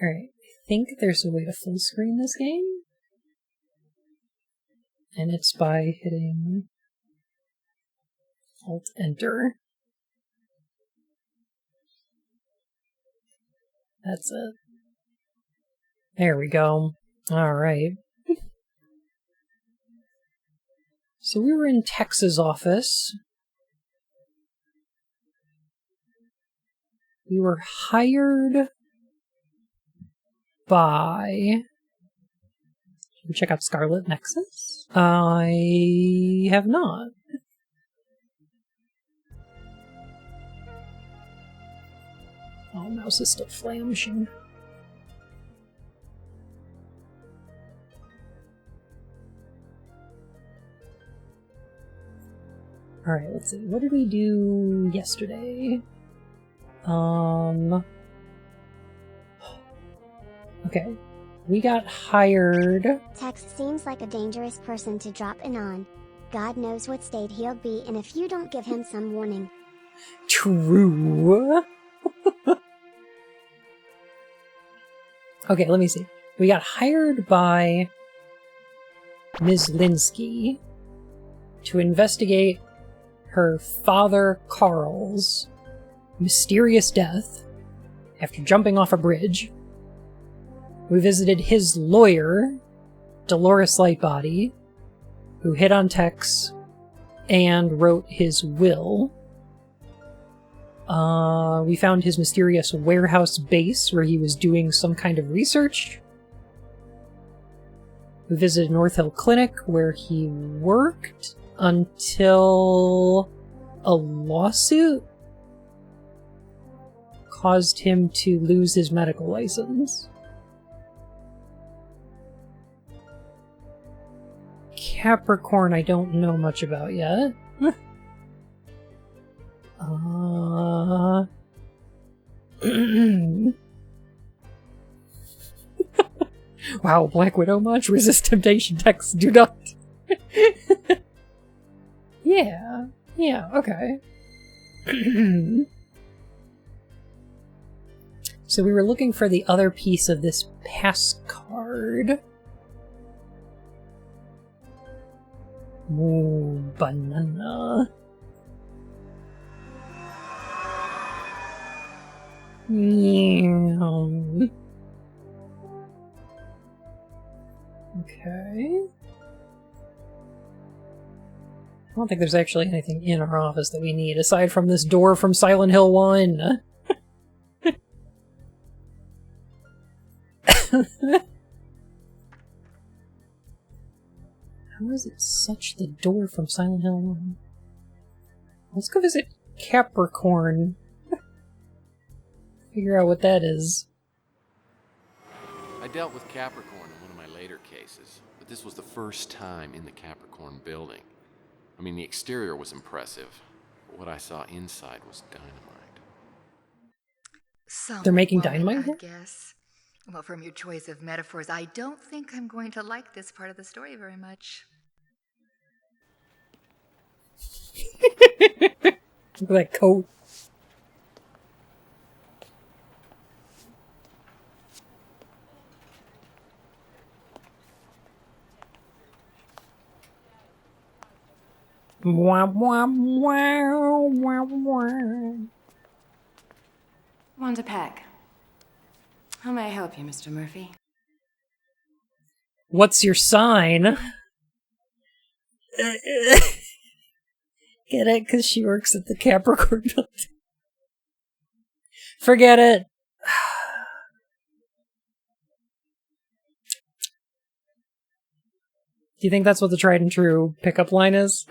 Alright, I think there's a way to full screen this game. And it's by hitting Alt-Enter. That's it. There we go. Alright. So we were in Heccs' office. We were hired by... Should we check out Scarlet Nexus? I have not. Oh, mouse is still flashing. Alright, let's see. What did we do yesterday? Okay. We got hired. Heccs seems like a dangerous person to drop in on. God knows what state he'll be in if you don't give him some warning. True. Okay, let me see. We got hired by Ms. Linsky to investigate her father Carl's mysterious death after jumping off a bridge. We visited his lawyer, Dolores Lightbody, who hit on Heccs and wrote his will. We found his mysterious warehouse base where he was doing some kind of research. We visited North Hill Clinic where he worked until a lawsuit caused him to lose his medical license. Capricorn I don't know much about yet. Wow, Black Widow much? Resist temptation, Heccs, do not. Yeah, okay. So we were looking for the other piece of this pass card. Ooh, banana. Yeah. Okay. I don't think there's actually anything in our office that we need, aside from this door from Silent Hill 1. How is it such the door from Silent Hill 1? Let's go visit Capricorn. Figure out what that is. I dealt with Capricorn in one of my later cases, but this was the first time in the Capricorn building. I mean, the exterior was impressive, but what I saw inside was dynamite. They're making dynamite here? I guess. Well, from your choice of metaphors, I don't think I'm going to like this part of the story very much. Look at that coat. Wah, wah, wah, wah, wah. Wanda Peck. How may I help you, Mr. Murphy? What's your sign? Get it? Because she works at the Capricorn building. Forget it. Do you think that's what the tried and true pickup line is?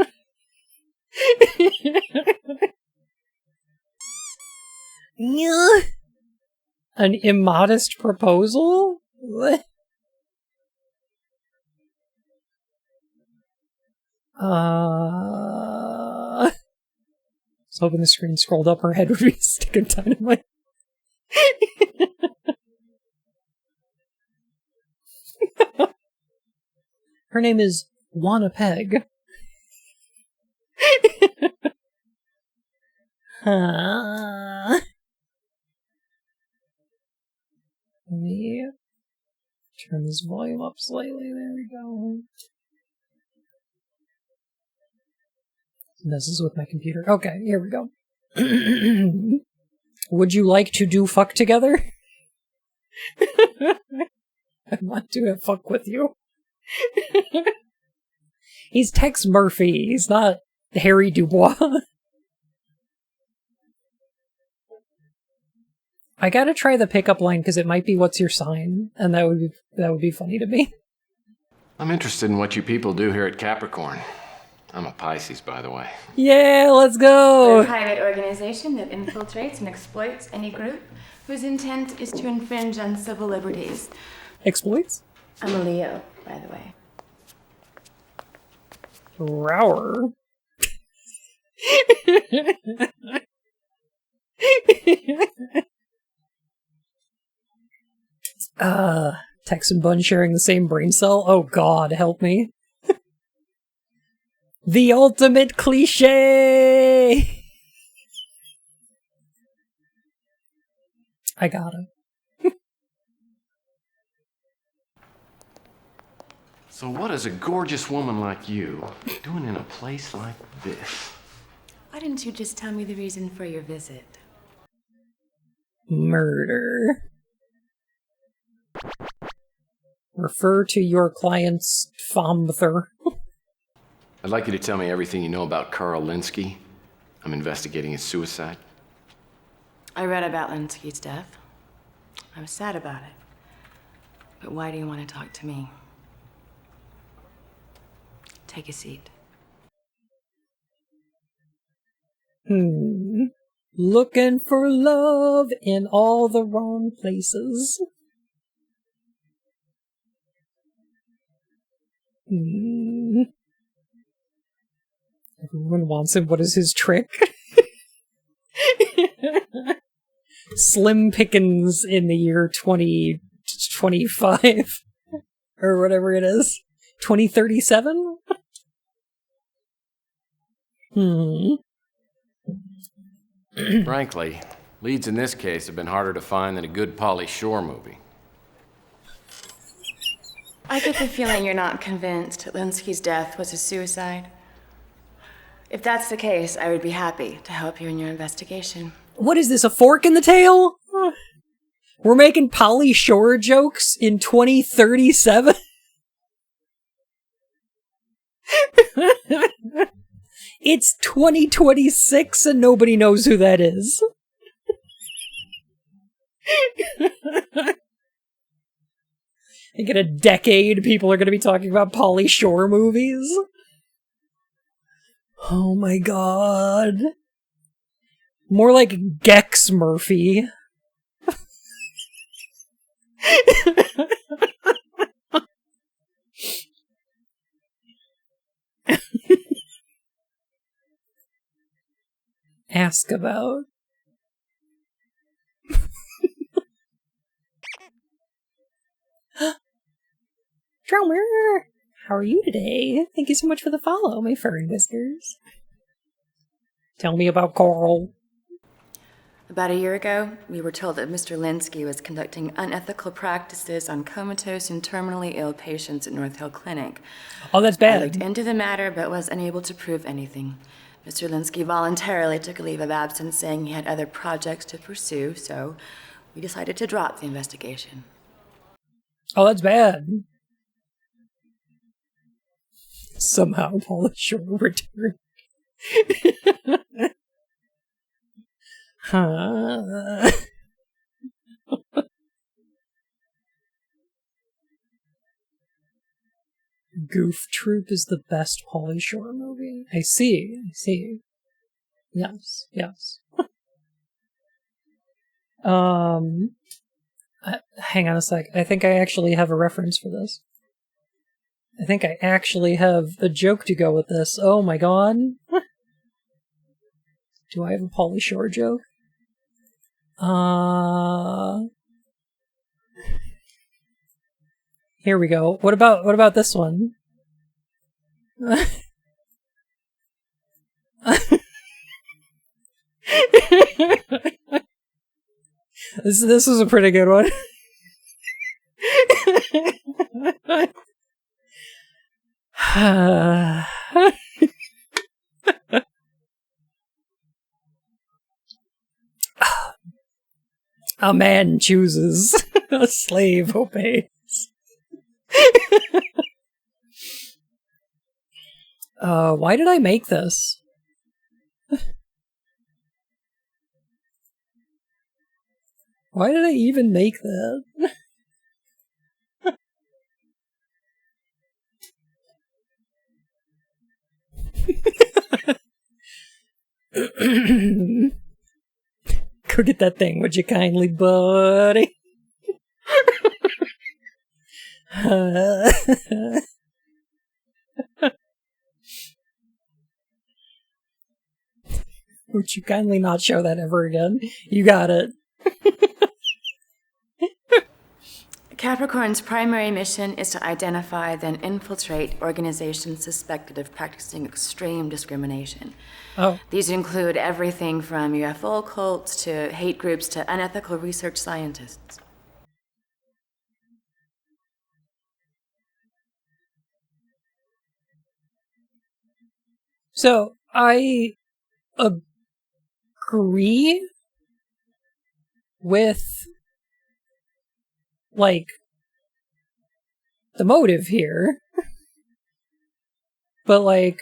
An immodest proposal? What? I was hoping the screen scrolled up, her head would be a stick of dynamite. Her name is Wanna Peg. Turn this volume up slightly. There we go. Messes with my computer. Okay, here we go. Would you like to do fuck together? I want to fuck with you. He's Tex Murphy. He's not Harry Dubois. I gotta try the pickup line because it might be "What's your sign?" and that would be funny to me. I'm interested in what you people do here at Capricorn. I'm a Pisces, by the way. Yeah, let's We're go! a private organization that infiltrates and exploits any group whose intent is to infringe on civil liberties. Exploits? I'm a Leo, by the way. Rower. Tex and Bun sharing the same brain cell? Oh god, help me. The ultimate cliche! I got him. So what is a gorgeous woman like you doing in a place like this? Why didn't you just tell me the reason for your visit? Murder. Refer to your client's father. I'd like you to tell me everything you know about Carl Linsky. I'm investigating his suicide. I read about Linsky's death. I was sad about it. But why do you want to talk to me? Take a seat. Looking for love in all the wrong places. Everyone wants him. What is his trick? Slim Pickens in the year 2025. Or whatever it is. 2037? Frankly, leads in this case have been harder to find than a good Pauly Shore movie. I get the feeling you're not convinced that Linsky's death was a suicide. If that's the case, I would be happy to help you in your investigation. What is this, a fork in the tail? We're making Pauly Shore jokes in 2037? It's 2026 and nobody knows who that is. I think in a decade, people are going to be talking about Pauly Shore movies. Oh my god. More like Heccs Murr-phy. Ask about. Drummer, how are you today? Thank you so much for the follow, my furry whiskers. Tell me about Carl. About a year ago, we were told that Mr. Linsky was conducting unethical practices on comatose and terminally ill patients at North Hill Clinic. Oh, that's I bad. looked into the matter but was unable to prove anything. Mr. Linsky voluntarily took a leave of absence, saying he had other projects to pursue, so we decided to drop the investigation. Oh, that's bad. Somehow Pauly Shore returned. Goof Troop is the best Pauly Shore movie. I see. Yes. Hang on a sec. I think I actually have a reference for this. I think I actually have a joke to go with this. Oh my god. Do I have a Pauly Shore joke? Here we go. What about this one? This is a pretty good one. A man chooses, a slave obeys. Why did I make this? Why did I even make that? Go get that thing, would you kindly, buddy? Would you kindly not show that ever again? You got it. Capricorn's primary mission is to identify, then infiltrate organizations suspected of practicing extreme discrimination. Oh. These include everything from UFO cults to hate groups to unethical research scientists. So, I agree with, like, the motive here. But, like,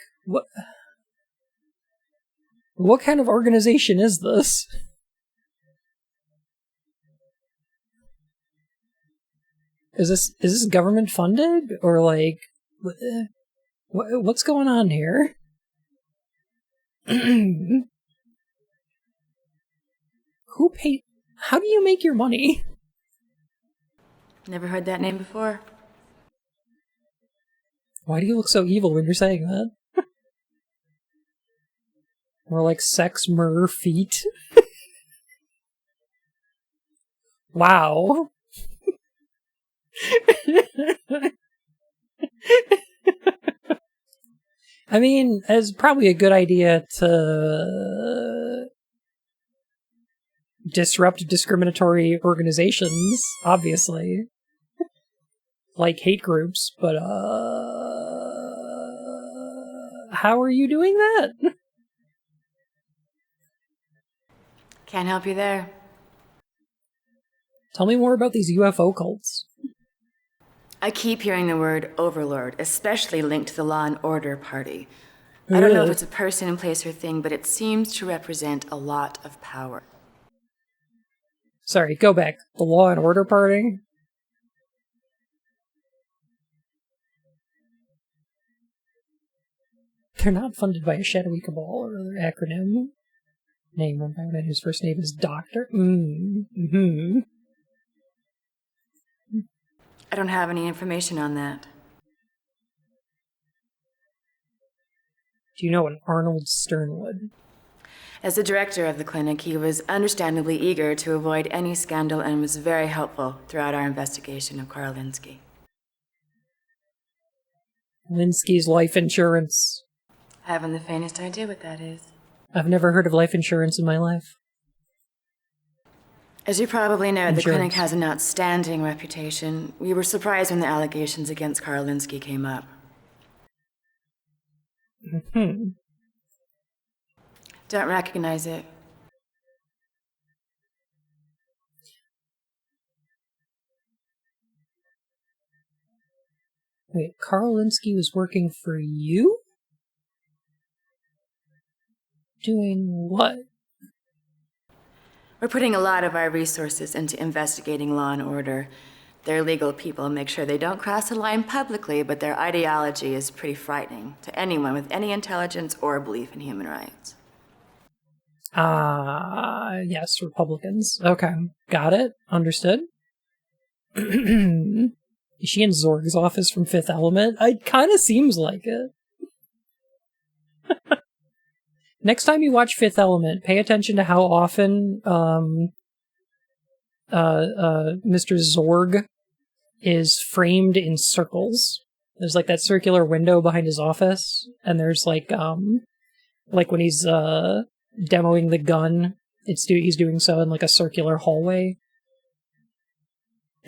what kind of organization is this? Is this government funded? Or, like, what's going on here? Who paid? How do you make your money? Never heard that name before? Why do you look so evil when you're saying that? More like sex Murr-phy. Wow. I mean, it's probably a good idea to disrupt discriminatory organizations, obviously. Like hate groups, but how are you doing that? Can't help you there. Tell me more about these UFO cults. I keep hearing the word overlord, especially linked to the Law and Order Party. I don't know if it's a person, place, or thing, but it seems to represent a lot of power. Sorry, go back. The Law and Order Party? They're not funded by a shadowy cabal or other acronym. Name run by a man whose first name is Doctor. I don't have any information on that. Do you know an Arnold Sternwood? As the director of the clinic, he was understandably eager to avoid any scandal and was very helpful throughout our investigation of Carl Linsky. Linsky's life insurance. I haven't the faintest idea what that is. I've never heard of life insurance in my life. As you probably know, Insurance. the clinic has an outstanding reputation. We were surprised when the allegations against Carl Linsky came up. Hmm. Don't recognize it. Wait, Carl Linsky was working for you? Doing what? We're putting a lot of our resources into investigating Law and Order. Their legal people make sure they don't cross the line publicly, but their ideology is pretty frightening to anyone with any intelligence or belief in human rights. Yes, Republicans. Okay, got it. Understood. Is she in Zorg's office from Fifth Element? It kind of seems like it. Next time you watch Fifth Element, pay attention to how often Mr. Zorg is framed in circles. There's like that circular window behind his office, and there's like when he's demoing the gun, he's doing so in like a circular hallway.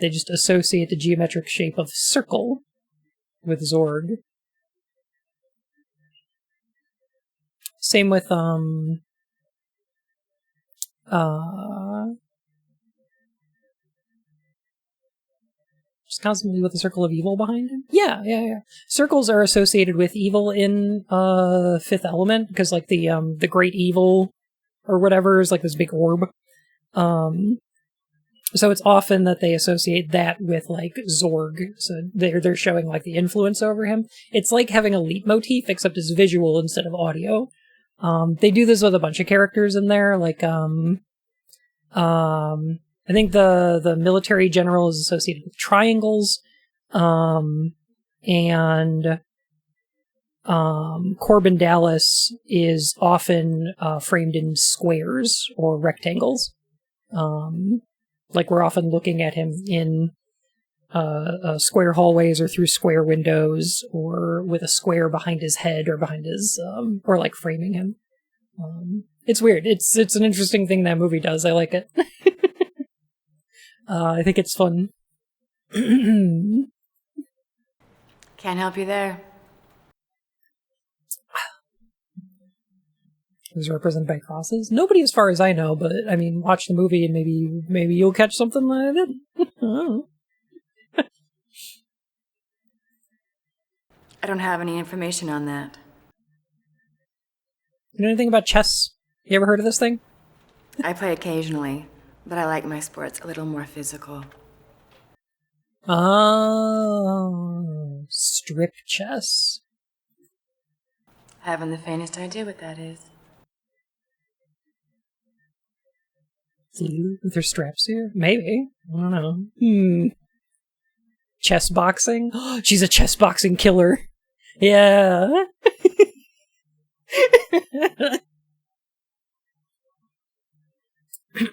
They just associate the geometric shape of circle with Zorg. Same with just constantly with the circle of evil behind him. Yeah. Circles are associated with evil in Fifth Element because like the great evil or whatever is like this big orb. So it's often that they associate that with like Zorg. So they're showing like the influence over him. It's like having a leitmotif except it's visual instead of audio. They do this with a bunch of characters in there, like I think the military general is associated with triangles, and Corbin Dallas is often framed in squares or rectangles. Like we're often looking at him in square hallways or through square windows or with a square behind his head or behind his or like framing him. It's weird. It's an interesting thing that movie does. I like it. I think it's fun. Can't help you there. It was represented by crosses. Nobody, as far as I know, but I mean, watch the movie and maybe you'll catch something that I didn't. I don't know. I don't have any information on that. You know anything about chess? You ever heard of this thing? I play occasionally, but I like my sports a little more physical. Oh, strip chess. Haven't the faintest idea what that is. With her straps here? Maybe. I don't know. Chess boxing? She's a chess boxing killer. Yeah. It's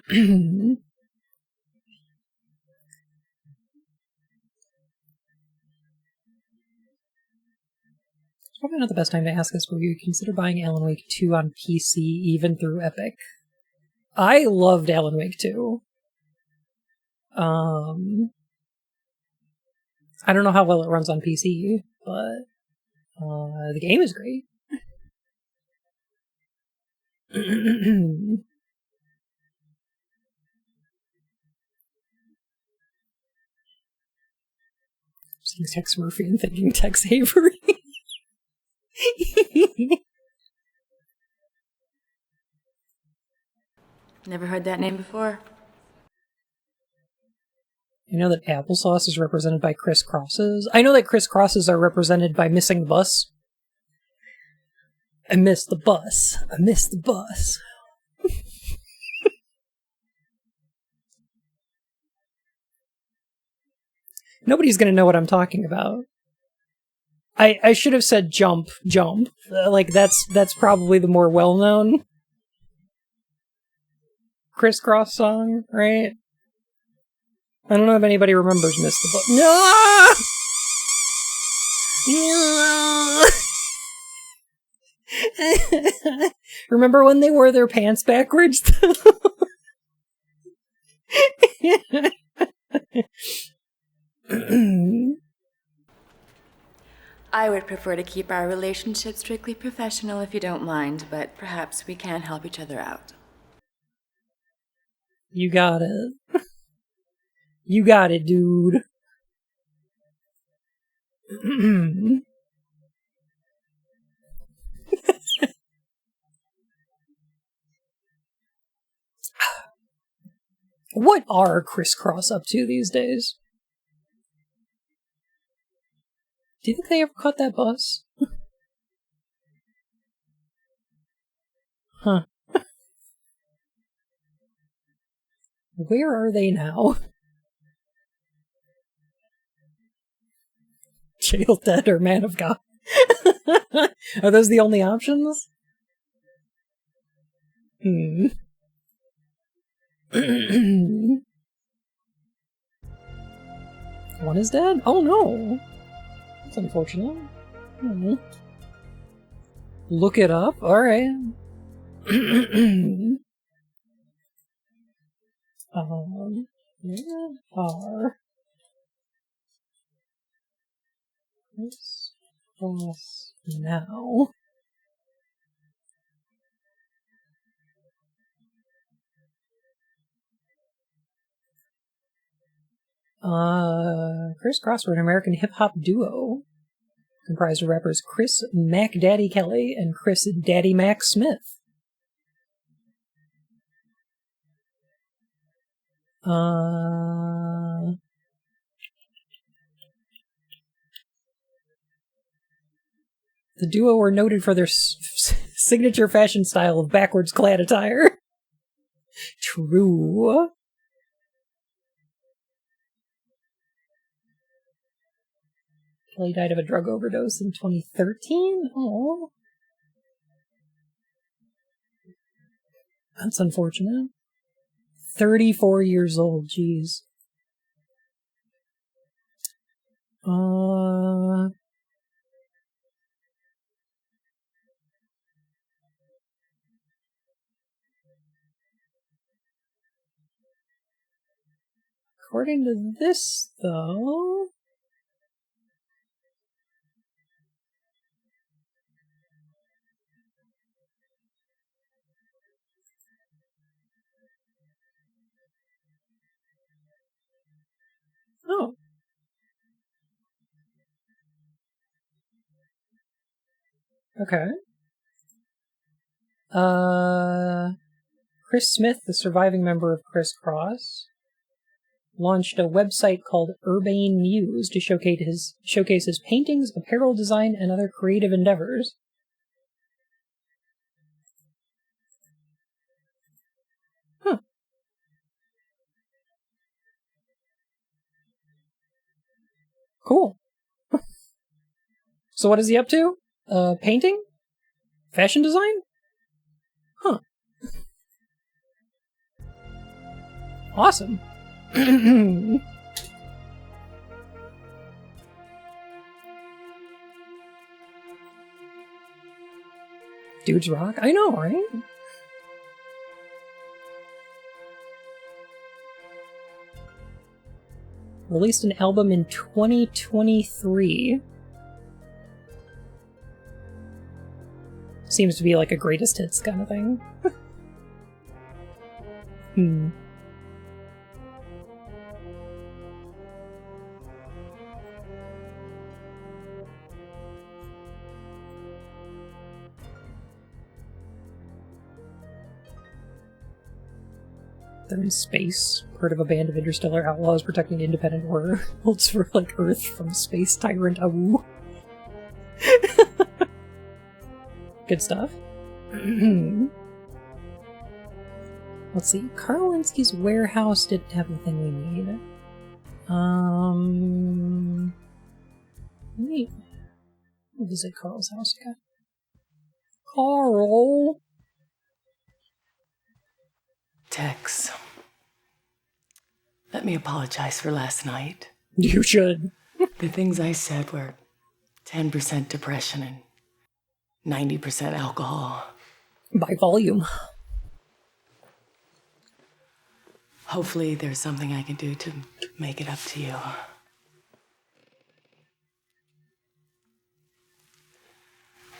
probably not the best time to ask this, but would you consider buying Alan Wake 2 on PC even through Epic? I loved Alan Wake 2. I don't know how well it runs on PC, but the game is great. Seeing Heccs Murr-phy and thinking Tex Avery. Never heard that name before. You know that applesauce is represented by crisscrosses? I know that crisscrosses are represented by missing the bus. I missed the bus. I missed the bus. Nobody's gonna know what I'm talking about. I should have said jump. Like that's probably the more well-known crisscross song, right? I don't know if anybody remembers Miss the Bus. No! No! Remember when they wore their pants backwards? I would prefer to keep our relationship strictly professional if you don't mind, but perhaps we can help each other out. You got it. You got it, dude. What are Crisscross up to these days? Do you think they ever caught that bus? Huh. Where are they now? Jail, dead, or man of God? Are those the only options? One is dead? Oh no! That's unfortunate. Look it up? Alright. Where are Crisscross now? Criss Cross were an American hip-hop duo comprised of rappers Chris Mac Daddy Kelly and Chris Daddy Mac Smith. The duo were noted for their signature fashion style of backwards clad attire. True. Kelly died of a drug overdose in 2013? Oh. That's unfortunate. 34 years old, jeez. According to this, though... Oh. Okay. Chris Smith, the surviving member of Criss Cross, launched a website called Urbane Muse to showcase his paintings, apparel design, and other creative endeavors. Huh. Cool. So what is he up to? Painting? Fashion design? Huh. Awesome. Dudes rock? I know, right? Released an album in 2023. Seems to be like a greatest hits kind of thing. They're in space, part of a band of interstellar outlaws protecting independent worlds for, like, Earth from space tyrant Awu. Good stuff. Let's see. Karlinski's warehouse didn't have the thing we need. We'll visit Carl's house again. Carl! Tex, let me apologize for last night. You should. The things I said were 10% depression and 90% alcohol. By volume. Hopefully there's something I can do to make it up to you.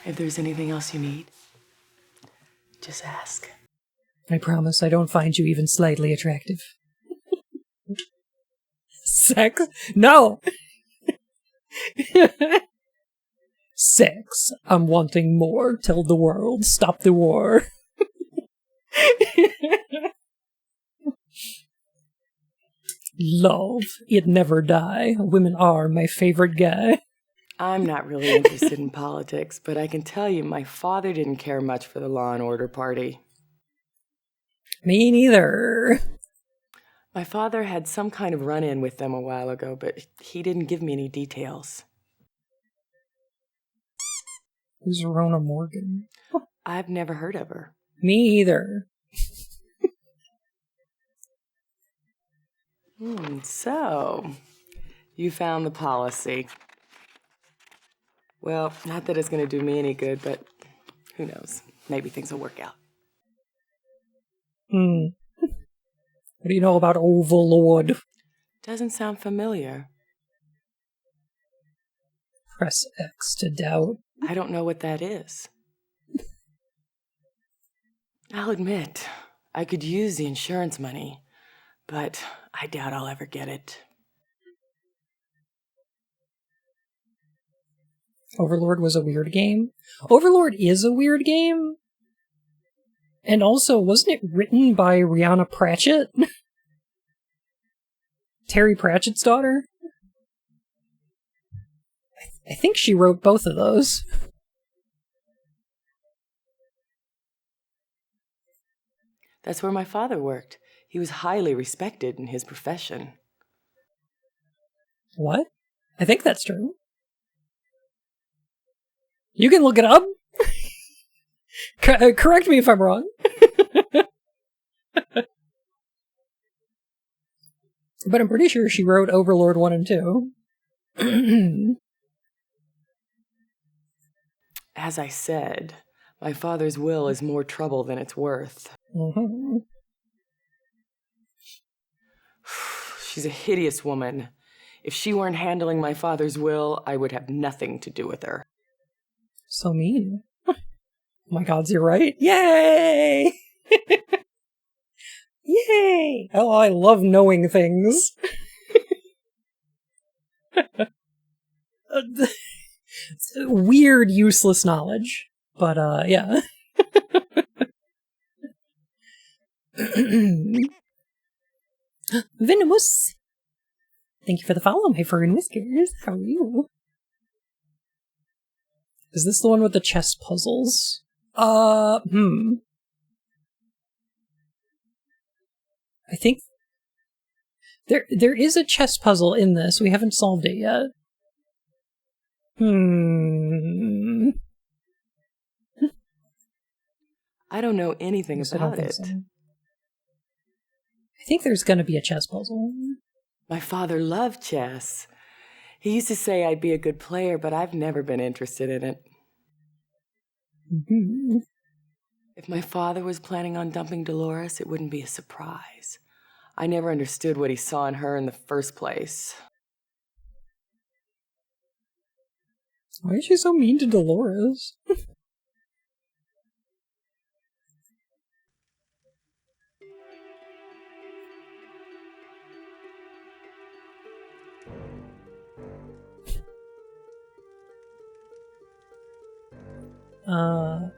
If there's anything else you need, just ask. I promise I don't find you even slightly attractive. Sex? No! Sex. I'm wanting more. Tell the world. Stop the war. Love. It never die. Women are my favorite guy. I'm not really interested in politics, but I can tell you my father didn't care much for the Law and Order Party. Me neither. My father had some kind of run-in with them a while ago, but he didn't give me any details. Who's Rona Morgan? I've never heard of her. Me either. So, you found the policy. Well, not that it's going to do me any good, but who knows? Maybe things will work out. What do you know about Overlord? Doesn't sound familiar. Press X to doubt. I don't know what that is. I'll admit, I could use the insurance money, but I doubt I'll ever get it. Overlord was a weird game. Overlord is a weird game. And also, wasn't it written by Rihanna Pratchett? Terry Pratchett's daughter? I think she wrote both of those. That's where my father worked. He was highly respected in his profession. What? I think that's true. You can look it up. Correct me if I'm wrong. But I'm pretty sure she wrote Overlord 1 and 2. As I said, my father's will is more trouble than it's worth. Mm-hmm. She's a hideous woman. If she weren't handling my father's will, I would have nothing to do with her. So mean. Oh my gods, you're right. Yay! Yay! Oh, I love knowing things. Weird, useless knowledge. But, yeah. Venomous! Thank you for the follow, my fur and whiskers. How are you? Is this the one with the chess puzzles? I think there is a chess puzzle in this. We haven't solved it yet. I don't know anything about it. So. I think there's gonna be a chess puzzle. My father loved chess. He used to say I'd be a good player, but I've never been interested in it. Mm-hmm. If my father was planning on dumping Dolores, it wouldn't be a surprise. I never understood what he saw in her in the first place. Why is she so mean to Dolores?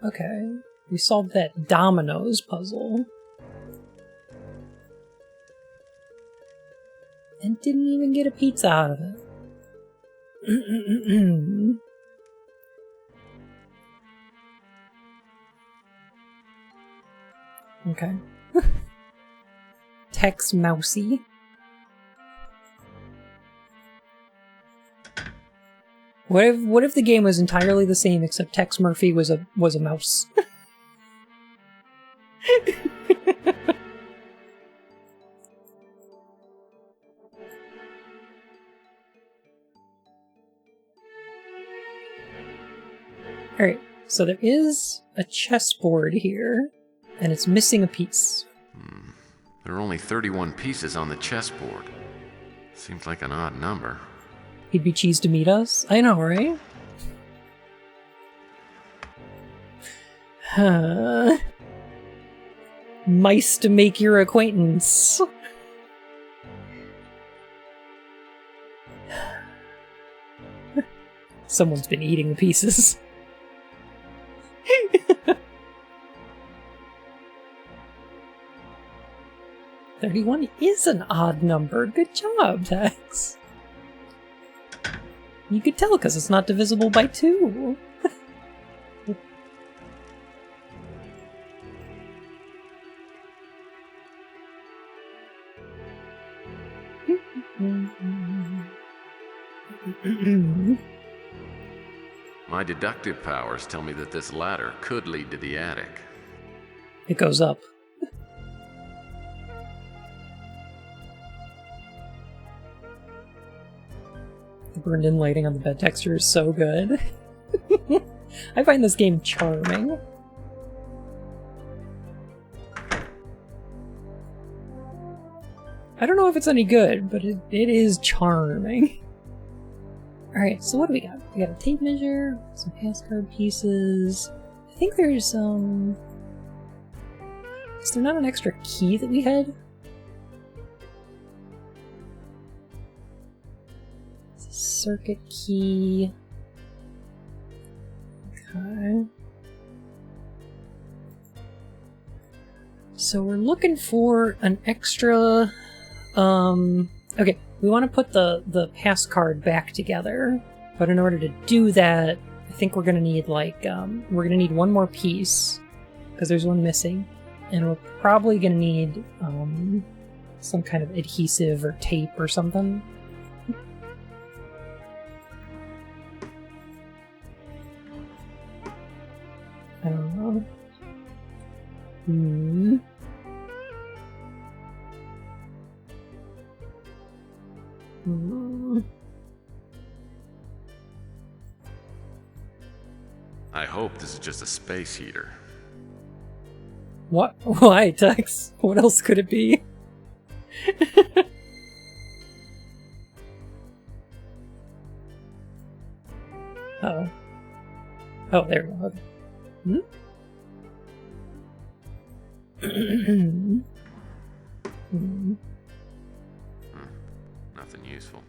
Okay. We solved that dominoes puzzle. And didn't even get a pizza out of it. Okay. Tex Mousy. What if the game was entirely the same except Tex Murr-phy was a mouse? Alright, so there is a chessboard here, and it's missing a piece. There are only 31 pieces on the chessboard. Seems like an odd number. He'd be cheesed to meet us? I know, right? Mice to make your acquaintance. Someone's been eating the pieces. 31 is an odd number. Good job, Heccs. You could tell because it's not divisible by 2. My deductive powers tell me that this ladder could lead to the attic. It goes up. The burned-in lighting on the bed texture is so good. I find this game charming. I don't know if it's any good, but it is charming. Alright, so what do we got? We got a tape measure, some passcard pieces. I think there's, is there not an extra key that we had? Circuit key. So we're looking for an extra... okay, we want to put the pass card back together, but in order to do that, I think we're gonna need, like, we're gonna need one more piece, because there's one missing, and we're probably gonna need, some kind of adhesive or tape or something. I don't know. I hope this is just a space heater. What? Why, Tex? What else could it be? Uh-oh. Oh, there we go. Nothing useful.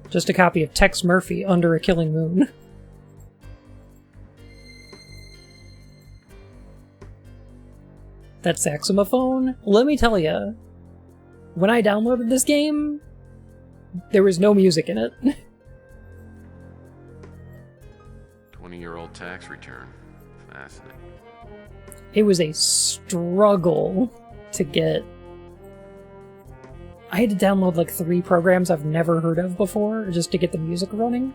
Just a copy of Tex Murr-phy, Under a Killing Moon. That saxophone? Let me tell ya, when I downloaded this game, there was no music in it. 20-year-old tax return. Fascinating. It was a struggle to get... I had to download like 3 programs I've never heard of before just to get the music running.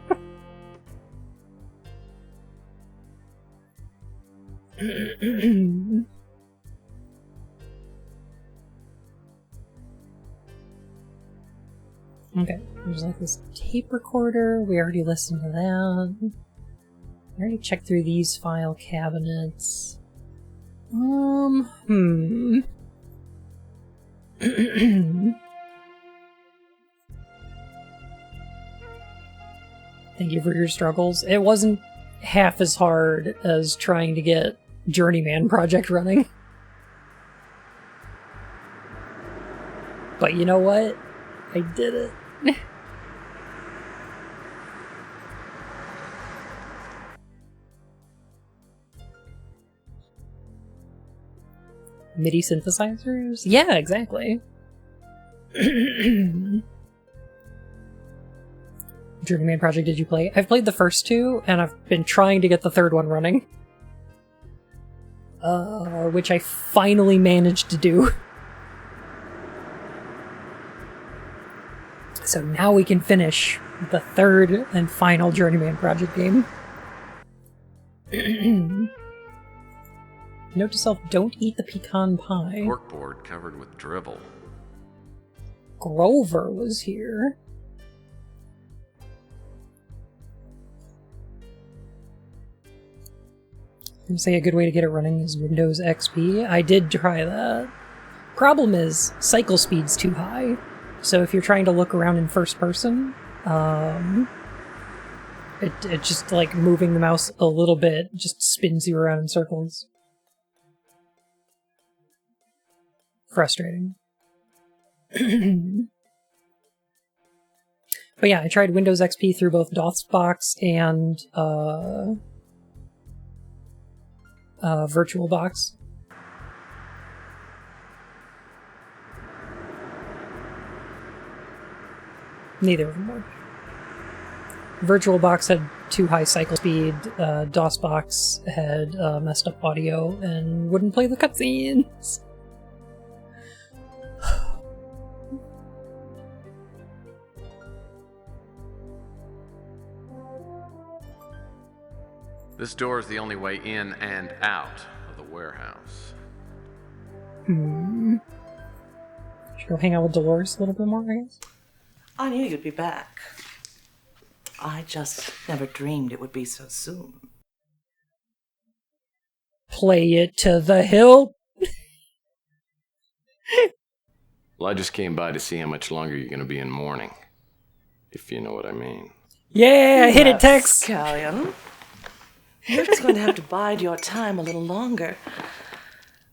Okay, there's like this tape recorder. We already listened to that. I already checked through these file cabinets. Thank you for your struggles. It wasn't half as hard as trying to get Journeyman Project running. But you know what? I did it. MIDI synthesizers? Yeah, exactly. Journeyman Project did you play? I've played the first 2, and I've been trying to get the 3rd one running. Which I finally managed to do. So now we can finish the 3rd and final Journeyman Project game. Note to self, don't eat the pecan pie. Corkboard covered with dribble. Grover was here. I'm say a good way to get it running is Windows XP. I did try that. Problem is, cycle speed's too high. So if you're trying to look around in first person, it just, like, moving the mouse a little bit just spins you around in circles. Frustrating. But yeah, I tried Windows XP through both DOSBox and VirtualBox. Neither of them worked. VirtualBox had too high cycle speed, DOSBox had messed up audio and wouldn't play the cutscenes. This door is the only way in and out of the warehouse. Should go hang out with Dolores a little bit more, I guess? I knew you'd be back. I just never dreamed it would be so soon. Play it to the hilt! Well, I just came by to see how much longer you're going to be in mourning. If you know what I mean. Yeah, hit it, Tex! Scallion. You're just going to have to bide your time a little longer.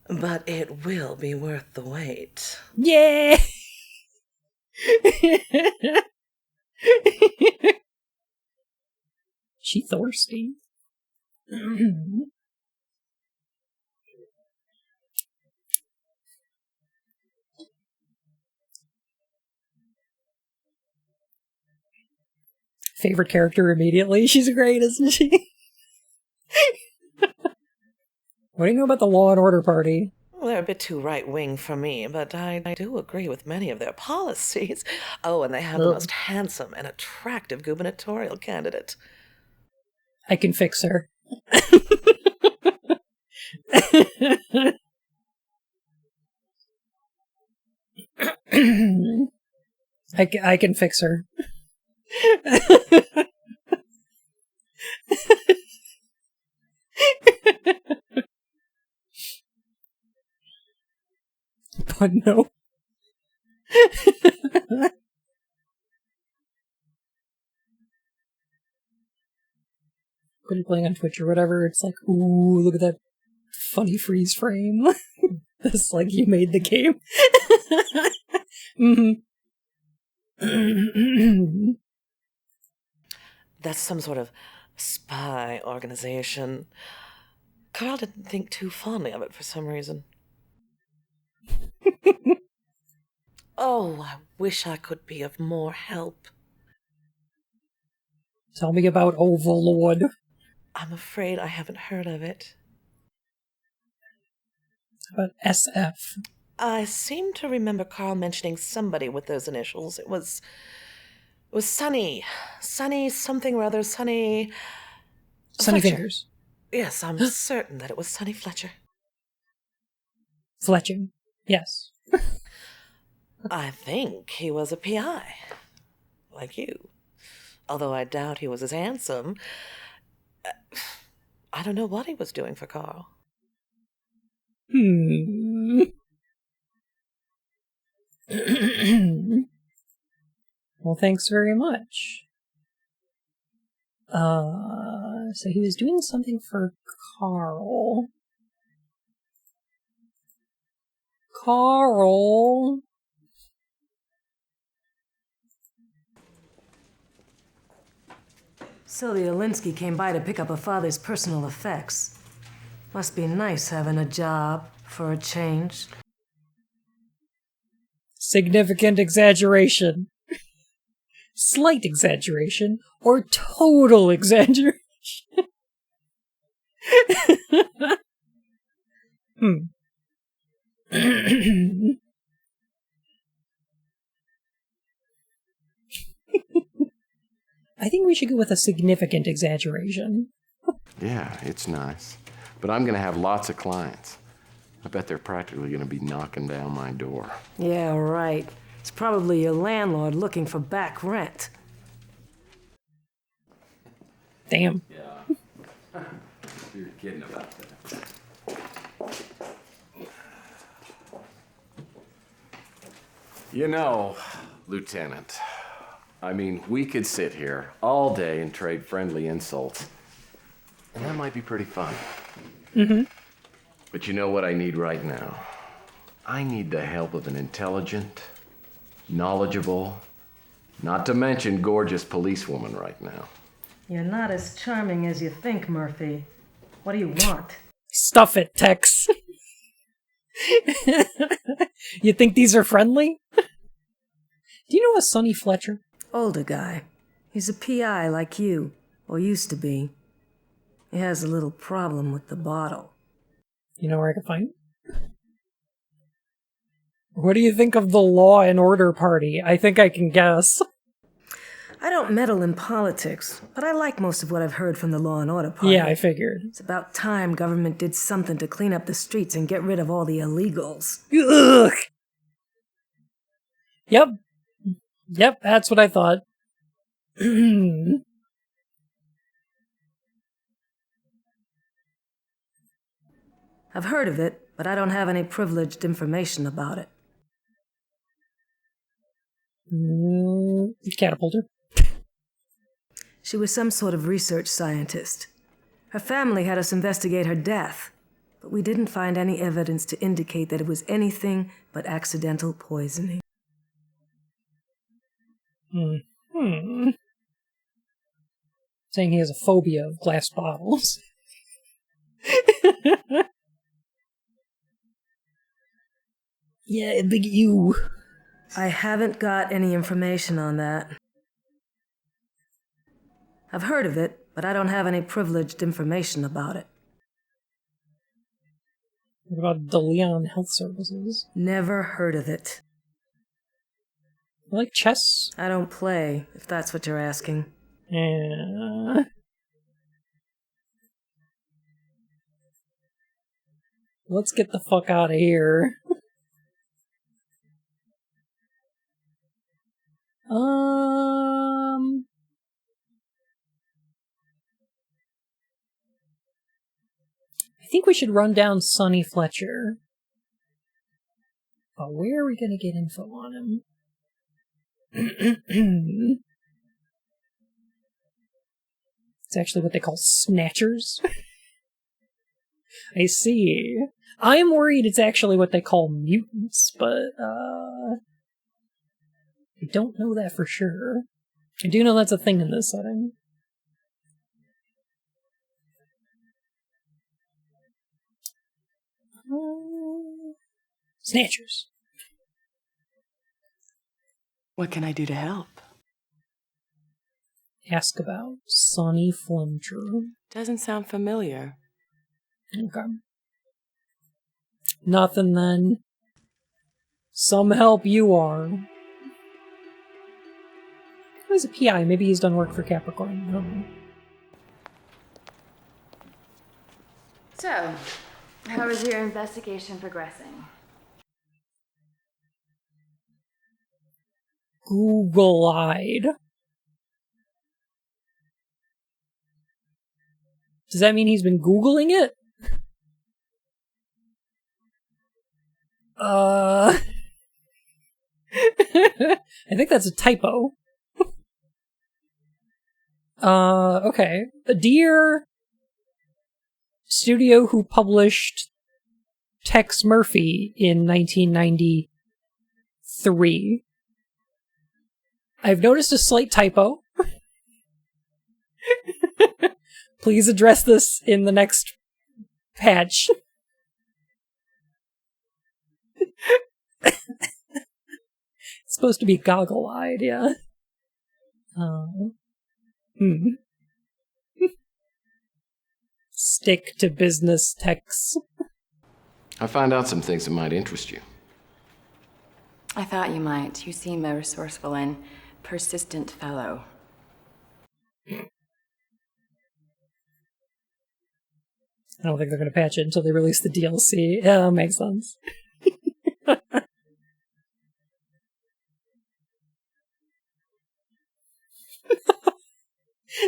But it will be worth the wait. Yeah! She thirsty. favorite character immediately. She's great, isn't she? What do you know about the Law and Order Party? Well, they're a bit too right-wing for me, but I do agree with many of their policies. Oh, and they have the most handsome and attractive gubernatorial candidate. I can fix her. I can fix her. But no. When you're playing on Twitch or whatever, it's like, ooh, look at that funny freeze frame. That's like you made the game. That's some sort of spy organization. Carl didn't think too fondly of it for some reason. Oh, I wish I could be of more help. Tell me about Overlord. I'm afraid I haven't heard of it. How about SF? I seem to remember Carl mentioning somebody with those initials. It was Sonny. Sonny something or other. Sonny Sonny Fletcher. Fingers. Yes, I'm certain that it was Sonny Fletcher. Fletching. Yes. I think he was a PI. Like you. Although I doubt he was as handsome. I don't know what he was doing for Carl. Well, thanks very much. So he was doing something for Carl. Carl! Sylvia Linsky came by to pick up her father's personal effects. Must be nice having a job for a change. Significant exaggeration. Slight exaggeration. Or total exaggeration. I think we should go with a significant exaggeration. Yeah, it's nice. But I'm going to have lots of clients. I bet they're practically going to be knocking down my door. Yeah, right. It's probably your landlord looking for back rent. Damn. Yeah. You're kidding about that. You know, Lieutenant, I mean, we could sit here all day and trade friendly insults. And that might be pretty fun. Mm-hmm. But you know what I need right now? I need the help of an intelligent, knowledgeable, not to mention gorgeous policewoman right now. You're not as charming as you think, Murr-phy. What do you want? Stuff it, Tex. You think these are friendly? Do you know a Sonny Fletcher? Older guy. He's a PI like you, or used to be. He has a little problem with the bottle. You know where I can find it? What do you think of the Law and Order Party? I think I can guess. I don't meddle in politics, but I like most of what I've heard from the Law and Order Party. Yeah, I figured. It's about time government did something to clean up the streets and get rid of all the illegals. Ugh. Yep, that's what I thought. I've heard of it, but I don't have any privileged information about it. Catapulter. She was some sort of research scientist. Her family had us investigate her death, but we didn't find any evidence to indicate that it was anything but accidental poisoning. Saying he has a phobia of glass bottles. Yeah, big U. I haven't got any information on that. I've heard of it, but I don't have any privileged information about it. What about De Leon Health Services? Never heard of it. You like chess? I don't play, if that's what you're asking. Yeah. Let's get the fuck out of here. I think we should run down Sonny Fletcher. But where are we gonna get info on him? It's actually what they call snatchers. I see. I'm worried it's actually what they call mutants, but, I don't know that for sure. I do know that's a thing in this setting. Snatchers. What can I do to help? Ask about Sonny Fletcher. Doesn't sound familiar. Okay. Nothing then. Some help you are. He's a PI. Maybe he's done work for Capricorn. I don't know. So, how is your investigation progressing? Google-eyed. Does that mean he's been Googling it? I think that's a typo. Okay. A dear studio who published Tex Murr-phy in 1993. I've noticed a slight typo. Please address this in the next patch. It's supposed to be goggle-eyed, yeah. Stick to business, Tex. I found out some things that might interest you. I thought you might. You seem a resourceful and persistent fellow. I don't think they're going to patch it until they release the DLC. Yeah, that makes sense.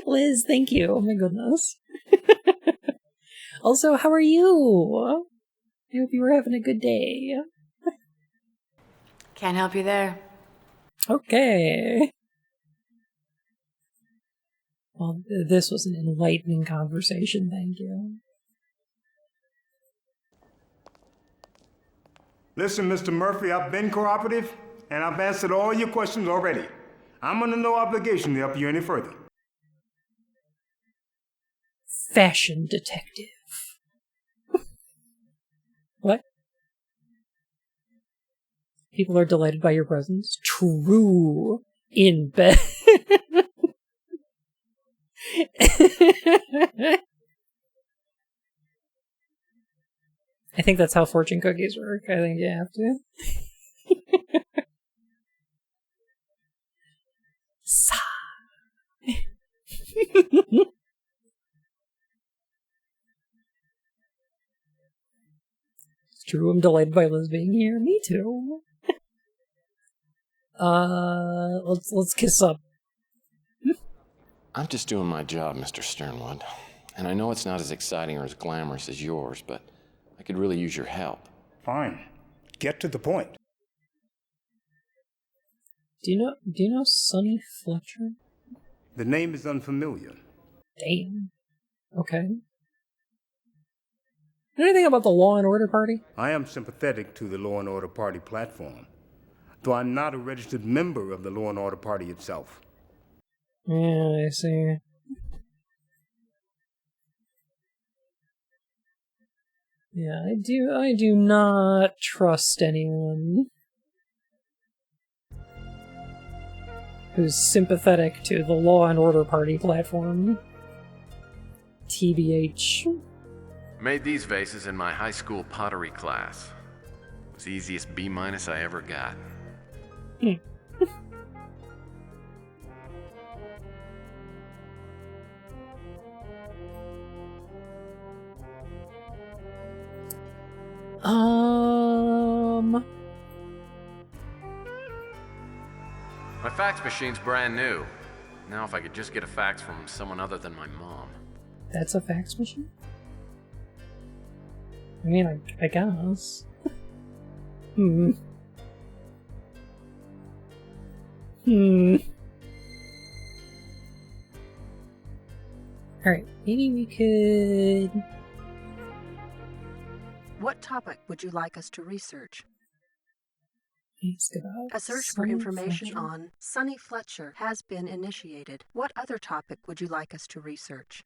Liz, thank you. Oh my goodness. Also, how are you? I hope you were having a good day. Can't help you there. Okay. Well, this was an enlightening conversation, thank you. Listen, Mr. Murr-phy, I've been cooperative, and I've answered all your questions already. I'm under no obligation to help you any further. Fashion detective. What? People are delighted by your presence. True. In bed. I think that's how fortune cookies work. I think you have to. Sigh. It's true, I'm delighted by Liz being here. Me too. Let's kiss up. I'm just doing my job, Mr. Sternwood. And I know it's not as exciting or as glamorous as yours, but I could really use your help. Fine. Get to the point. Do you know Sonny Fletcher? The name is unfamiliar. Damn. Okay. Know anything about the Law and Order Party? I am sympathetic to the Law and Order Party platform, though I'm not a registered member of the Law and Order Party itself. Yeah, I see. Yeah, I do not trust anyone. who's sympathetic to the Law and Order Party platform. TBH. Made these vases in my high school pottery class. It was the easiest B- I ever got. My fax machine's brand new. Now if I could just get a fax from someone other than my mom. That's a fax machine? I mean, I guess. Alright, maybe we could... What topic would you like us to research? ask about A search for Sonny information Fletcher. on Sonny Fletcher has been initiated. What other topic would you like us to research?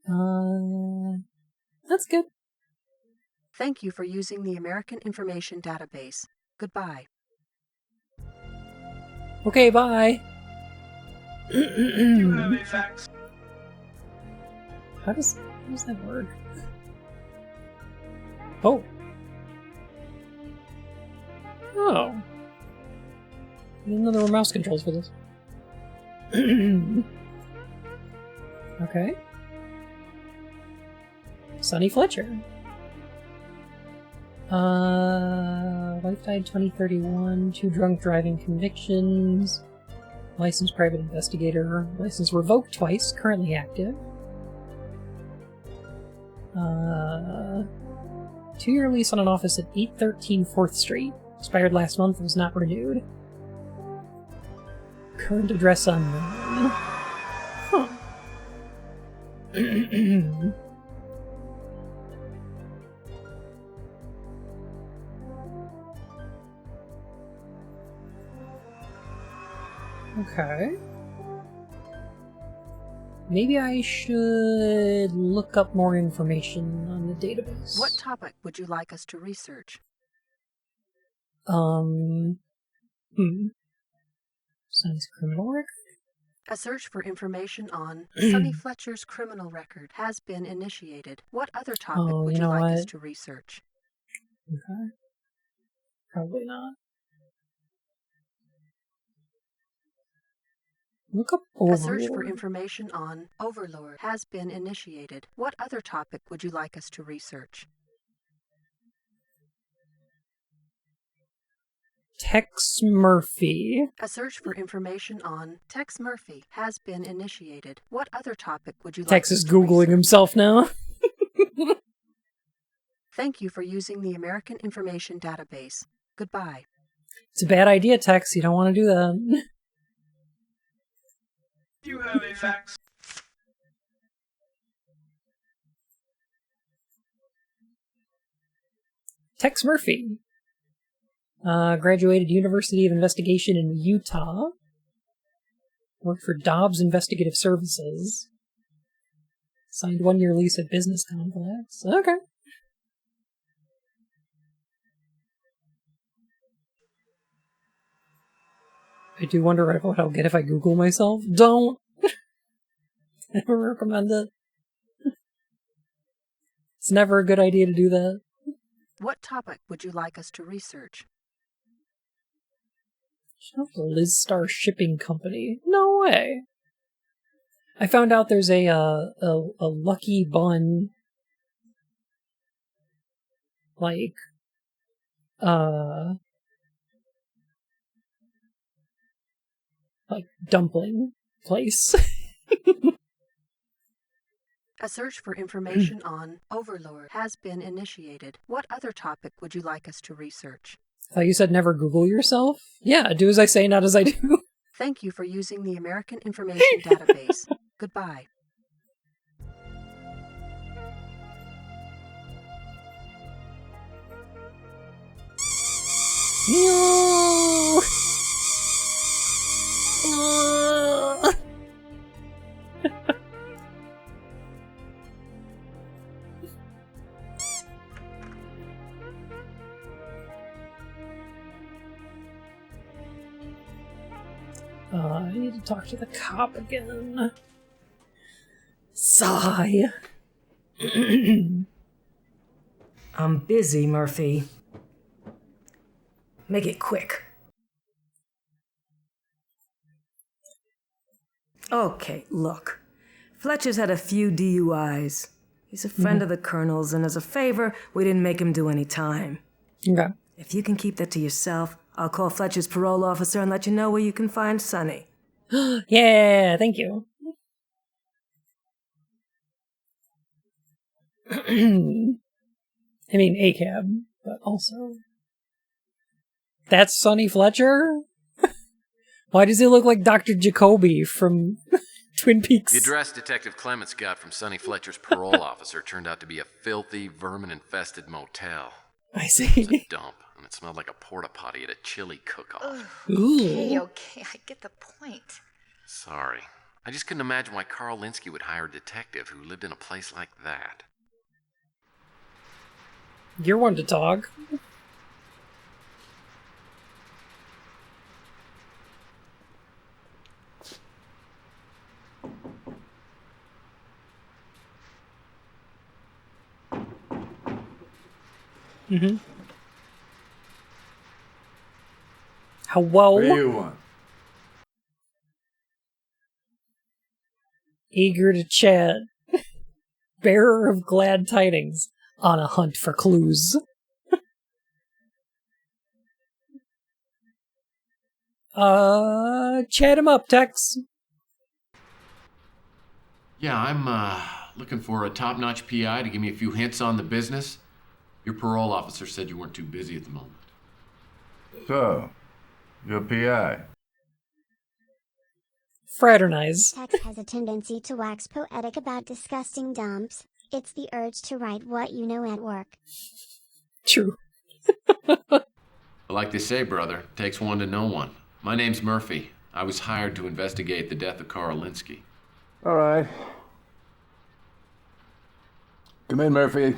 That's good. Thank you for using the American Information Database. Goodbye. Okay, bye. You have a fax. How does that work? Oh. Oh. I didn't know there were mouse controls for this. Okay. Sonny Fletcher. Wife died 2031, 2 drunk driving convictions, licensed private investigator, license revoked twice, currently active. 2-year lease on an office at 813 4th Street. Expired last month, was not renewed. Current address unknown. Huh. Okay. Maybe I should look up more information on the database. What topic would you like us to research? Sonny's criminal record? A search for information on Sonny Fletcher's criminal record has been initiated. What other topic would you like us to research? Okay. Probably not. Look up Overlord. A search for information on Overlord has been initiated. What other topic would you like us to research? Heccs Murr-phy. A search for information on Tex Murr-phy has been initiated. What other topic would you like Tex us is to Googling research? himself now. Thank you for using the American Information Database. Goodbye. It's a bad idea, Tex. You don't want to do that. You have a fax. Tex Murr-phy. Graduated University of Investigation in Utah. Worked for Dobbs Investigative Services. Signed 1-year lease at Business Complex. Okay. I do wonder what I'll get if I Google myself. Don't! Never recommend it. It's never a good idea to do that. What topic would you like us to research? Liz Star Shipping Company. No way. I found out there's a Lucky Bun, like, dumpling place. A search for information on Overlord has been initiated. What other topic would you like us to research? I thought you said never Google yourself? Yeah, do as I say, not as I do. Thank you for using the American Information Database. Goodbye. No! I need to talk to the cop again. Sigh. I'm busy, Murr-phy. Make it quick. Okay, look. Fletcher's had a few DUIs. He's a friend of the Colonel's, and as a favor, we didn't make him do any time. Okay. If you can keep that to yourself, I'll call Fletcher's parole officer and let you know where you can find Sonny. Yeah, thank you. I mean, ACAB, but also... That's Sonny Fletcher? Why does he look like Dr. Jacoby from Twin Peaks? The address Detective Clements got from Sonny Fletcher's parole officer turned out to be a filthy, vermin-infested motel. I see. It was a dump, and it smelled like a porta potty at a chili cook-off. Okay, I get the point. Sorry. I just couldn't imagine why Carl Linsky would hire a detective who lived in a place like that. You're one to talk. Mm-hmm. Hello? What do you want? Eager to chat. Bearer of glad tidings. On a hunt for clues. Chat him up, Tex. Yeah, I'm, looking for a top-notch PI to give me a few hints on the business. Your parole officer said you weren't too busy at the moment. So, you're PI. Fraternize. Heccs has a tendency to wax poetic about disgusting dumps. It's the urge to write what you know at work. True. Like they say, brother, takes one to know one. My name's Murr-phy. I was hired to investigate the death of Carl Linsky. All right. Come in, Murr-phy.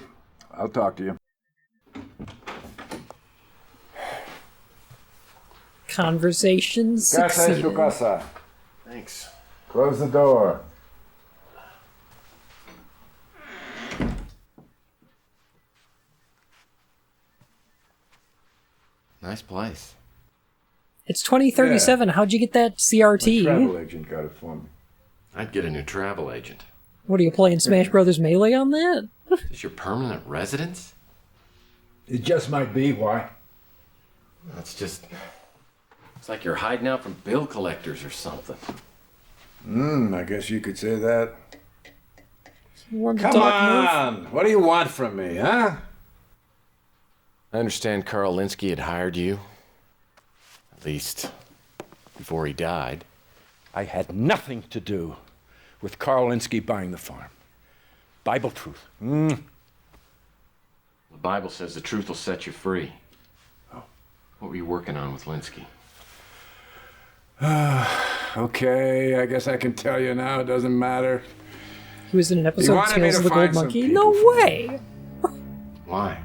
I'll talk to you. Conversation succeeded. Casa es tu casa. Thanks. Close the door. Nice place. It's 2037. How'd you get that CRT? My travel agent got it for me. I'd get a new travel agent. What are you playing Smash Brothers Melee on that? Is this your permanent residence? It just might be. Why? That's just... It's like you're hiding out from bill collectors or something. I guess you could say that. Come on! What do you want from me, huh? I understand Carl Linsky had hired you. At least, before he died. I had nothing to do with Carl Linsky buying the farm. Bible truth. The Bible says the truth will set you free. Oh. What were you working on with Linsky? Okay, I guess I can tell you now. It doesn't matter. He was in an episode of Tales of the Gold Monkey? No way! Why?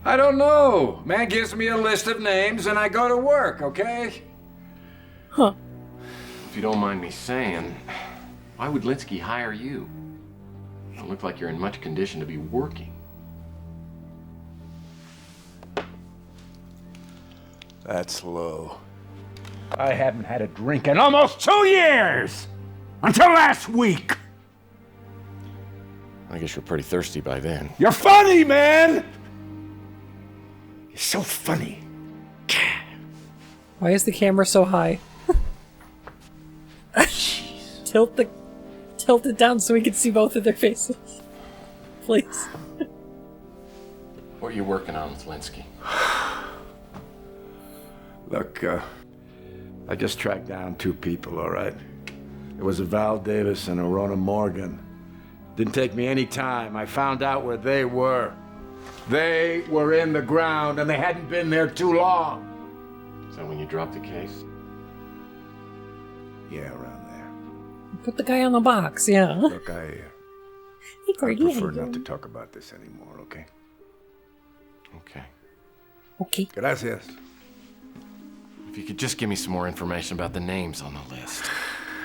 I don't know. Man gives me a list of names and I go to work, okay? Huh. If you don't mind me saying, why would Linsky hire you? You don't look like you're in much condition to be working. That's low. I haven't had a drink in almost 2 years! Until last week! I guess you're pretty thirsty by then. You're funny, man! You're so funny. Why is the camera so high? Tilt it down so we can see both of their faces. Please. What are you working on with Linsky? Look, I just tracked down 2 people, all right? It was a Val Davis and a Rona Morgan. Didn't take me any time. I found out where they were. They were in the ground and they hadn't been there too long. Is that when you dropped the case? Yeah, around there. Put the guy on the box, yeah. Look, I prefer not to talk about this anymore, okay? Okay. Okay. Gracias. If If you could just give me some more information about the names on the list.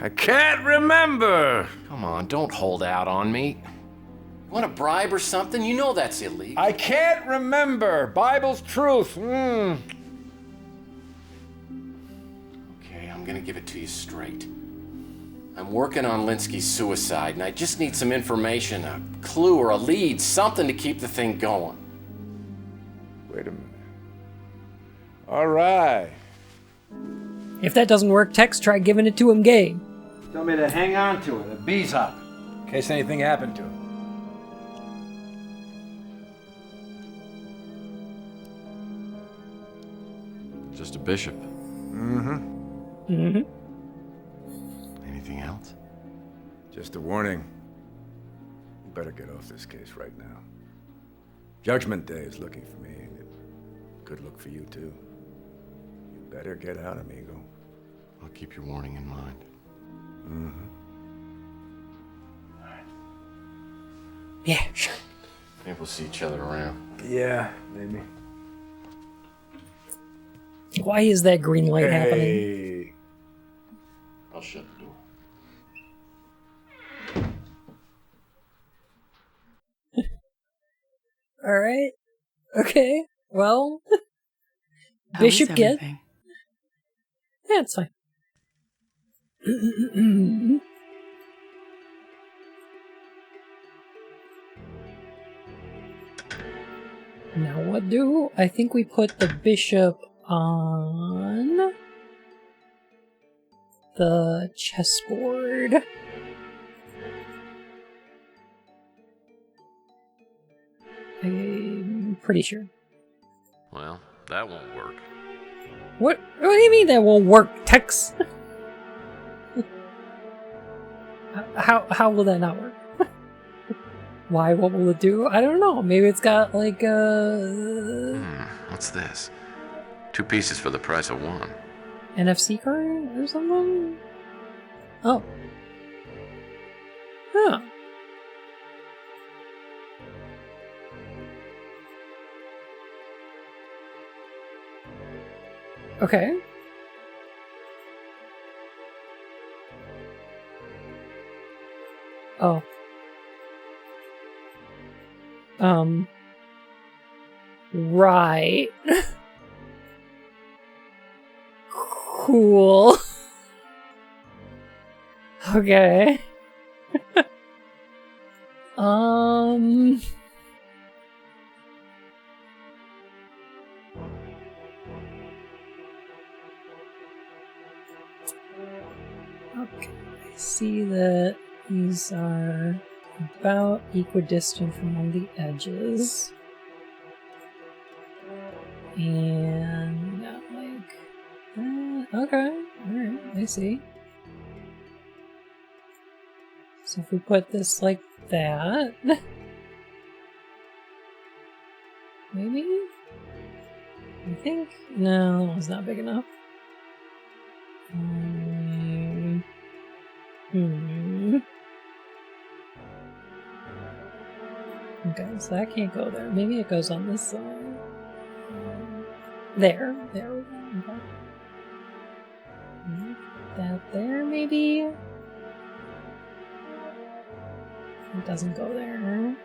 I can't remember. Come on, don't hold out on me. You want a bribe or something? You know that's illegal. I can't remember. Bible's truth. Okay, I'm gonna give it to you straight. I'm working on Linsky's suicide, and I just need some information, a clue or a lead, something to keep the thing going. Wait a minute. All right. If that doesn't work, Tex, try giving it to him gay. Tell me to hang on to it, a bee's up, in case anything happened to him. Just a bishop. Mm-hmm. Anything else? Just a warning. You better get off this case right now. Judgment Day is looking for me, and it could look for you too. You better get out, amigo. I'll keep your warning in mind. Yeah, sure. Maybe we'll see each other around. Yeah, maybe. Why is that green light happening? I'll shut the door. Alright. Okay. Well. How is Bishop get. everything? Yeah, it's fine. Now what do? I think we put the bishop on the chessboard. I'm pretty sure. Well, that won't work. What do you mean that won't work, Tex? How will that not work? Why? What will it do? I don't know. Maybe it's got like What's this? 2 pieces for the price of 1. NFC card or something? Oh. Huh. Okay. Oh. Right. Cool. Okay. Okay, I see that these are about equidistant from all the edges. And not like... okay, alright, I see. So if we put this like that... maybe? I think... no, that was not big enough. Okay, so that can't go there. Maybe it goes on this side. There we go. Okay. That there, maybe? It doesn't go there.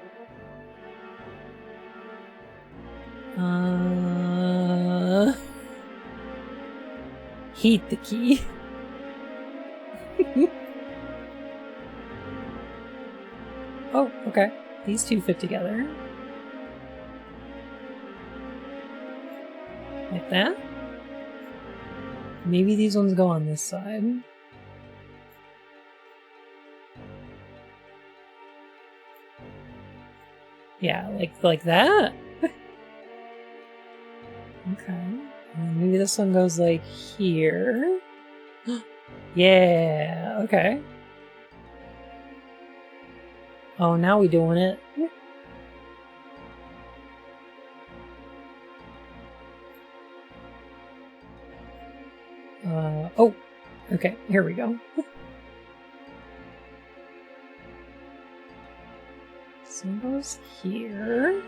Heat the key. Oh, okay. These two fit together. Like that? Maybe these ones go on this side. Yeah, like that? Okay. And maybe this one goes like here. Yeah, okay. Oh, now we doing it. Oh, okay, here we go. This one goes here.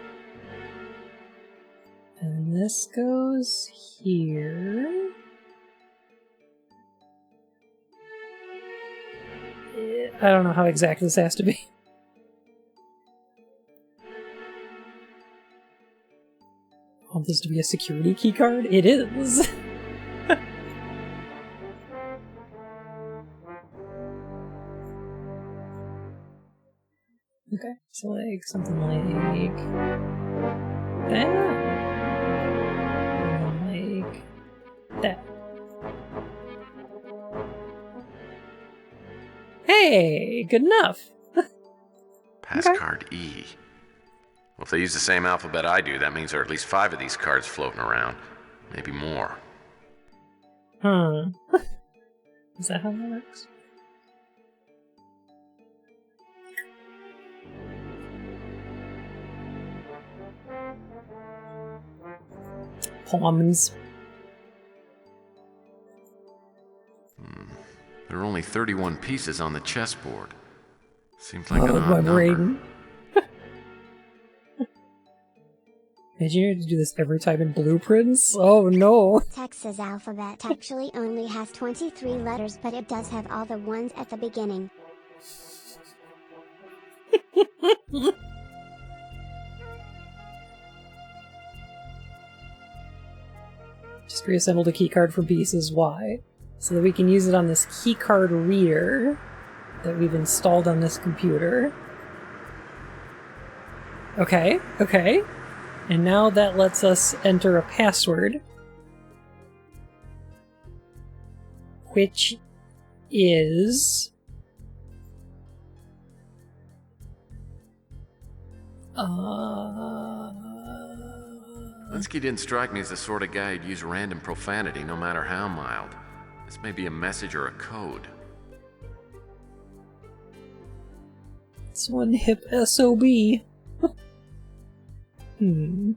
And this goes here. I don't know how exact this has to be. I want this to be a security keycard? It is! Okay, so like something like that. And then like that. Hey, good enough. Passcard E. Well, if they use the same alphabet I do, that means there are at least 5 of these cards floating around. Maybe more. Huh. Is that how that works? Pawns. There are only 31 pieces on the chessboard. Seems like an odd my number. brain. Imagine you have to do this every time in blueprints? Oh no! Heccs' alphabet actually only has 23 letters, but it does have all the ones at the beginning. Just reassembled a keycard from pieces. Why? So that we can use it on this keycard reader that we've installed on this computer. Okay, okay. And now that lets us enter a password. Which is... Linsky didn't strike me as the sort of guy who'd use random profanity, no matter how mild. This may be a message or a code. It's one hip SOB. Hmm.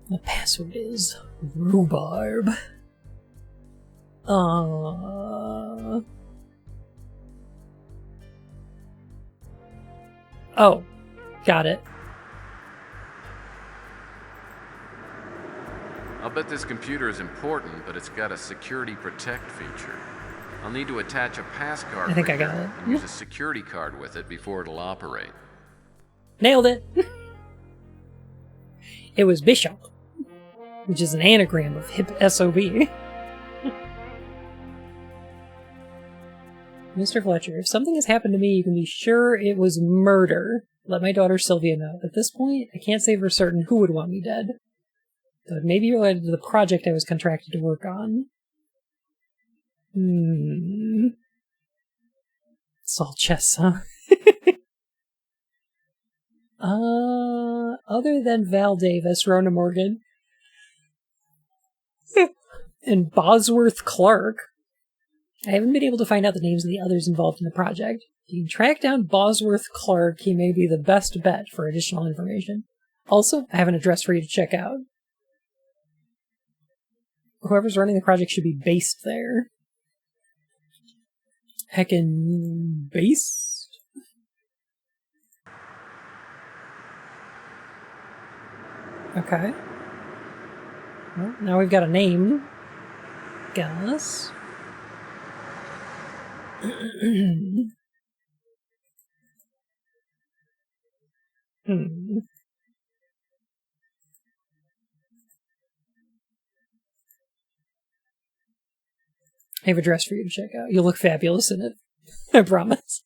The password is rhubarb. Oh, got it. I'll bet this computer is important, but it's got a security protect feature. I'll need to attach a pass card. I think I got it. And use a security card with it before it'll operate. Nailed it! It was Bishop, which is an anagram of hip SOB. Mr. Fletcher, if something has happened to me, you can be sure it was murder. Let my daughter Sylvia know. At this point, I can't say for certain who would want me dead. Though it may be related to the project I was contracted to work on. It's all chess, huh? Other than Val Davis, Rona Morgan, and Bosworth Clark, I haven't been able to find out the names of the others involved in the project. If you can track down Bosworth Clark, he may be the best bet for additional information. Also, I have an address for you to check out. Whoever's running the project should be based there. Heckin' based? Okay. Well, now we've got a name. Guess. I have a dress for you to check out. You'll look fabulous in it. I promise.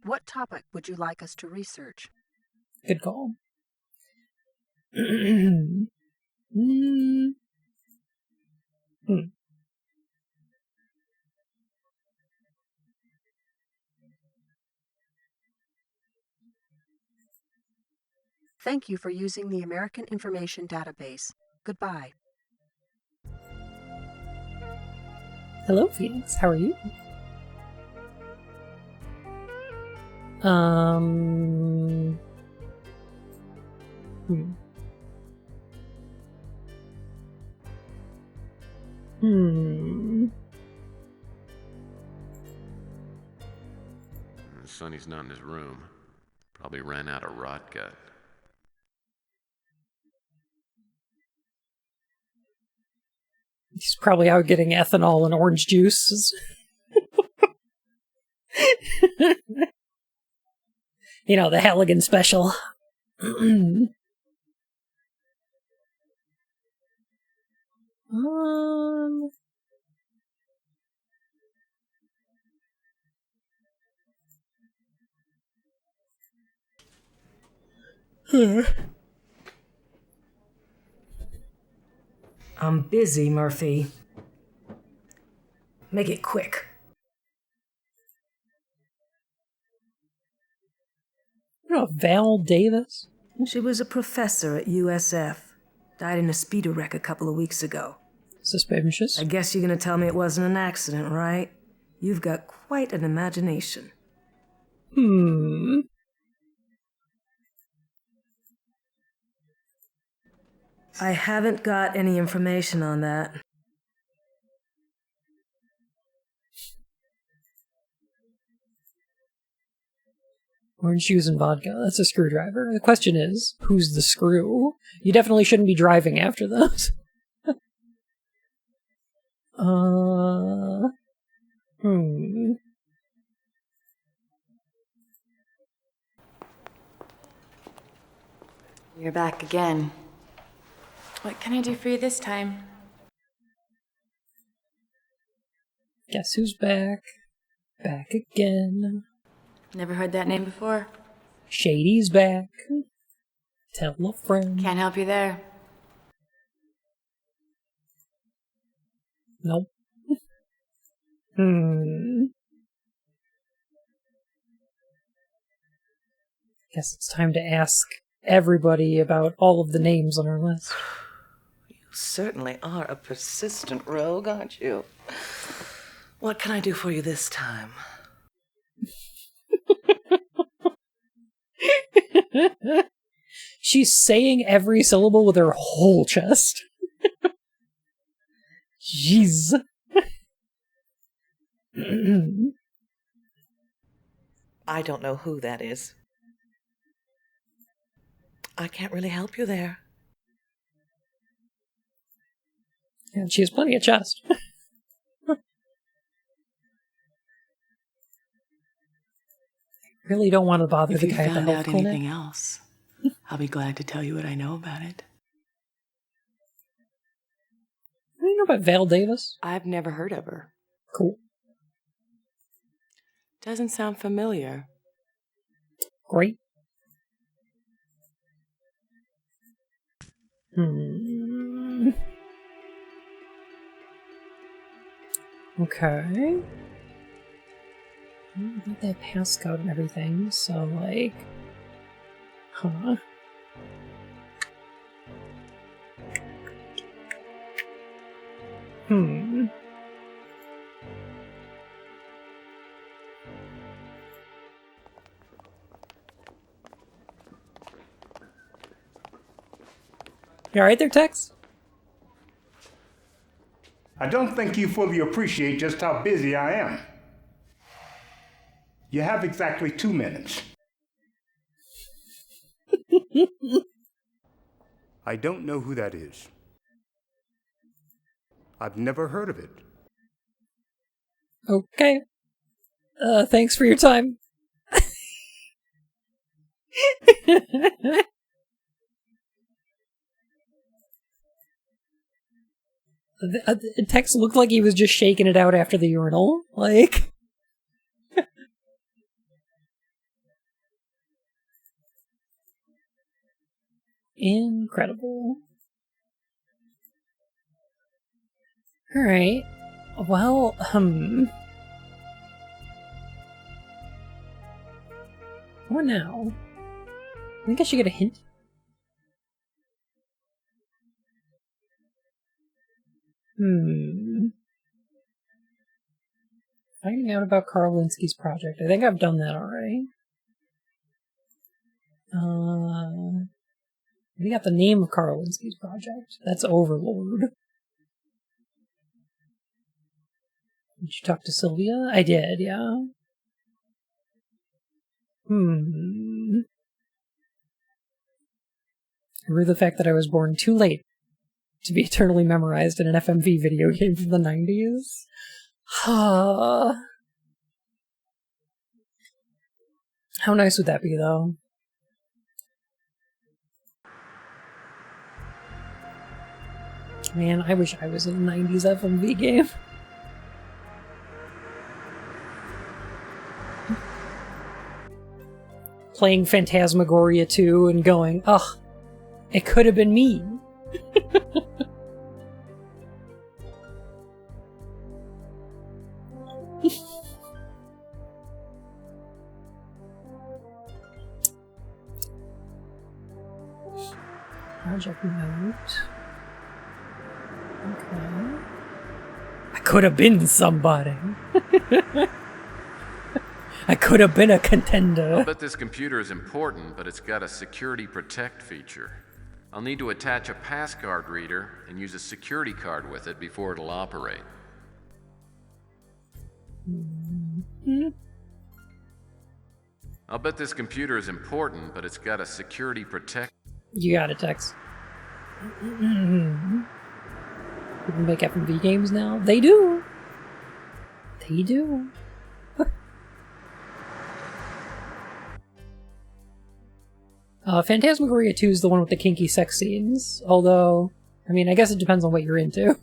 What topic would you like us to research? Good call. Thank you for using the American Information Database. Goodbye. Hello, Phoenix. How are you? Sonny's not in his room. Probably ran out of rot gut. He's probably out getting ethanol and orange juice. You know, the Halligan special. I'm busy, Murr-phy. Make it quick. You know, Val Davis? She was a professor at USF. Died in a speeder wreck a couple of weeks ago. Suspicious. I guess you're gonna tell me it wasn't an accident, right? You've got quite an imagination. I haven't got any information on that. Orange juice and vodka. That's a screwdriver. The question is, who's the screw? You definitely shouldn't be driving after those. You're back again. What can I do for you this time? Guess who's back? Back again. Never heard that name before? Shady's back. Tell a friend. Can't help you there. Nope. Guess it's time to ask everybody about all of the names on our list. You certainly are a persistent rogue, aren't you? What can I do for you this time? She's saying every syllable with her whole chest. Jeez. I don't know who that is. I can't really help you there. Yeah, she has plenty of chest. Really don't want to bother the guy at the health clinic. If you found out anything else, I'll be glad to tell you what I know about it. What do you know about Val Davis? I've never heard of her. Cool. Doesn't sound familiar. Great. Okay. I got that passcode and everything, so like... Huh. You alright there, Tex? I don't think you fully appreciate just how busy I am. You have exactly 2 minutes. I don't know who that is. I've never heard of it. Okay. Thanks for your time. Tex looked like he was just shaking it out after the urinal. Like... Incredible. Alright. Well, what now? I think I should get a hint. Finding out about Carl Linsky's project. I think I've done that already. We got the name of Carl Linsky's project. That's Overlord. Did you talk to Sylvia? I did, yeah. Or the fact that I was born too late to be eternally memorized in an FMV video game from the 90s. How nice would that be, though? Man, I wish I was in a 90s FMV game. Playing Phantasmagoria 2 and going, ugh, it could have been me. Project note. Okay. I could have been somebody. I could have been a contender. I'll bet this computer is important, but it's got a security protect feature. I'll need to attach a passcard reader and use a security card with it before it'll operate. I'll bet this computer is important, but it's got a security protect. You got it, Tex. People make FMV games now? They do! They do. Phantasmagoria 2 is the one with the kinky sex scenes, although, I mean, I guess it depends on what you're into.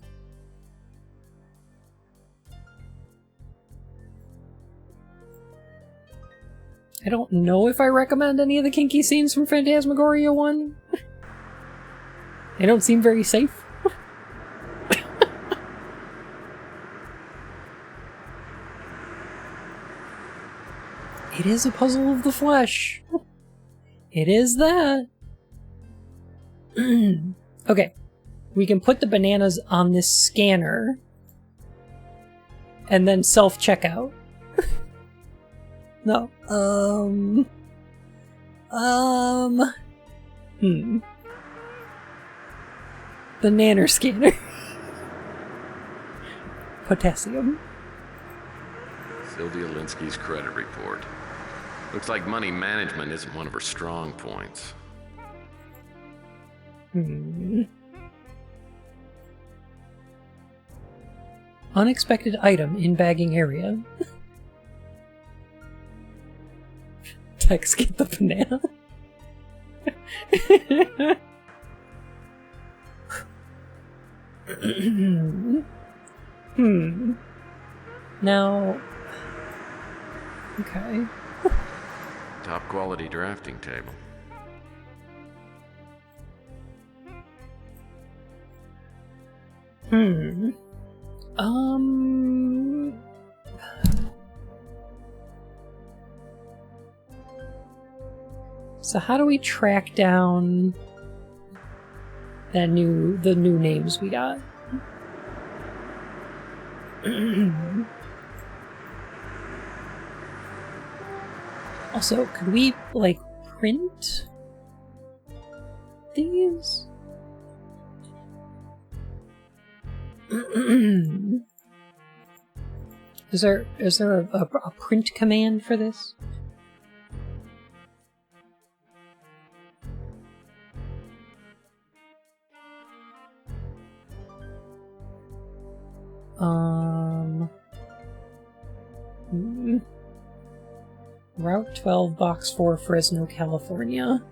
I don't know if I recommend any of the kinky scenes from Phantasmagoria 1. They don't seem very safe. It is a puzzle of the flesh. It is that. Okay. We can put the bananas on this scanner and then self-checkout. No. The nanner scanner. Potassium. Sylvia Linsky's credit report. Looks like money management isn't one of her strong points. Unexpected item in bagging area. Tex, get the banana. Now... Okay. Top quality drafting table. So how do we track down the new names we got? Also, could we, like, print these? Is there a print command for this? Route 12, Box 4, Fresno, California.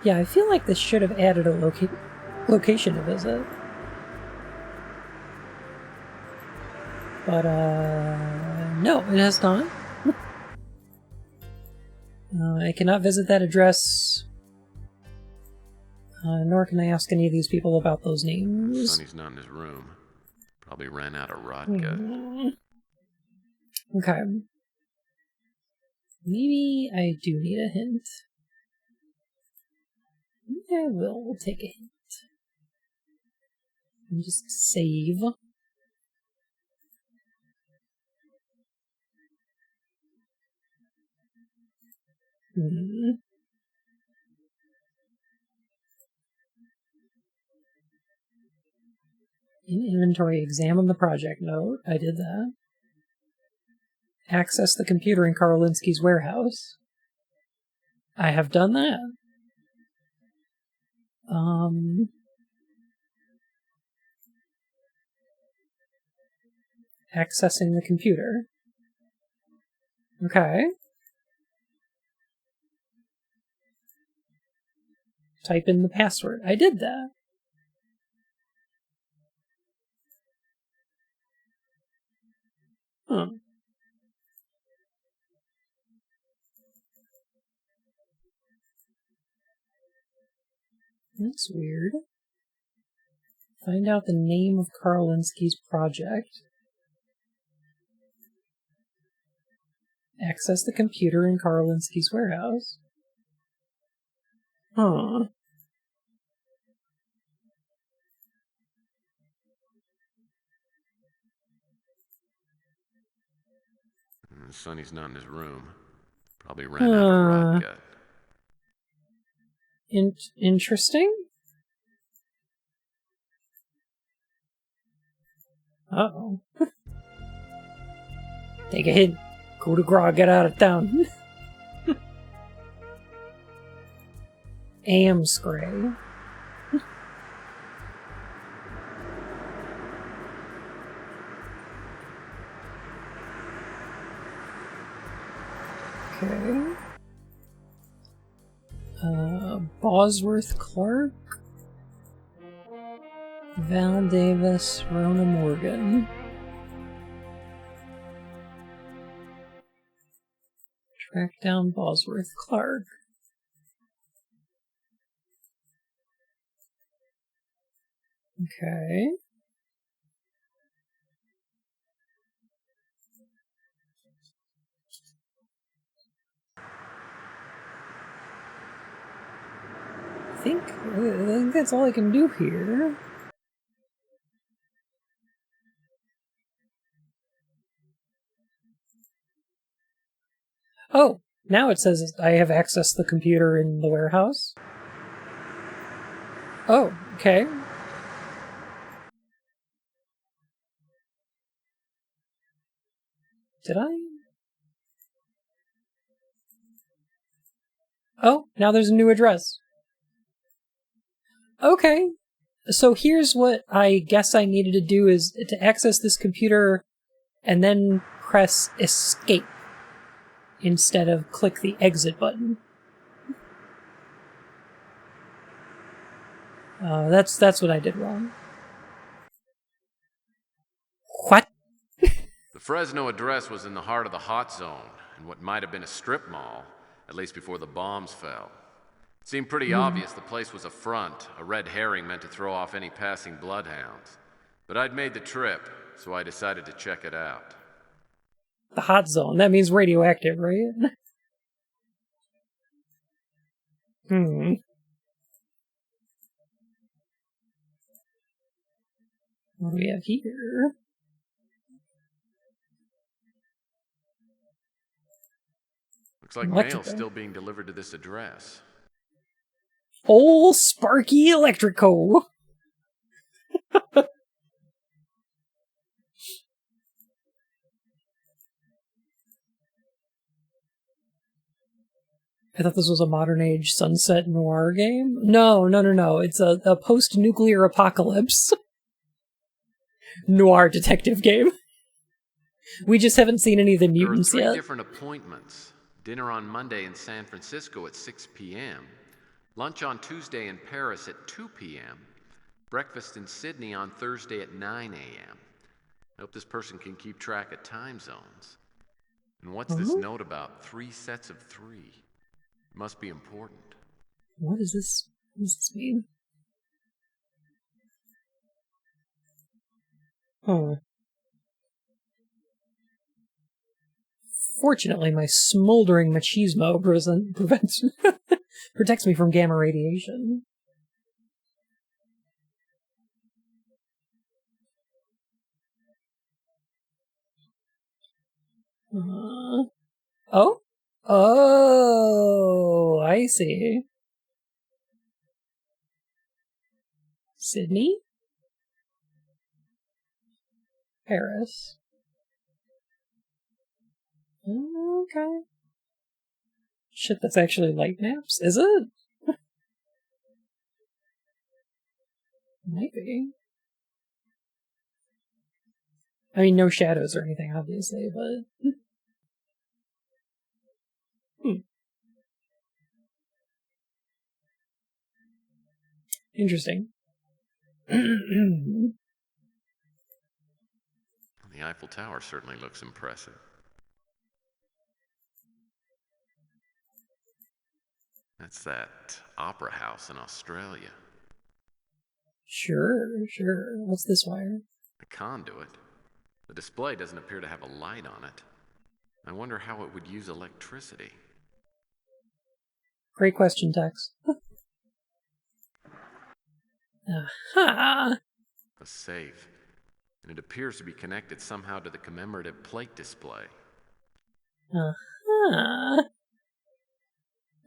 Yeah, I feel like this should have added a location to visit. But, no, it has not. I cannot visit that address, nor can I ask any of these people about those names. Sonny's not in his room. Probably ran out of vodka. Okay. Maybe I do need a hint. Maybe I will take a hint. And just save. In inventory, examine the project note. I did that. Access the computer in Karolinsky's warehouse. I have done that. Accessing the computer. Okay. Type in the password. I did that. Huh. That's weird. Find out the name of Karolinsky's project. Access the computer in Karolinsky's warehouse. Huh. Sonny's not in his room. Probably ran out of rot gut. Interesting? Uh-oh. Take a hint. Coup de grace, get out of town. Amscray. Okay. Bosworth Clark. Val Davis, Rona Morgan. Track down Bosworth Clark. Okay. I think that's all I can do here. Oh, now it says I have accessed the computer in the warehouse. Oh, okay. Did I? Oh, now there's a new address. Okay. So here's what I guess I needed to do is to access this computer and then press escape instead of click the exit button. That's what I did wrong. What? The Fresno address was in the heart of the hot zone, in what might have been a strip mall, at least before the bombs fell. It seemed pretty obvious the place was a front, a red herring meant to throw off any passing bloodhounds. But I'd made the trip, so I decided to check it out. The hot zone, that means radioactive, right? What do we have here? Looks like mail's still being delivered to this address. Old Sparky Electrico! I thought this was a modern age sunset noir game. No. It's a post-nuclear apocalypse noir detective game. We just haven't seen any of the mutants there are 3 yet. different appointments. Dinner on Monday in San Francisco at 6 p.m. Lunch on Tuesday in Paris at 2 p.m. Breakfast in Sydney on Thursday at 9 a.m. I hope this person can keep track of time zones. And what's this note about 3 sets of 3? It must be important. What does this mean? Huh. Fortunately, my smoldering machismo protects me from gamma radiation. Oh? Oh, I see. Sydney? Paris. Okay. Shit, that's actually light maps, is it? Might be. I mean, no shadows or anything, obviously, but... Interesting. The Eiffel Tower certainly looks impressive. That's that opera house in Australia. Sure. What's this wire? A conduit. The display doesn't appear to have a light on it. I wonder how it would use electricity. Great question, Tex. Aha! A safe. And it appears to be connected somehow to the commemorative plate display. Uh-huh.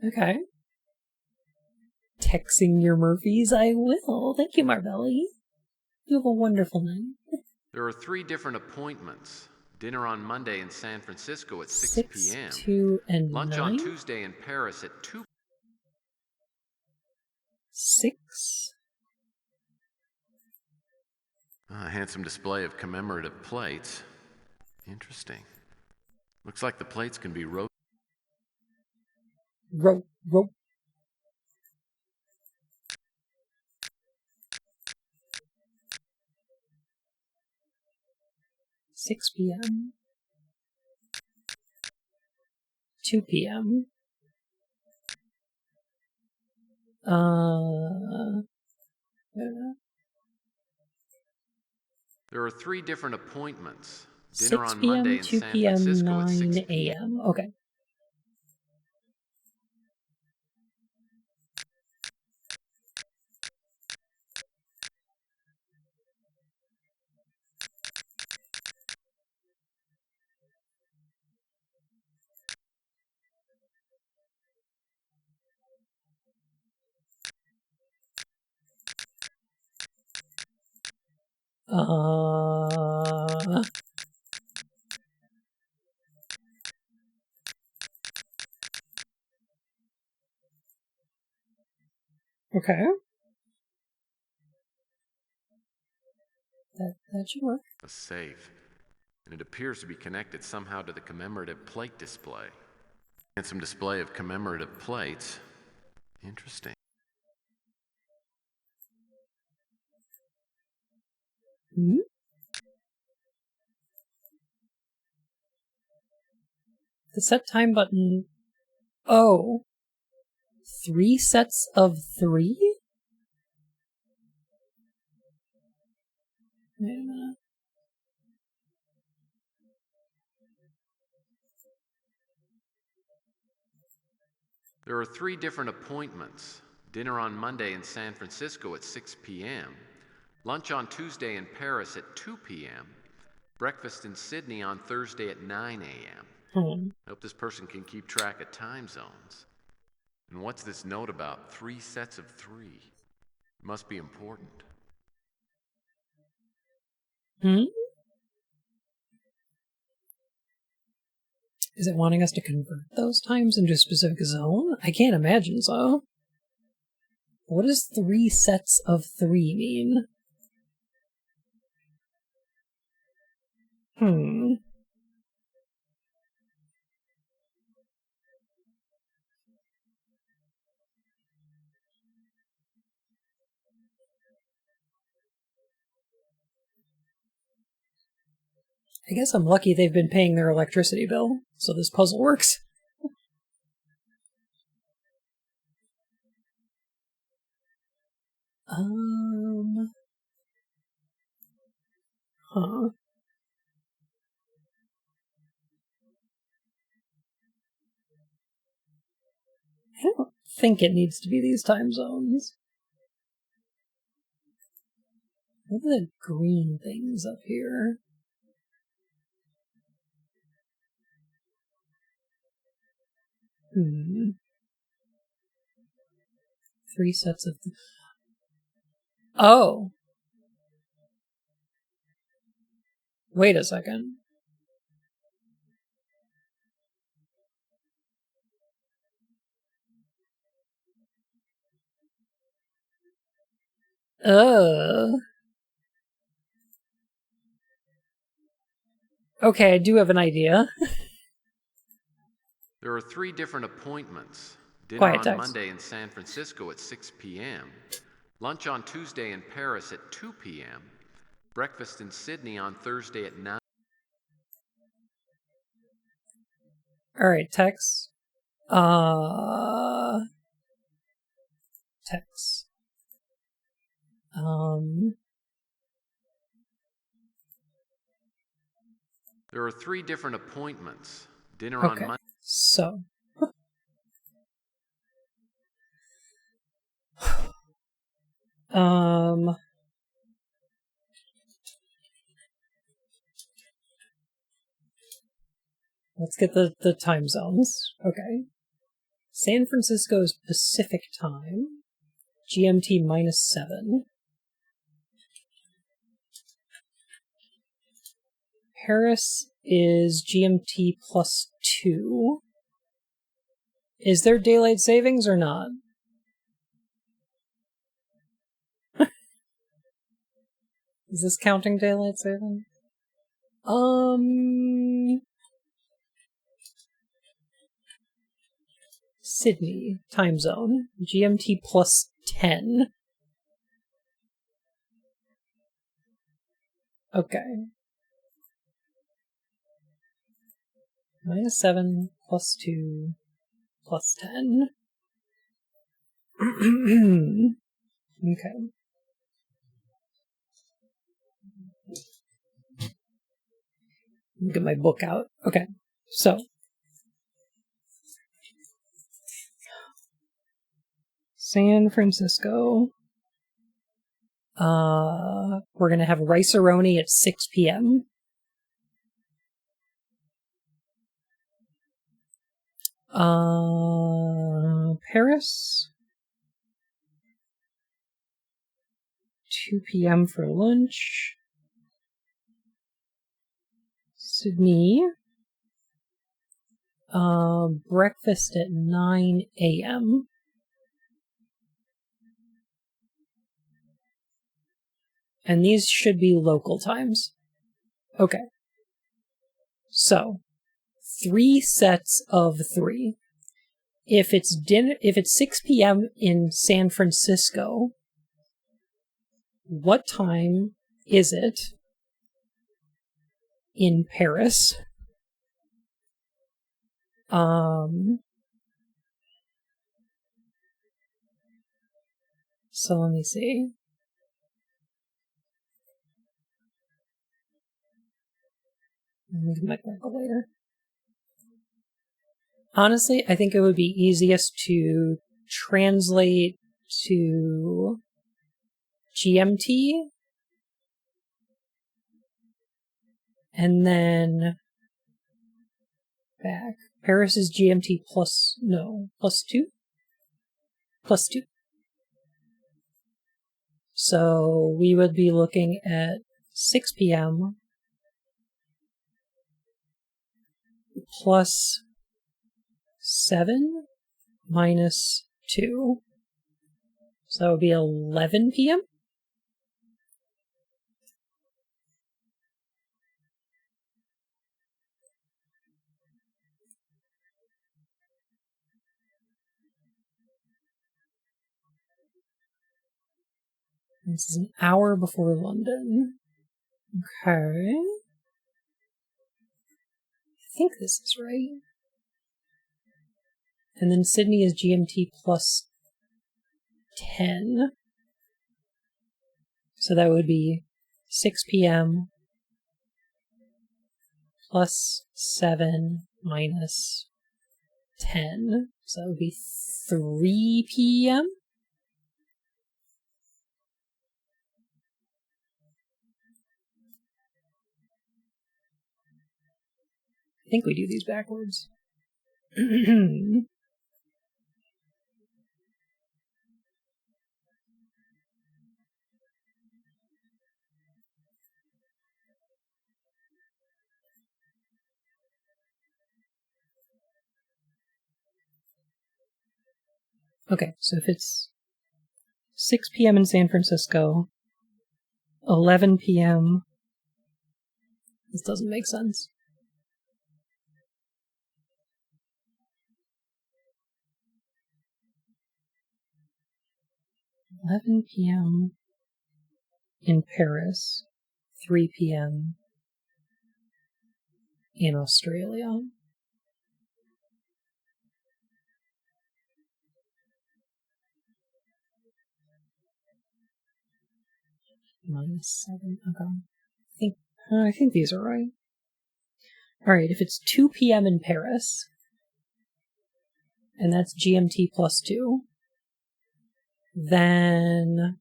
Okay. Texting your Murphys, I will. Thank you, Marbelli. You have a wonderful night. There are 3 different appointments. Dinner on Monday in San Francisco at 6 p.m. 2, and Lunch 9? on Tuesday in Paris at 2. 6? A handsome display of commemorative plates. Interesting. Looks like the plates can be rotated. Rope. 6 p.m. 2 p.m. Wait a minute. There are 3 different appointments. 6 p.m., 2 p.m., 9 a.m. Okay. Okay. That should work. A safe. And it appears to be connected somehow to the commemorative plate display. Handsome display of commemorative plates. Interesting. Hmm? The set time button. Oh. 3 sets of 3? Wait a minute. There are 3 different appointments. Dinner on Monday in San Francisco at 6 p.m. Lunch on Tuesday in Paris at 2 p.m. Breakfast in Sydney on Thursday at 9 a.m. I hope this person can keep track of time zones. And what's this note about 3 sets of 3? It must be important. Is it wanting us to convert those times into a specific zone? I can't imagine so. What does 3 sets of 3 mean? I guess I'm lucky they've been paying their electricity bill, so this puzzle works. Huh. I don't think it needs to be these time zones. What are the green things up here? Hmm. 3 sets of... Oh! Wait a second. Okay, I do have an idea. There are 3 different appointments. Dinner Quiet on text. Monday in San Francisco at 6 p.m. Lunch on Tuesday in Paris at 2 p.m. Breakfast in Sydney on Thursday at 9. Alright, Tex. Tex. There are 3 different appointments. Dinner on Okay, Monday. so. Let's get the time zones. Okay. San Francisco's Pacific time, GMT -7. Paris is GMT +2. Is there daylight savings or not? Is this counting daylight savings? Sydney time zone, GMT +10. Okay. -7 +2 +10. Okay. Get my book out. Okay. So. San Francisco. We're gonna have Rice-A-Roni at 6 p.m. Paris. 2 p.m. for lunch. Sydney. Breakfast at 9 a.m. And these should be local times. Okay. So, 3 sets of 3. If it's 6 p.m. in San Francisco, what time is it in Paris? So let me see. Let me get my calculator. Honestly, I think it would be easiest to translate to GMT and then back. Paris is GMT +2? +2. So we would be looking at 6 p.m. +7 -2. So that would be 11 p.m.? This is an hour before London. Okay. I think this is right. And then Sydney is GMT +10. So that would be 6 p.m. +7 -10. So that would be 3 p.m. I think we do these backwards. Okay, so if it's 6 p.m. in San Francisco, 11 p.m. This doesn't make sense. $11 p.m. in Paris, 3 p.m. in Australia. -7. Okay. I think these are right. Alright, if it's 2 p.m. in Paris, and that's GMT plus 2, then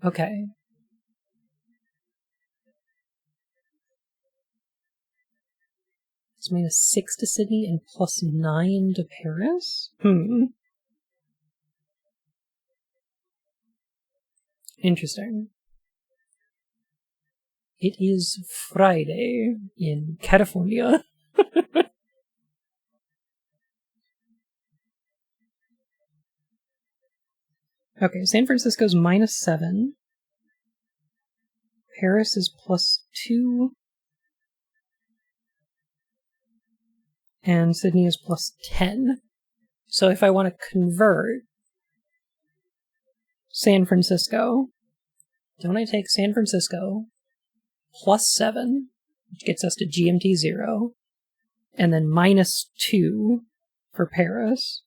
okay. It's -6 to Sydney and +9 to Paris? Interesting. It is Friday in California. Okay, San Francisco's -7. Paris is +2. And Sydney is +10. So if I want to convert San Francisco, don't I take San Francisco +7, which gets us to GMT 0, and then -2 for Paris.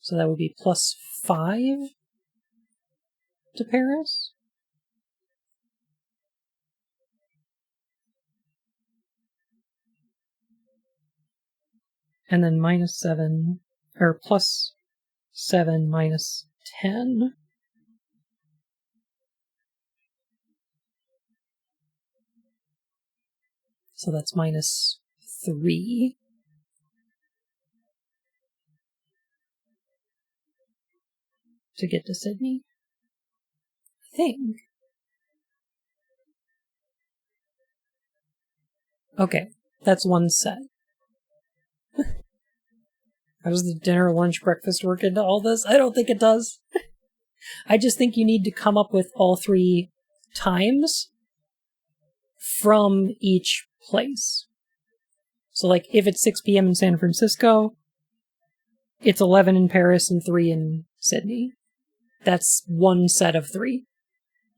So that would be +5 to Paris. And then -7, or +7 -10. So that's -3. To get to Sydney. I think. Okay, that's one set. How does the dinner, lunch, breakfast work into all this? I don't think it does. I just think you need to come up with all 3 times from each place. So, like, if it's 6 p.m. in San Francisco, it's 11 in Paris and 3 in Sydney. That's one set of 3.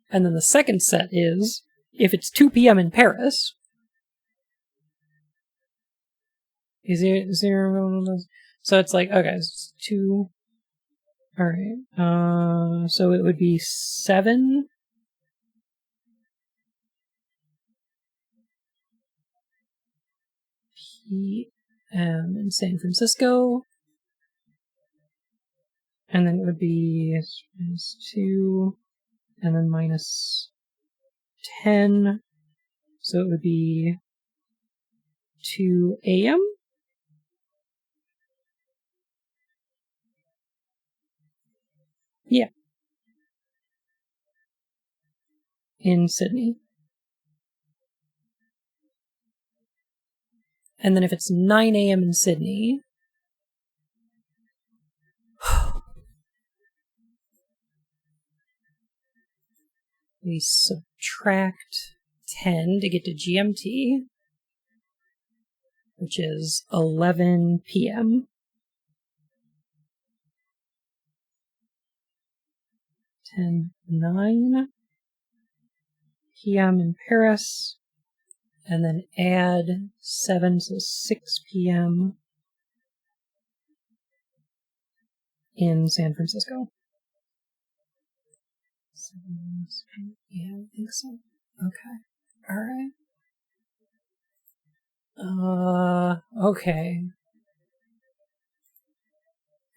And then the second set is, if it's 2 p.m. in Paris, is it 0? So it's like, okay, it's 2. Alright, so it would be 7 p.m. in San Francisco, and then it would be -2, and then -10, so it would be 2 a.m.? Yeah. In Sydney. And then if it's 9 a.m. in Sydney, we subtract 10 to get to GMT, which is 11 p.m. 9 p.m. in Paris, and then add 7, so 6 p.m. in San Francisco. Yeah, I think so. Okay. Alright. Okay.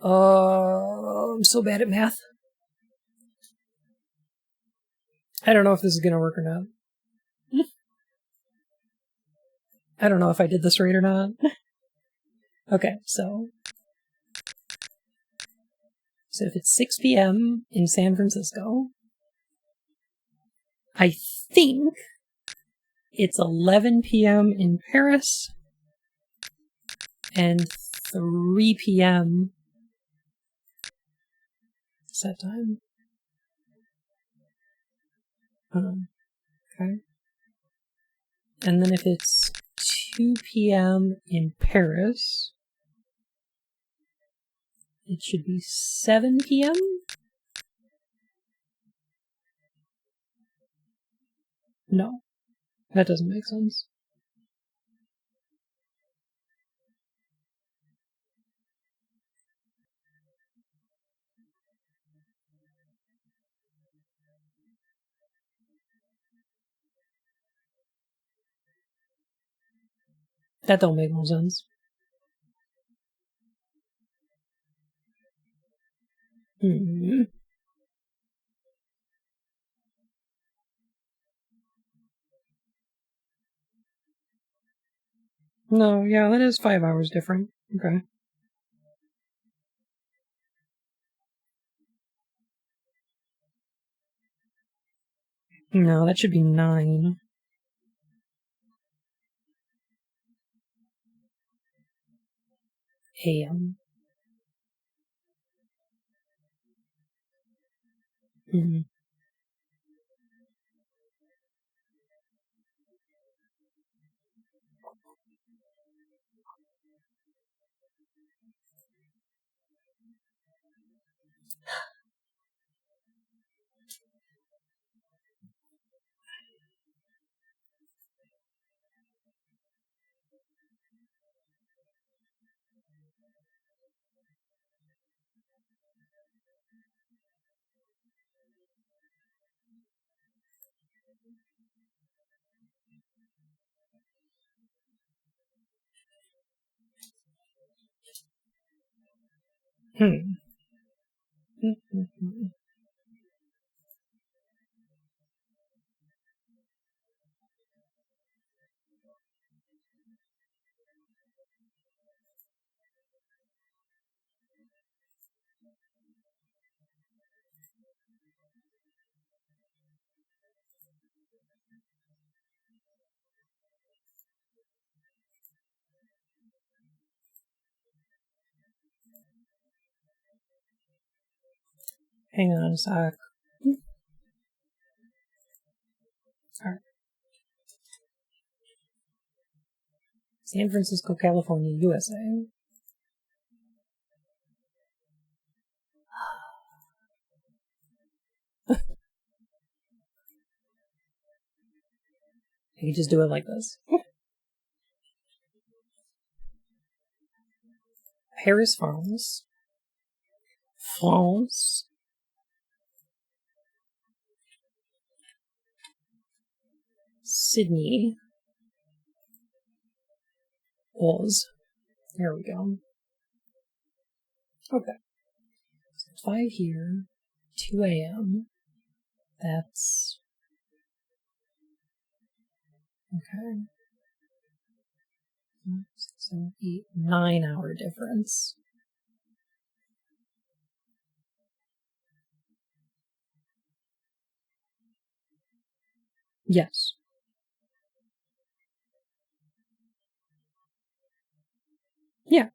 I'm so bad at math. I don't know if this is gonna work or not. I don't know if I did this right or not. Okay, so So if it's 6 p.m. in San Francisco, I think it's 11 p.m. in Paris and 3 p.m. set time. Okay. And then if it's 2 p.m. in Paris, it should be 7 p.m.? No, that doesn't make sense. That don't make no sense. No, yeah, that is 5 hours different. Okay. No, that should be 9 a.m. Hang on a sec. Alright. San Francisco, California, USA. You just do it like this. Paris, France. France. Sydney. Oz. There we go. Okay. So 5 here. 2 a.m. That's... Okay. 6, 7, 8, 9 hour difference. Yes. Yeah.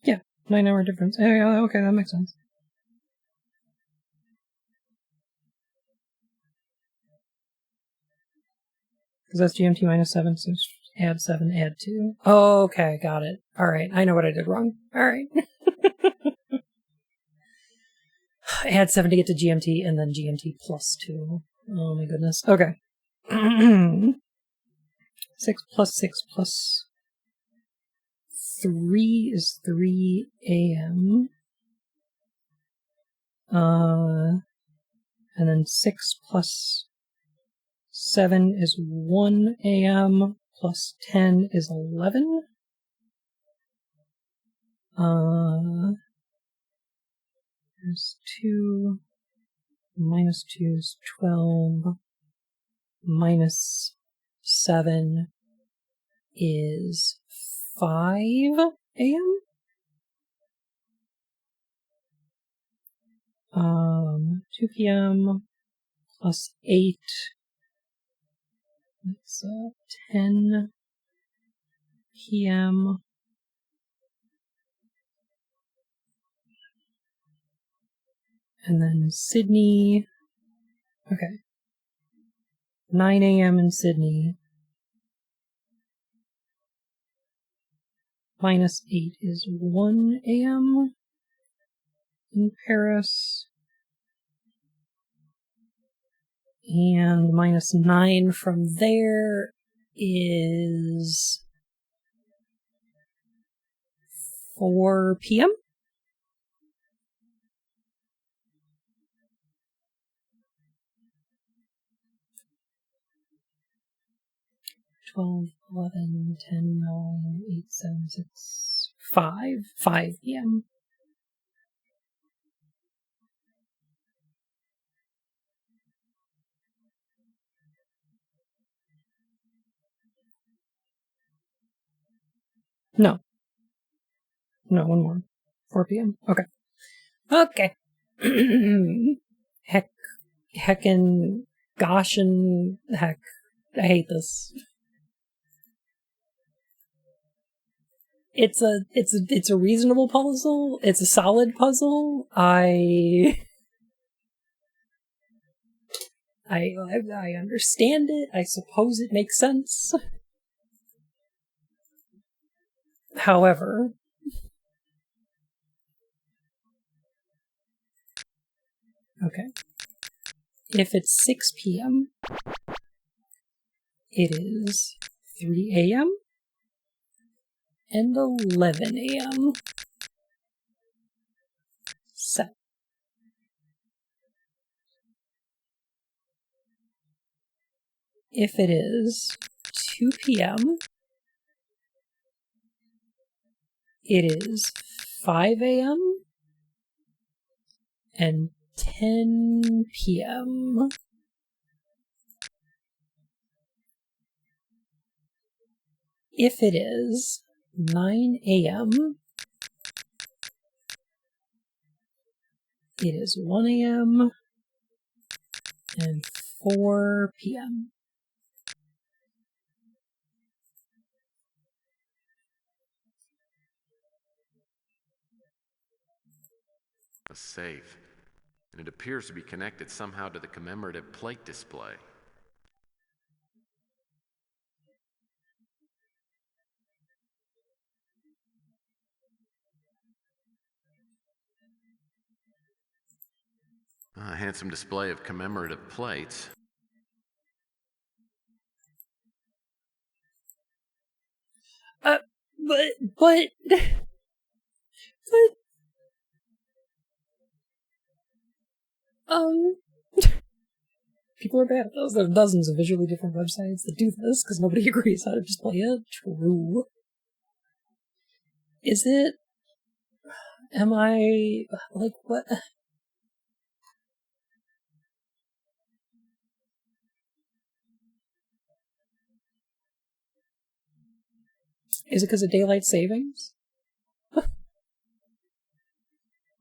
Yeah. 9 hour difference. Yeah, okay, that makes sense. Because that's GMT minus 7, so add 7, add 2. Oh, okay, got it. Alright, I know what I did wrong. Alright. Add 7 to get to GMT, and then GMT plus 2. Oh my goodness. Okay. 6 plus 3 is 3 a.m. And then 6 plus 7 is 1 a.m. plus 10 is 11. There's 2. Minus 2 is 12. Minus 7 is 5 a.m.? 2 p.m. plus 8. That's 10 p.m. And then Sydney. Okay. 9 a.m. in Sydney. Minus 8 is 1 a.m. in Paris. And minus 9 from there is 4 p.m. 12, 11, 10, 9, 8, 7, 6, 5 p.m. No, one more. 4 p.m. Okay. Heckin' goshin' heck. I hate this. It's a reasonable puzzle. It's a solid puzzle. I understand it. I suppose it makes sense. However, okay. If it's 6 p.m., it is 3 a.m. and 11 a.m. Set. If it is 2 p.m., it is 5 a.m. and 10 p.m. If it is 9 a.m., it is 1 a.m. and 4 p.m. A safe, and it appears to be connected somehow to the commemorative plate display. A handsome display of commemorative plates. But people are bad at those. There are dozens of visually different websites that do this because nobody agrees how to display it. True. Is it? Am I like what? Is it because of daylight savings?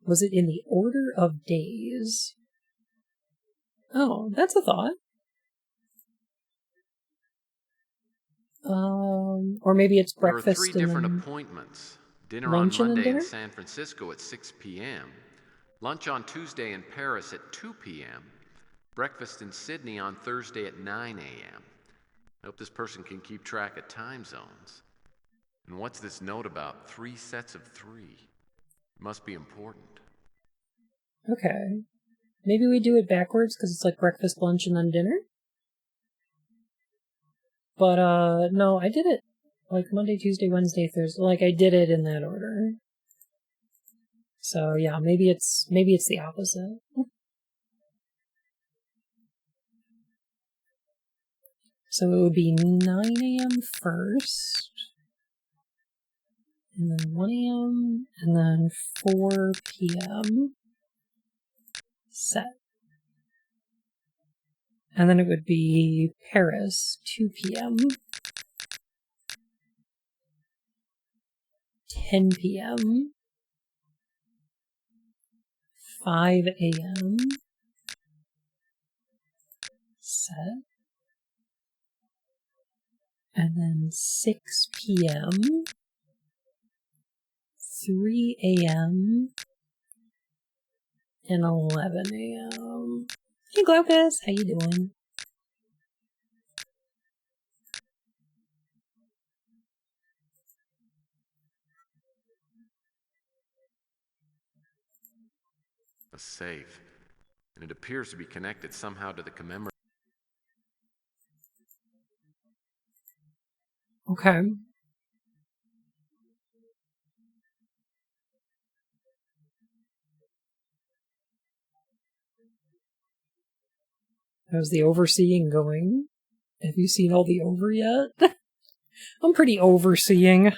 Was it in the order of days? Oh, that's a thought. Or maybe it's breakfast. There are 3 different appointments. Dinner on Monday in San Francisco at 6 p.m. Lunch on Tuesday in Paris at 2 p.m. Breakfast in Sydney on Thursday at 9 a.m. I hope this person can keep track of time zones. And what's this note about 3 sets of 3? It must be important. Okay. Maybe we do it backwards because it's like breakfast, lunch, and then dinner? But, no, I did it like Monday, Tuesday, Wednesday, Thursday. Like, I did it in that order. So, yeah, maybe it's the opposite. So it would be 9 a.m. first, and then 1 a.m., and then 4 p.m. set. And then it would be Paris, 2 p.m., 10 p.m., 5 a.m. set. And then 6 p.m. 3 a.m. and 11 a.m. Hey Glaucus, how you doing? A safe, and it appears to be connected somehow to the commemoration. Okay. How's the overseeing going? Have you seen all the over yet? I'm pretty overseeing.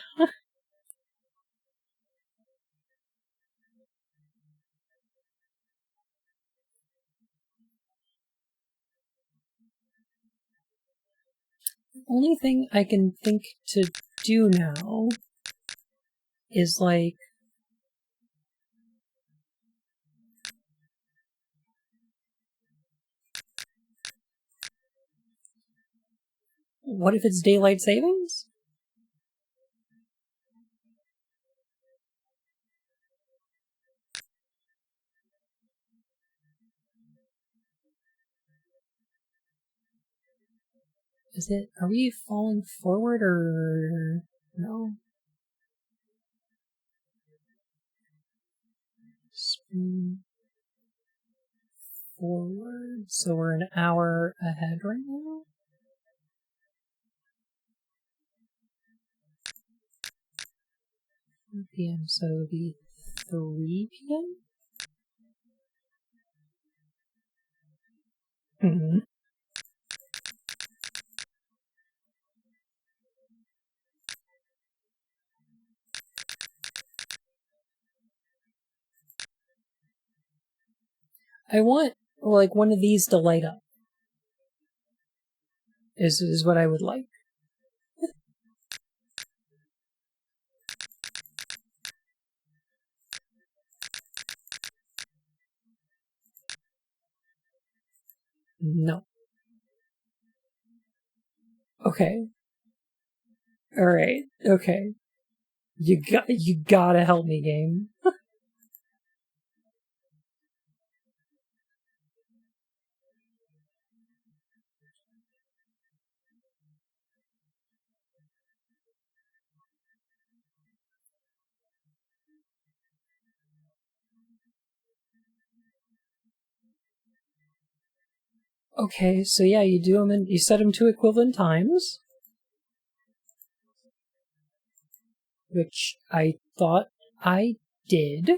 The only thing I can think to do now is like what if it's daylight savings? Is it, are we falling forward or no? Spin forward. So we're an hour ahead right now? PM, so it would be 3 p.m.? Mm-hmm. I want, like, one of these to light up. Is what I would like. No. Okay. Alright. Okay. You gotta help me, game. Okay, so yeah, you do them and you set them to equivalent times. Which I thought I did.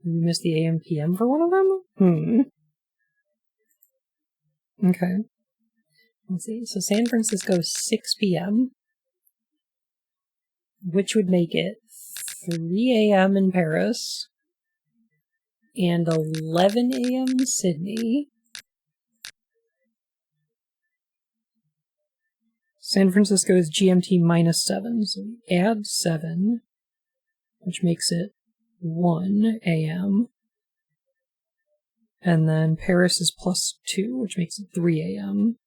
You missed the AM PM for one of them? Okay. Let's see. So San Francisco 6 p.m. which would make it 3 a.m. in Paris and 11 a.m. in Sydney. San Francisco is GMT minus 7, so we add 7, which makes it 1 a.m. And then Paris is plus 2, which makes it 3 a.m.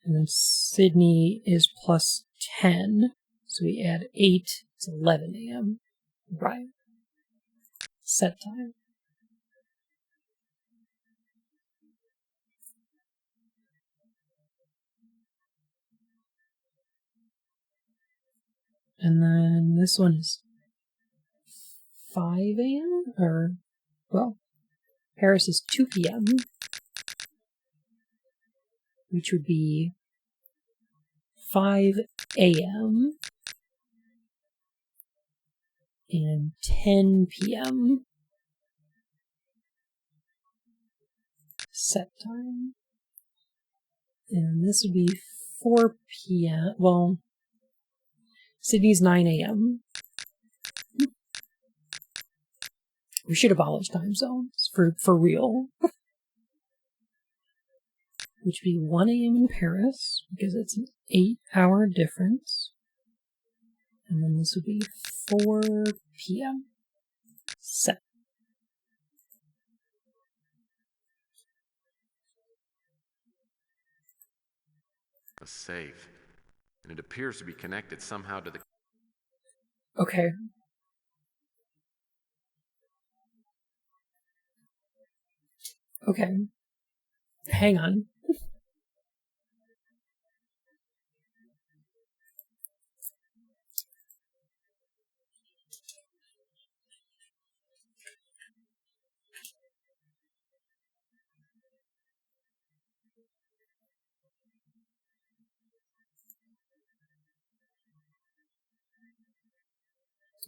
And then Sydney is plus 10, so we add 8, it's 11 a.m. Right. Set time. And then this one is 5 a.m. Or, well, Paris is 2 p.m. which would be 5 a.m. and 10 p.m. set time. And this would be 4 p.m. Well, Sydney's 9 a.m. We should abolish time zones for real. which would be 1 a.m. in Paris, because it's an 8-hour difference. And then this would be 4 p.m. Set. A safe. And it appears to be connected somehow to the... Okay. Okay. Hang on.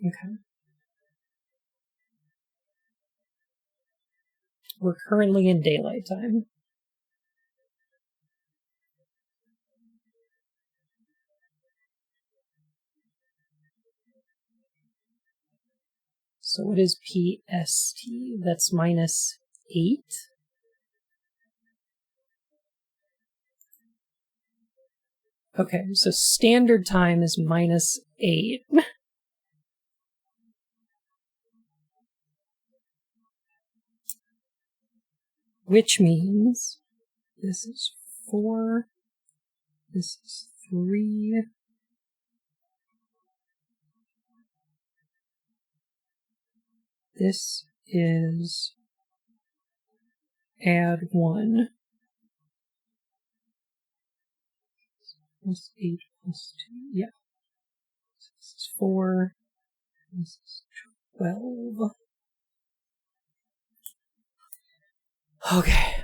Okay. We're currently in daylight time. So what is PST? That's -8? Okay, so standard time is -8. Which means this is 4, this is 3, this is add 1. Plus 8 plus 2, yeah. So this is 4, this is 12. Okay.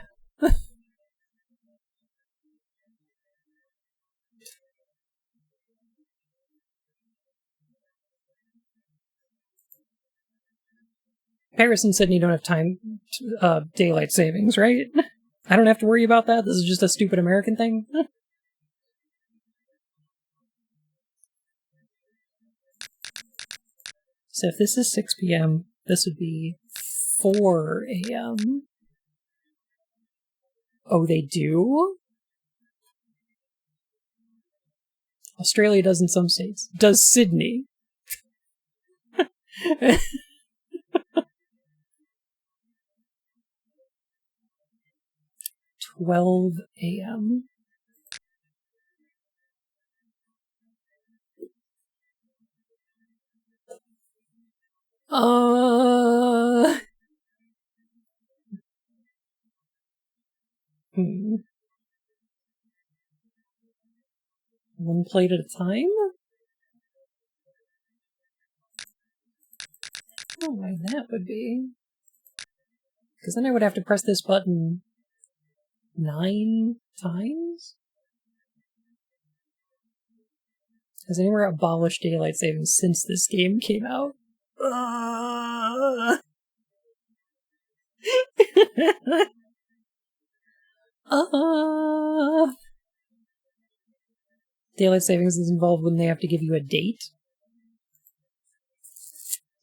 Paris and Sydney don't have time, daylight savings, right? I don't have to worry about that. This is just a stupid American thing. So if this is 6 p.m., this would be 4 a.m. Oh, they do? Australia does in some states. Does Sydney? 12 a.m. One plate at a time? I don't know why that would be. Because then I would have to press this button 9 times? Has anyone abolished daylight savings since this game came out? Daylight savings is involved when they have to give you a date.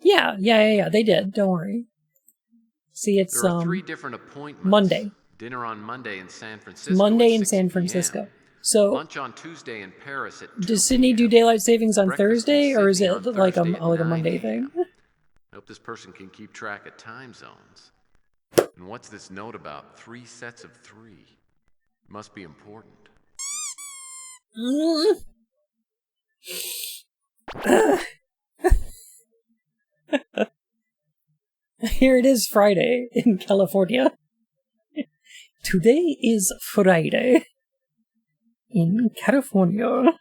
Yeah, they did. Don't worry. See, it's There are 3 different appointments. Monday. Dinner on Monday in San Francisco. Monday at in 6 San p.m. Francisco. So lunch on Tuesday in Paris at 2 does Sydney do daylight savings on Breakfast in Thursday, or is Sydney it on like a Thursday at 9 Monday a.m. thing? I hope this person can keep track of time zones. And what's this note about 3 sets of 3? Must be important. Here it is, Friday in California. Today is Friday in California.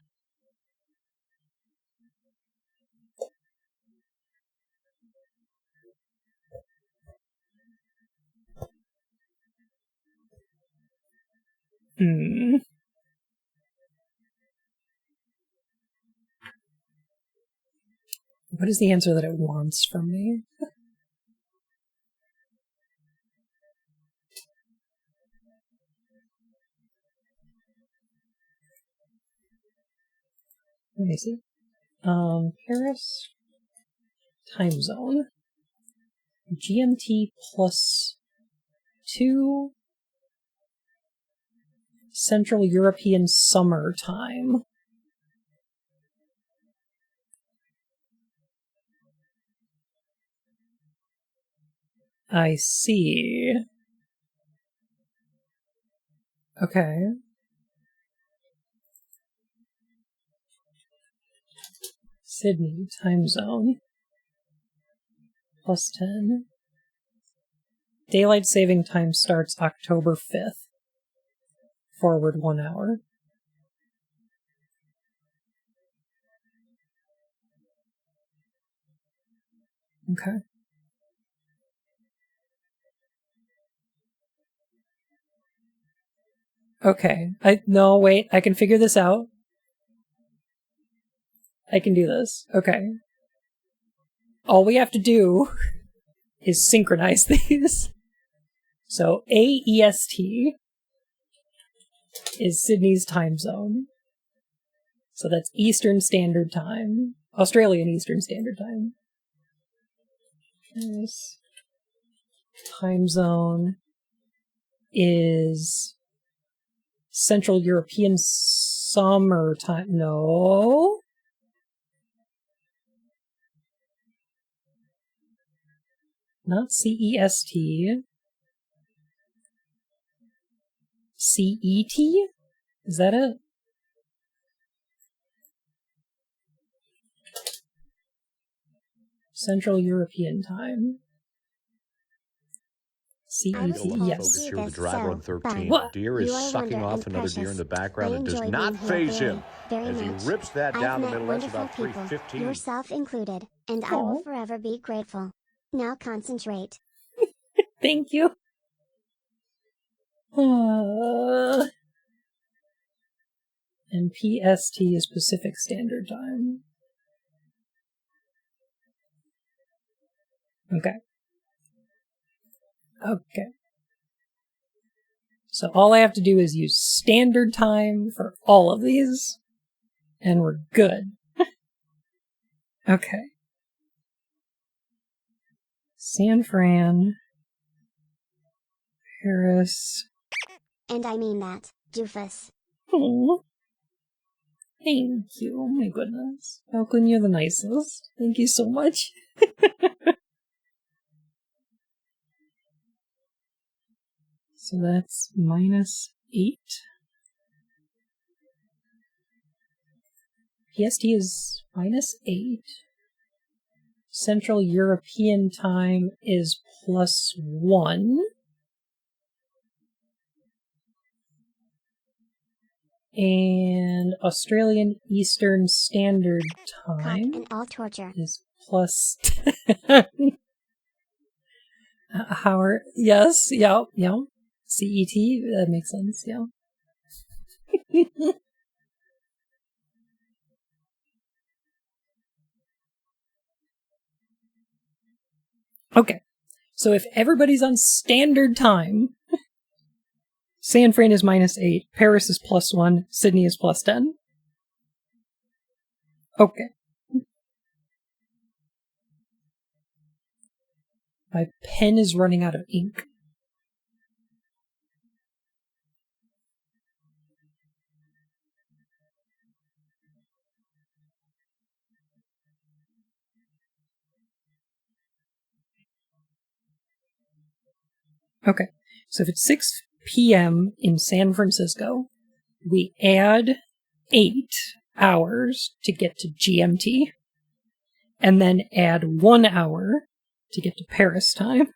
What is the answer that it wants from me? Let me see. Paris time zone. GMT plus 2. Central European Summer Time. I see. Okay. Sydney, time zone. +10. Daylight saving time starts October 5th. Forward 1 hour. Okay. Okay. No, wait. I can figure this out. I can do this. Okay. All we have to do is synchronize these. So AEST is Sydney's time zone. So that's Eastern Standard Time. Australian Eastern Standard Time. This time zone is Central European Summer Time. No. Not CEST. CET? Is that it? Central European Time. CET, yes. Focus here with the driver on 13. What? Deer is sucking off another deer in the background and does not phase him as he rips that down the middle. That's about 315. Yourself included, and I will forever be grateful. Now concentrate. Thank you. And PST is Pacific Standard Time. Okay. Okay. So all I have to do is use standard time for all of these, and we're good. Okay. San Fran, Paris. And I mean that, doofus. Oh, thank you. Oh my goodness. Falcon, you're the nicest. Thank you so much. So that's -8. PST is -8. Central European Time is +1. And Australian Eastern Standard Time and all torture is +10. Howard, yes, yeah. CET, that makes sense, yeah. Okay, so if everybody's on standard time, San Fran is -8, Paris is +1, Sydney is +10. Okay. My pen is running out of ink. Okay, so if it's 6 p.m. in San Francisco, we add 8 hours to get to GMT, and then add 1 hour to get to Paris time.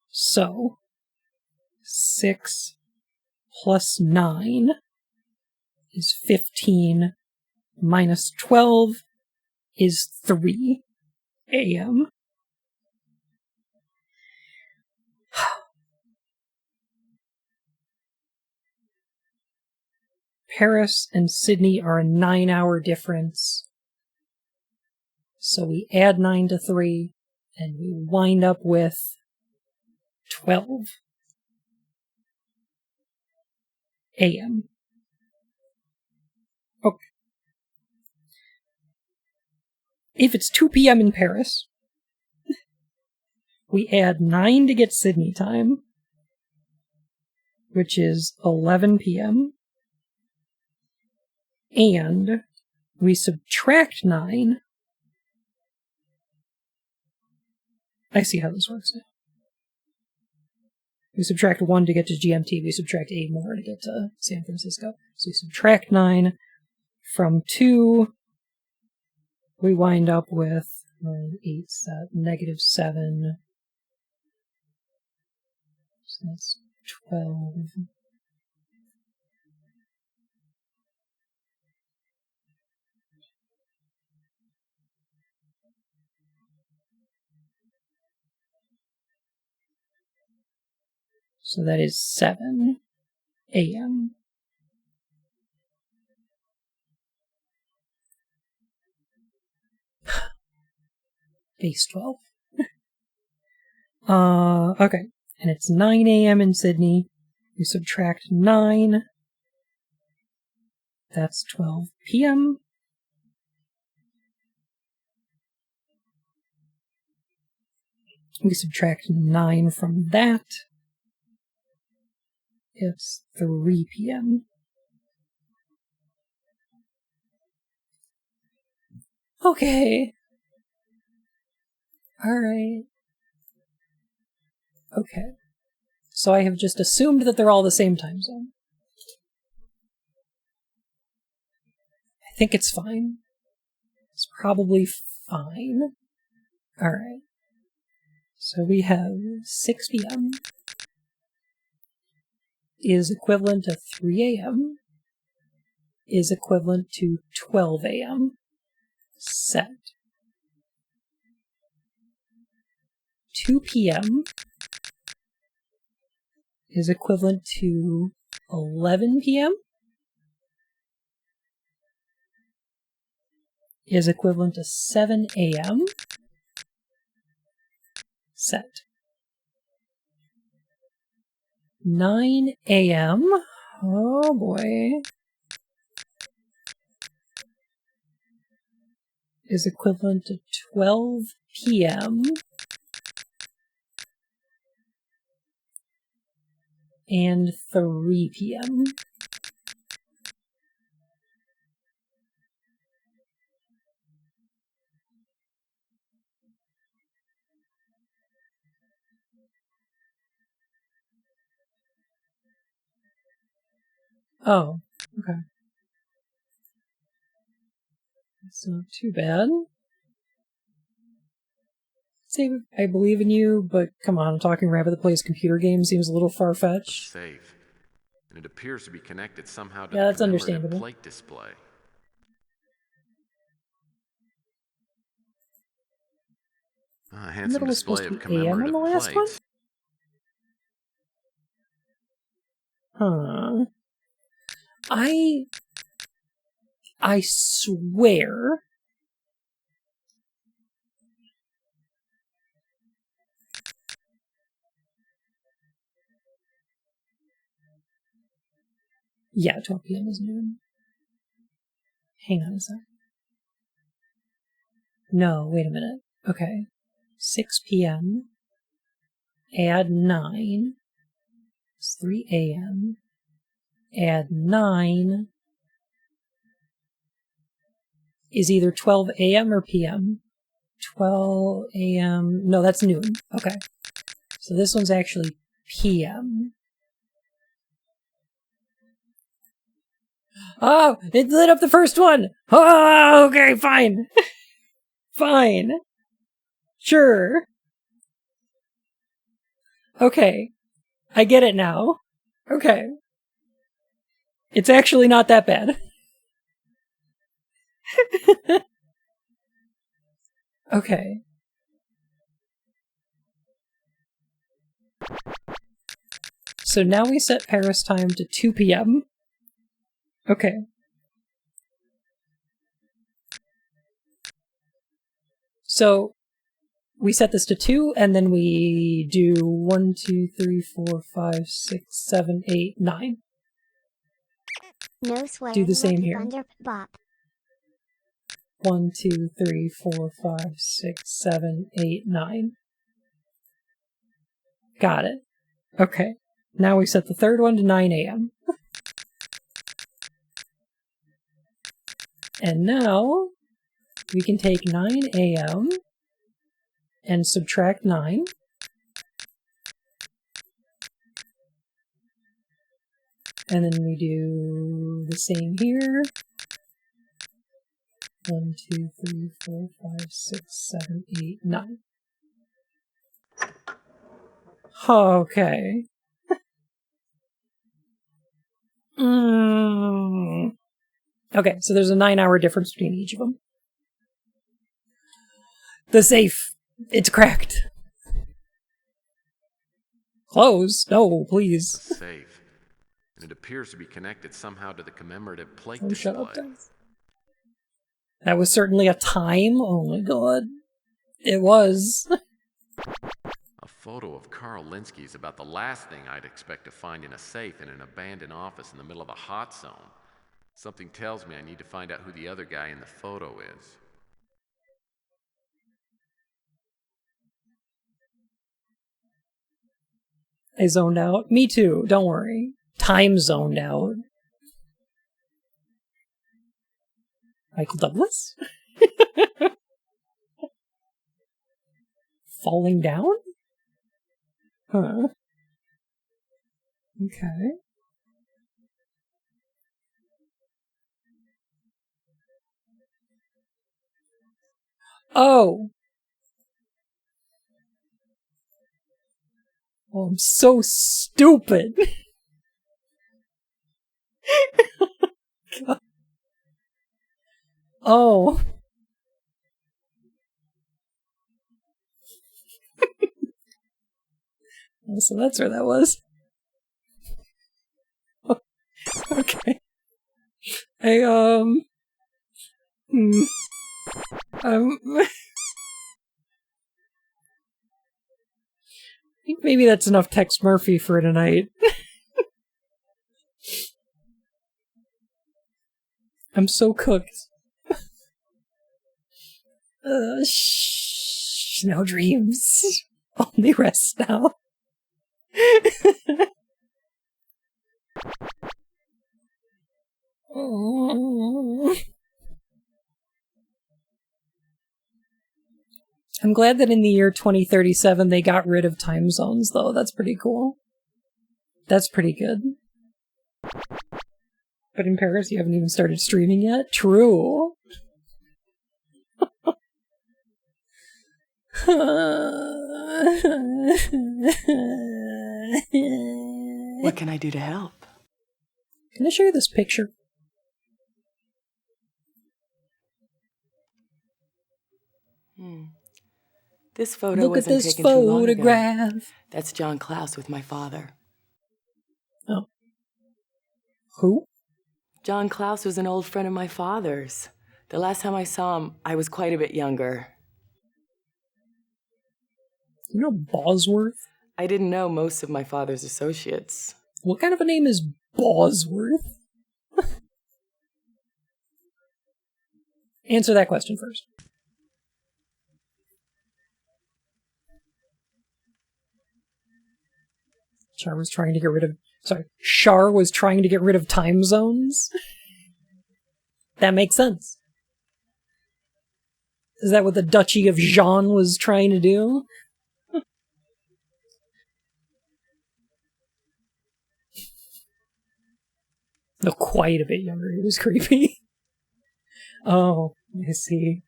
So, 6 plus 9 is 15, minus 12 is 3 a.m. Paris and Sydney are a 9-hour difference. So we add 9 to 3, and we wind up with 12 a.m. Okay. If it's 2 p.m. in Paris, we add 9 to get Sydney time. which is 11 p.m. And we subtract 9. I see how this works now. We subtract 1 to get to GMT. We subtract 8 more to get to San Francisco. So we subtract 9 from 2. We wind up with 8, negative 7. So that's 12. So that is 7 a.m. Base 12. Okay. And it's 9 a.m. in Sydney. We subtract 9. That's 12 p.m. We subtract 9 from that. It's 3 p.m. Okay. Alright. Okay. So I have just assumed that they're all the same time zone. I think it's fine. It's probably fine. Alright. So we have 6 p.m. is equivalent to 3 a.m. is equivalent to 12 a.m. Set. 2 p.m. is equivalent to 11 p.m. is equivalent to 7 a.m. Set. 9 a.m. Oh boy. Is equivalent to 12 p.m. and 3 p.m. Oh, okay. That's not too bad. Say, I believe in you, but come on, talking rabbit that plays computer games seems a little far-fetched. Safe. And it appears to be connected somehow to Yeah, the that's commemorative understandable. plate display. A handsome Middle was display supposed of to be AM on commemorative the last plates. one? Huh. I swear. Yeah, 12 p.m. is noon. Hang on a sec. No, wait a minute. Okay. 6 p.m. Add 9. It's 3 a.m. Add 9 is either 12 a.m. or p.m. 12 a.m. No, that's noon. Okay. So this one's actually p.m. Oh, it lit up the first one. Oh, okay, fine. Fine. Sure. Okay. I get it now. Okay. It's actually not that bad. Okay. So now we set Paris time to 2 p.m. Okay. So we set this to 2, and then we do 1, 2, 3, 4, 5, 6, 7, 8, 9. No swearing. Do the same here. Thunder bop. 1, 2, 3, 4, 5, 6, 7, 8, 9. Got it. Okay. Now we set the third one to 9 a.m. And now we can take 9 a.m. and subtract 9. And then we do the same here. 1, 2, 3, 4, 5, 6, 7, 8, 9. Okay. Okay, so there's a 9-hour difference between each of them. The safe. It's cracked. Close? No, please. Safe. And it appears to be connected somehow to the commemorative plate Oh, display. shut up, guys. That was certainly a time. Oh my god. It was. A photo of Carl Linsky's about the last thing I'd expect to find in a safe in an abandoned office in the middle of a hot zone. Something tells me I need to find out who the other guy in the photo is. I zoned out. Me too, don't worry. Time zoned out. Michael Douglas? Falling down? Huh. Okay. Oh! Oh, I'm so stupid! God. Oh. Oh, so that's where that was. Okay. I think maybe that's enough text Murr-phy for tonight. I'm so cooked. Shh, no dreams. Only rest now. Oh. I'm glad that in the year 2037 they got rid of time zones, though. That's pretty cool. That's pretty good. But in Paris, you haven't even started streaming yet? True. What can I do to help? Can I show you this picture? This photo Look at wasn't this taken too long ago. photograph. That's John Klaus with my father. Oh. Who? John Klaus was an old friend of my father's. The last time I saw him, I was quite a bit younger. You know Bosworth? I didn't know most of my father's associates. What kind of a name is Bosworth? Answer that question first. Shar was trying to get rid of... Sorry. Shar was trying to get rid of time zones? That makes sense. Is that what the Duchy of Jean was trying to do? No, quite a bit younger. It was creepy. Oh, I see.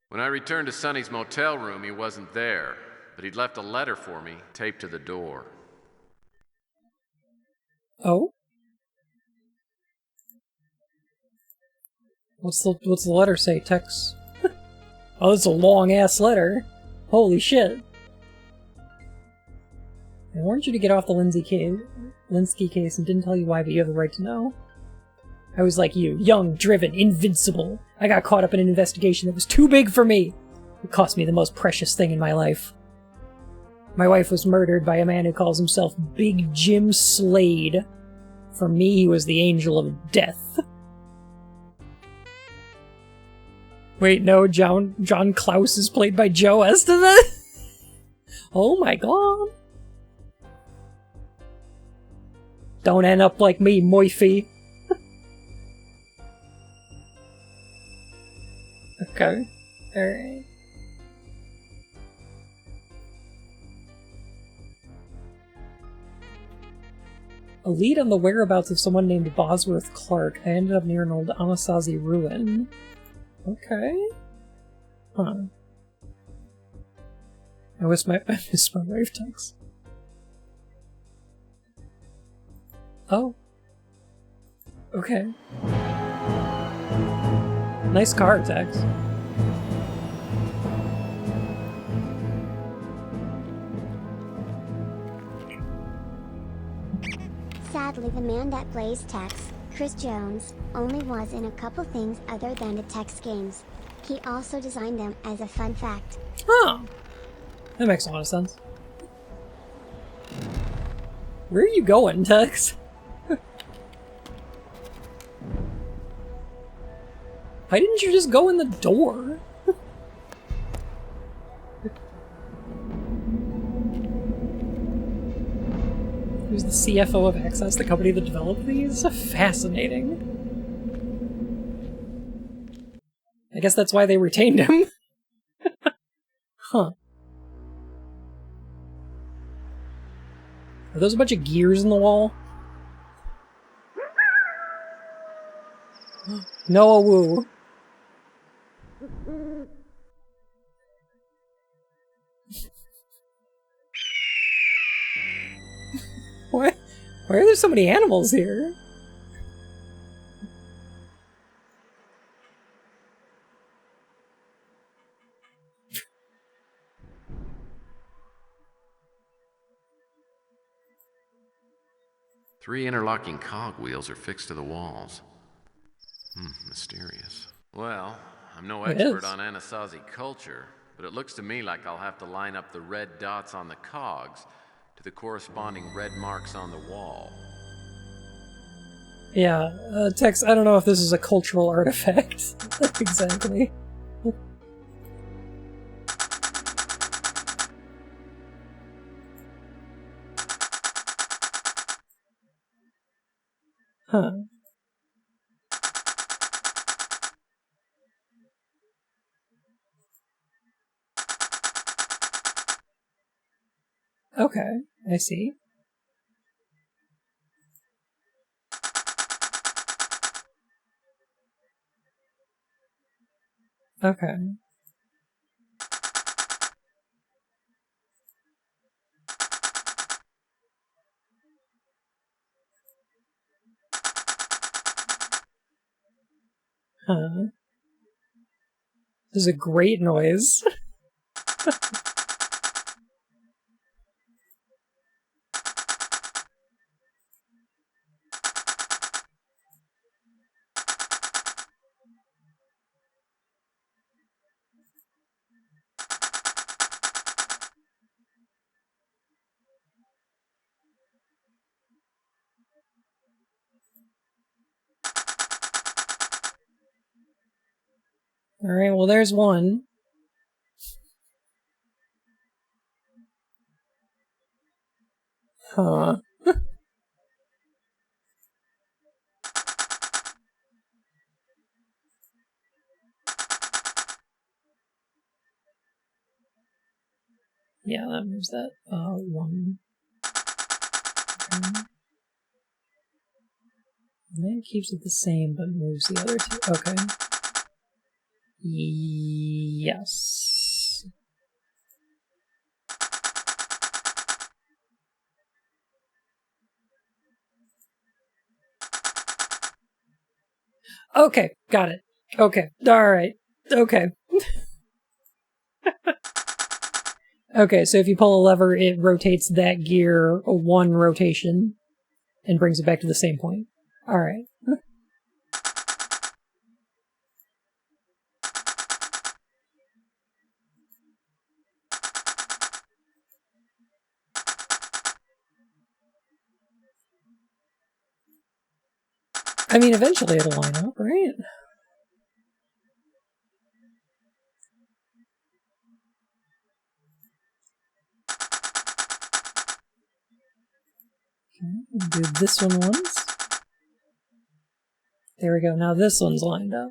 When I returned to Sonny's motel room, he wasn't there, but he'd left a letter for me, taped to the door. Oh? What's the letter say, Tex? Oh, it's a long-ass letter. Holy shit. I warned you to get off the Linsky case and didn't tell you why, but you have the right to know. I was like you, young, driven, invincible. I got caught up in an investigation that was too big for me. It cost me the most precious thing in my life. My wife was murdered by a man who calls himself Big Jim Slade. For me, he was the angel of death. Wait, no, John Klaus is played by Joe Estevez? Oh my god. Don't end up like me, Murr-phy. Okay. Alright. A lead on the whereabouts of someone named Bosworth Clark. I ended up near an old Anasazi ruin. Okay. Huh. I missed my rave text. Oh. Okay. Nice car, Tex. Sadly, the man that plays Tex, Chris Jones, only was in a couple things other than the Tex games. He also designed them as a fun fact. Oh. That makes a lot of sense. Where are you going, Tex? Why didn't you just go in the door? Who's the CFO of Heccs, the company that developed these? Fascinating. I guess that's why they retained him. Huh. Are those a bunch of gears in the wall? Noah Woo. Why are there so many animals here? Three interlocking cogwheels are fixed to the walls. Mysterious. Well, I'm no expert on Anasazi culture, but it looks to me like I'll have to line up the red dots on the cogs to the corresponding red marks on the wall. Yeah, Tex, I don't know if this is a cultural artifact. Exactly. Huh. Okay, I see. Okay. Huh. This is a great noise. Alright, well there's one. Huh. Yeah, that moves that, one. Okay. And then it keeps it the same, but moves the other two. Okay. Yes. Okay, got it. Okay, alright. Okay. Okay, so if you pull a lever, it rotates that gear one rotation and brings it back to the same point. Alright. I mean, eventually it'll line up, right? do this one once. There we go. Now this one's lined up.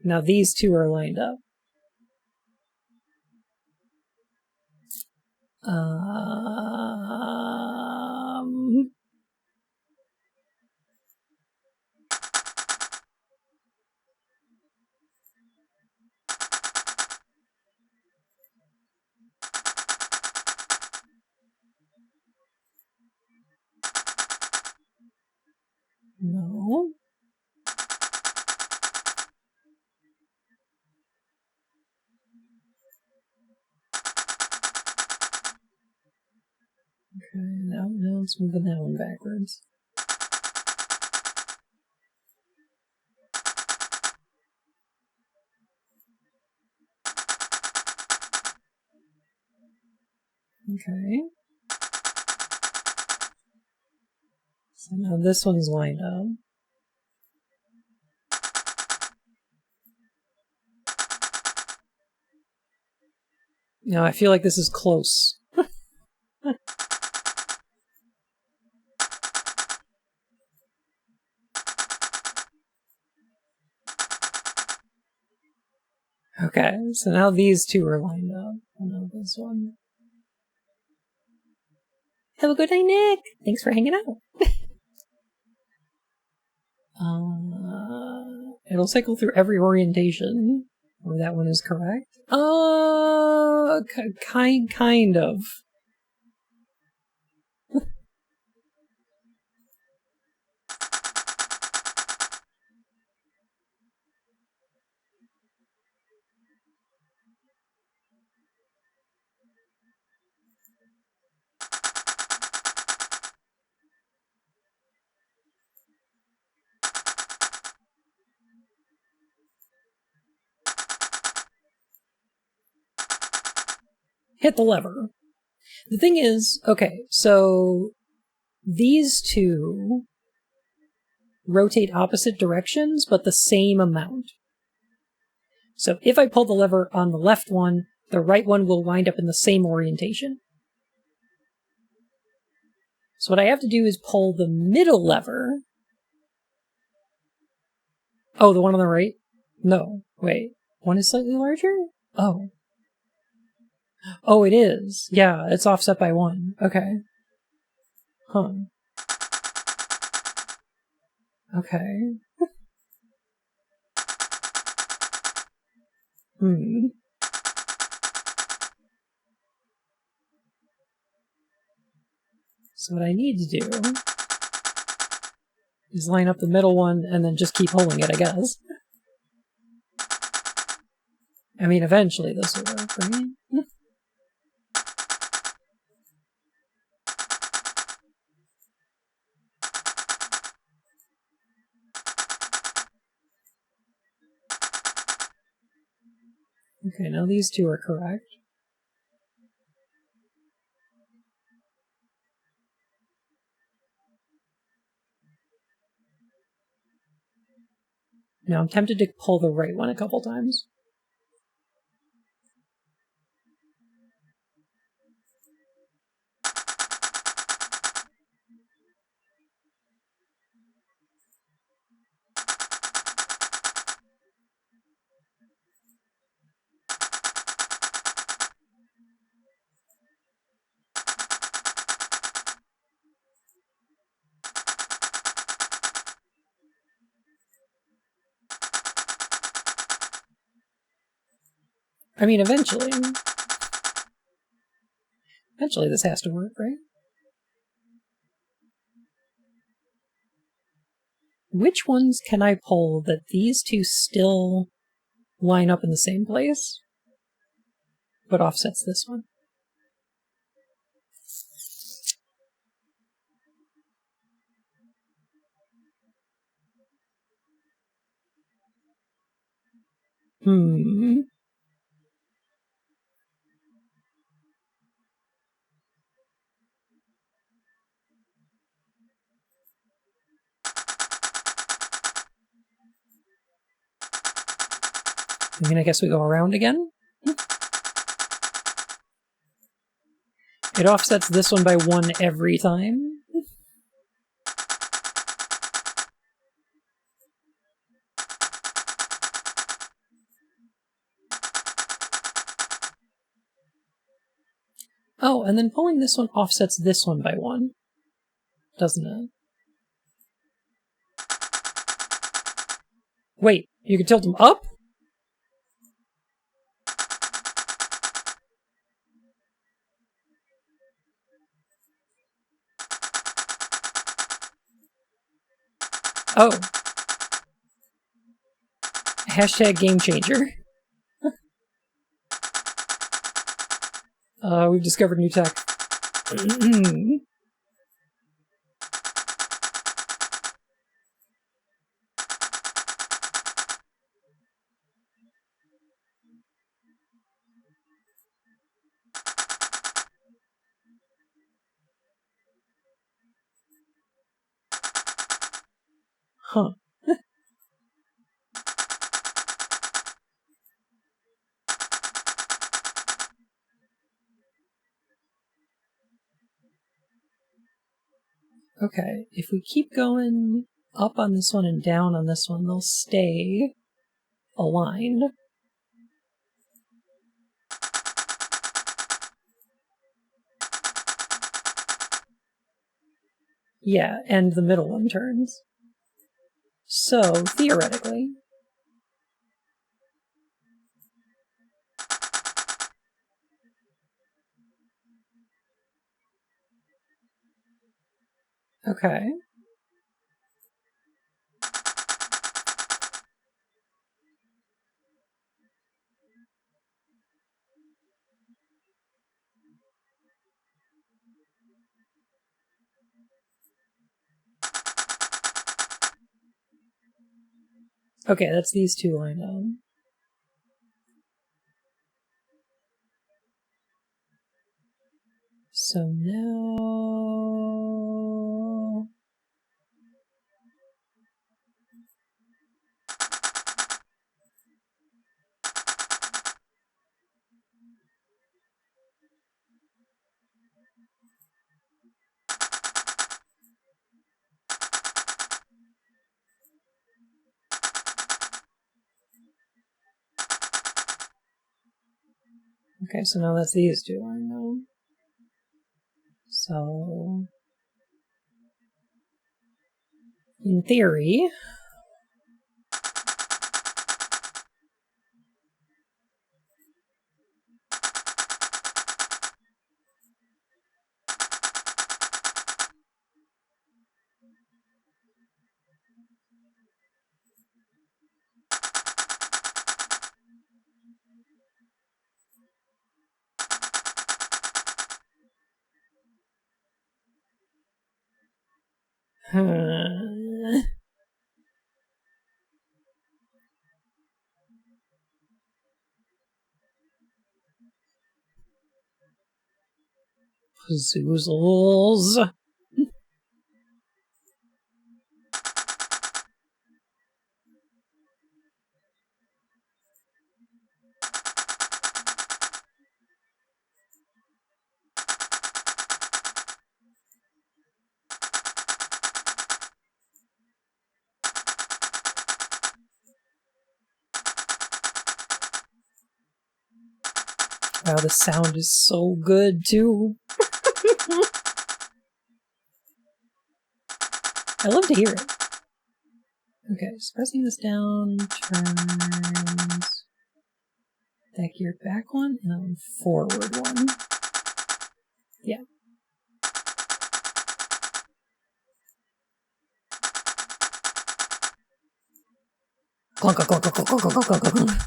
Now these two are lined up. No. Okay, now it's moving that one backwards. Okay. So now this one's lined up. Now I feel like this is close. Okay, so now these two are lined up. And now this one. Have a good night, Nick! Thanks for hanging out. It'll cycle through every orientation. Or that one is correct. Kind of. Hit the lever. The thing is, okay, so these two rotate opposite directions, but the same amount. So if I pull the lever on the left one, the right one will wind up in the same orientation. So what I have to do is pull the middle lever. Oh, the one on the right? No, wait. One is slightly larger? Oh. Oh, it is. Yeah, it's offset by one. Okay. Huh. Okay. So what I need to do is line up the middle one and then just keep holding it, I guess. I mean, eventually this will work, right? Okay, now these two are correct. Now I'm tempted to pull the right one a couple times. I mean, eventually this has to work, right? Which ones can I pull that these two still line up in the same place, but offsets this one? I mean, I guess we go around again? It offsets this one by 1 every time. Oh, and then pulling this one offsets this one by 1. Doesn't it? Wait, you can tilt them up? Oh. Hashtag game changer. We've discovered new tech. Huh. Okay, if we keep going up on this one and down on this one, they'll stay aligned. Yeah, and the middle one turns. So, theoretically... Okay. Okay, that's these two lined up. So now... Okay, so now that's these two lined up. So... in theory... Zoozles. Wow, the sound is so good, too. I love to hear it. Okay, just pressing this down turns that gear back one and then forward one. Yeah. Clunk, clunk, clunk, clunk, clunk, clunk, clunk, clunk.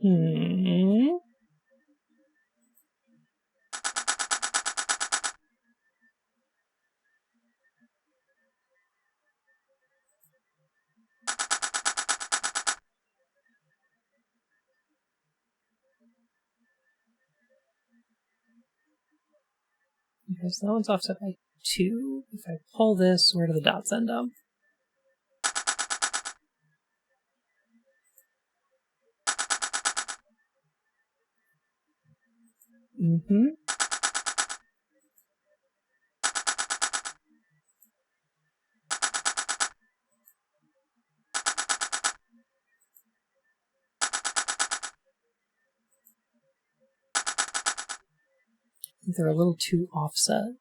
Hmm. Okay, so that one's offset by 2. If I pull this, where do the dots end up? Mm-hmm. I think they're a little too offset.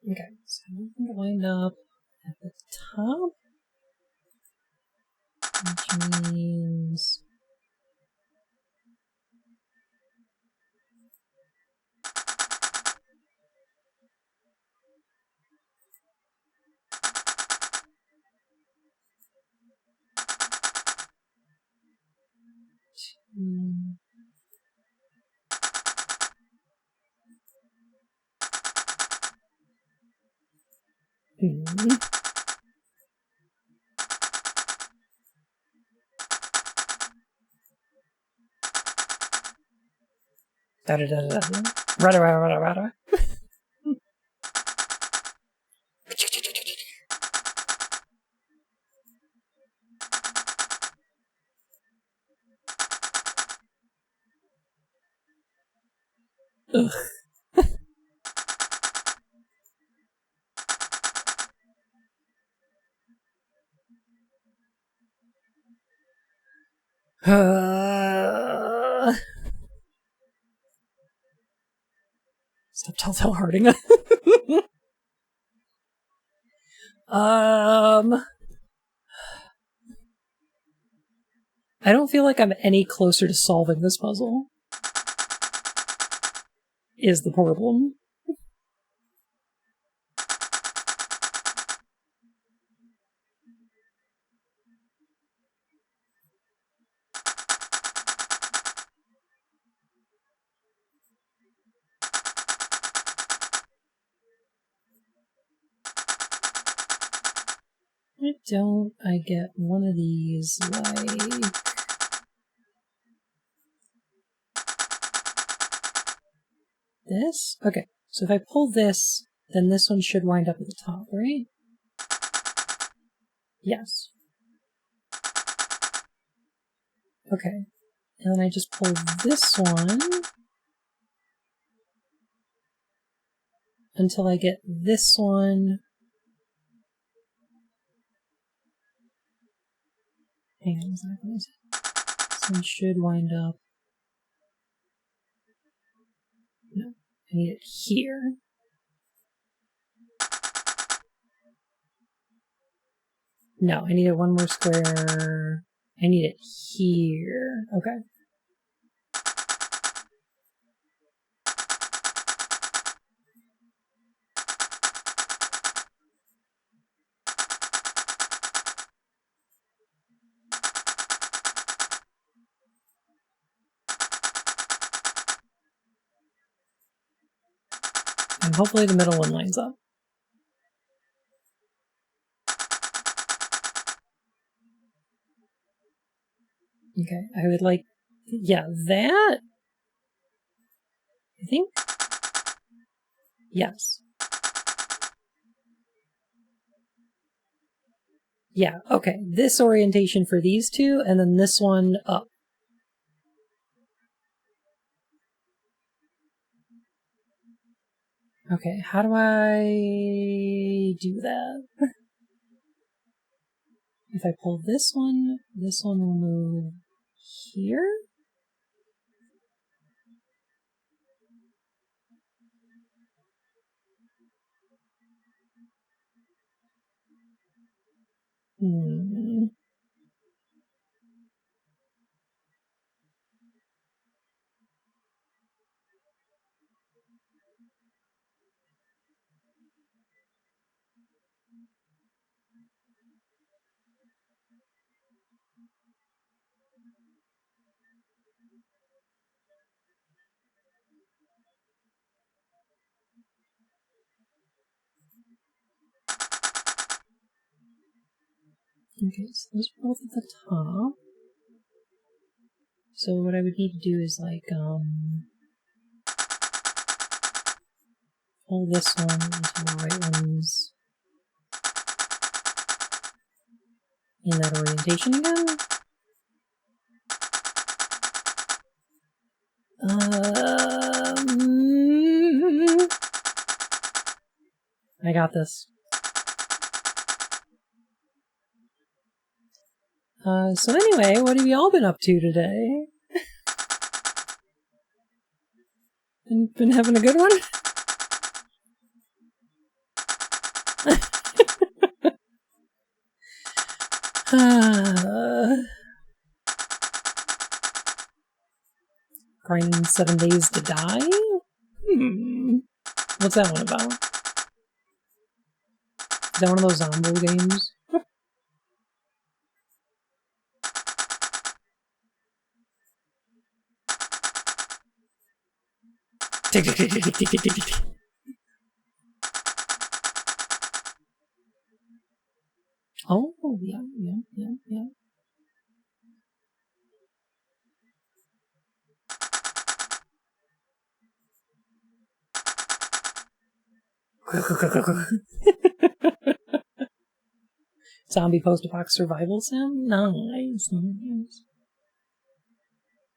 Okay, so I'm going to wind up at the top, which means... Rada. Ugh. Stop telltale hearting. I don't feel like I'm any closer to solving this puzzle. Is the problem. Why don't I get one of these, like... this? Okay, so if I pull this, then this one should wind up at the top, right? Yes. Okay, and then I just pull this one until I get this one. Hang on a second. This one should wind up. No, I need it here. No, I needed one more square. I need it here. Okay. And hopefully the middle one lines up. Okay, I would like, yeah, that. I think? Yes. Yeah, okay. This orientation for these two, and then this one up. Okay, how do I do that? If I pull this one will move here? Hmm. Okay, so those are both at the top. So what I would need to do is like, pull this one until the right one's in that orientation again. I got this. So anyway, what have you all been up to today? Been having a good one? Grinding 7 Days to Die? What's that one about? Is that one of those zombie games? Tick, tick, tick, tick, tick, tick, tick, tick. Oh, yeah. Zombie post-apocalyptic survival sim? Nice.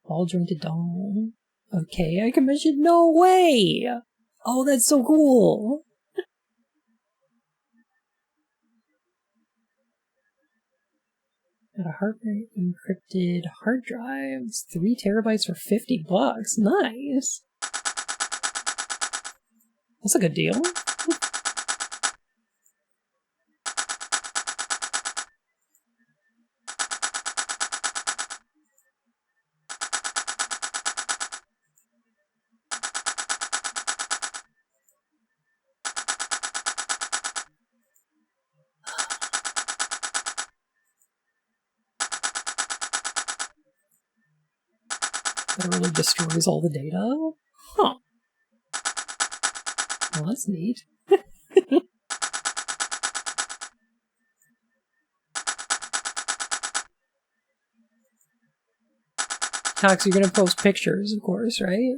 All drink to dawn. Okay, I commissioned. No way! Oh, that's so cool! Got a heart rate encrypted hard drive. It's 3 terabytes for $50. Nice! That's a good deal. That really destroys all the data? Huh. Well, that's neat. Heccs, you're gonna post pictures, of course, right?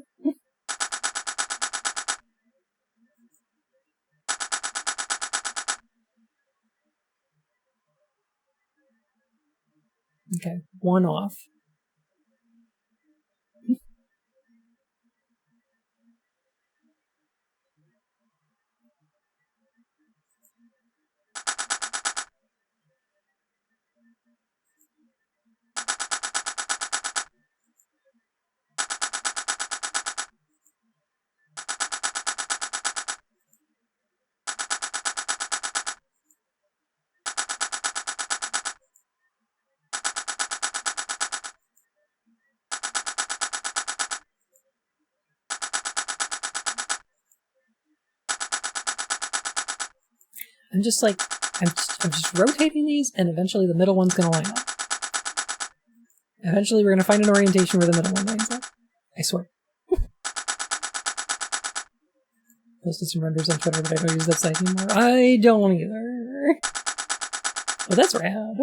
Okay, one off. I'm just like, I'm just rotating these, and eventually the middle one's gonna line up. Eventually we're gonna find an orientation where the middle one lines up. I swear. Posted some renders on Twitter, but I don't use that site anymore. I don't either. Oh, that's rad.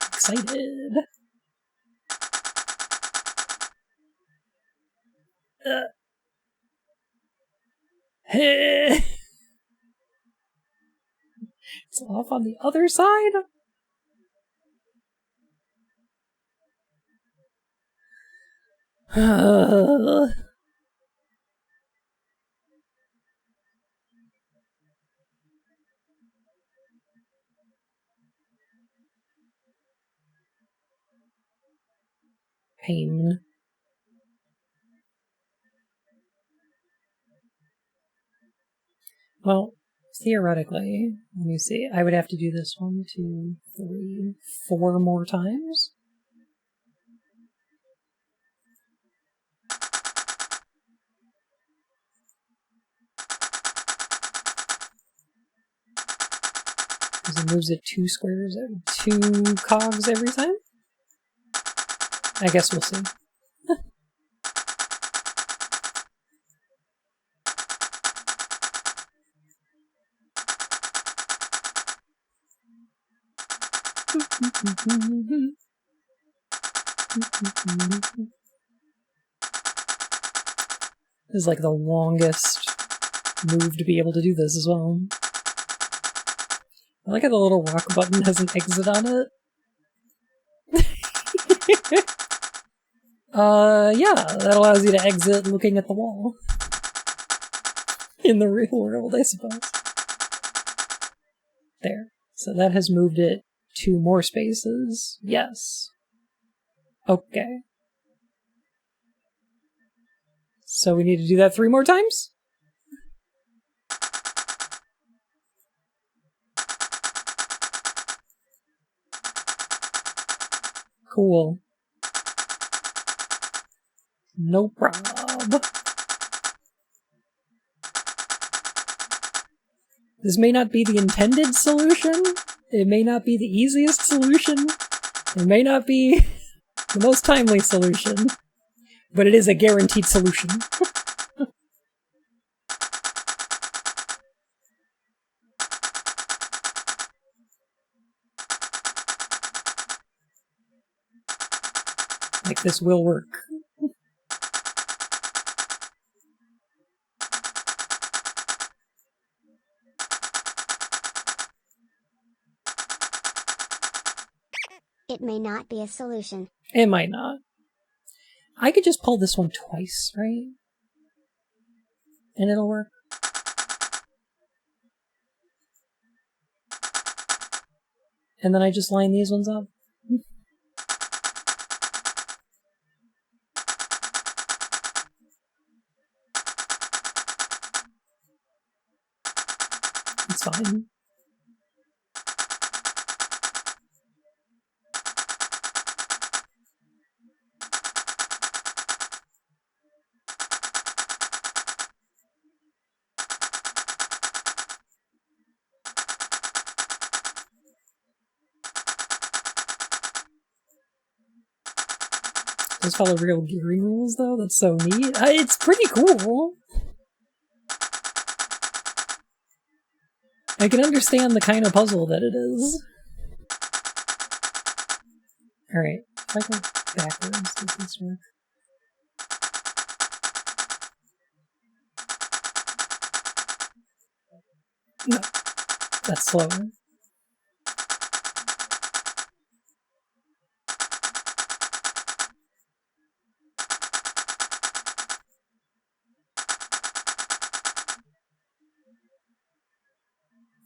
Excited. It's off on the other side? Pain. Well, theoretically, let me see. I would have to do this 1, 2, 3, 4 more times. Because it moves it 2 squares, 2 cogs every time? I guess we'll see. This is like the longest move to be able to do this as well. I like how the little rock button has an exit on it. Yeah, that allows you to exit looking at the wall. In the real world, I suppose. There. So that has moved it 2 more spaces. Yes. Okay. So we need to do that 3 more times? Cool. No problem. This may not be the intended solution. It may not be the easiest solution. It may not be the most timely solution. But it is a guaranteed solution. Like, this will work. It may not be a solution. It might not. I could just pull this one twice, right? And it'll work. And then I just line these ones up. It's fine. Those follow real gearing rules, though. That's so neat. It's pretty cool. I can understand the kind of puzzle that it is. Alright, if I go backwards, does this work? No, that's slower.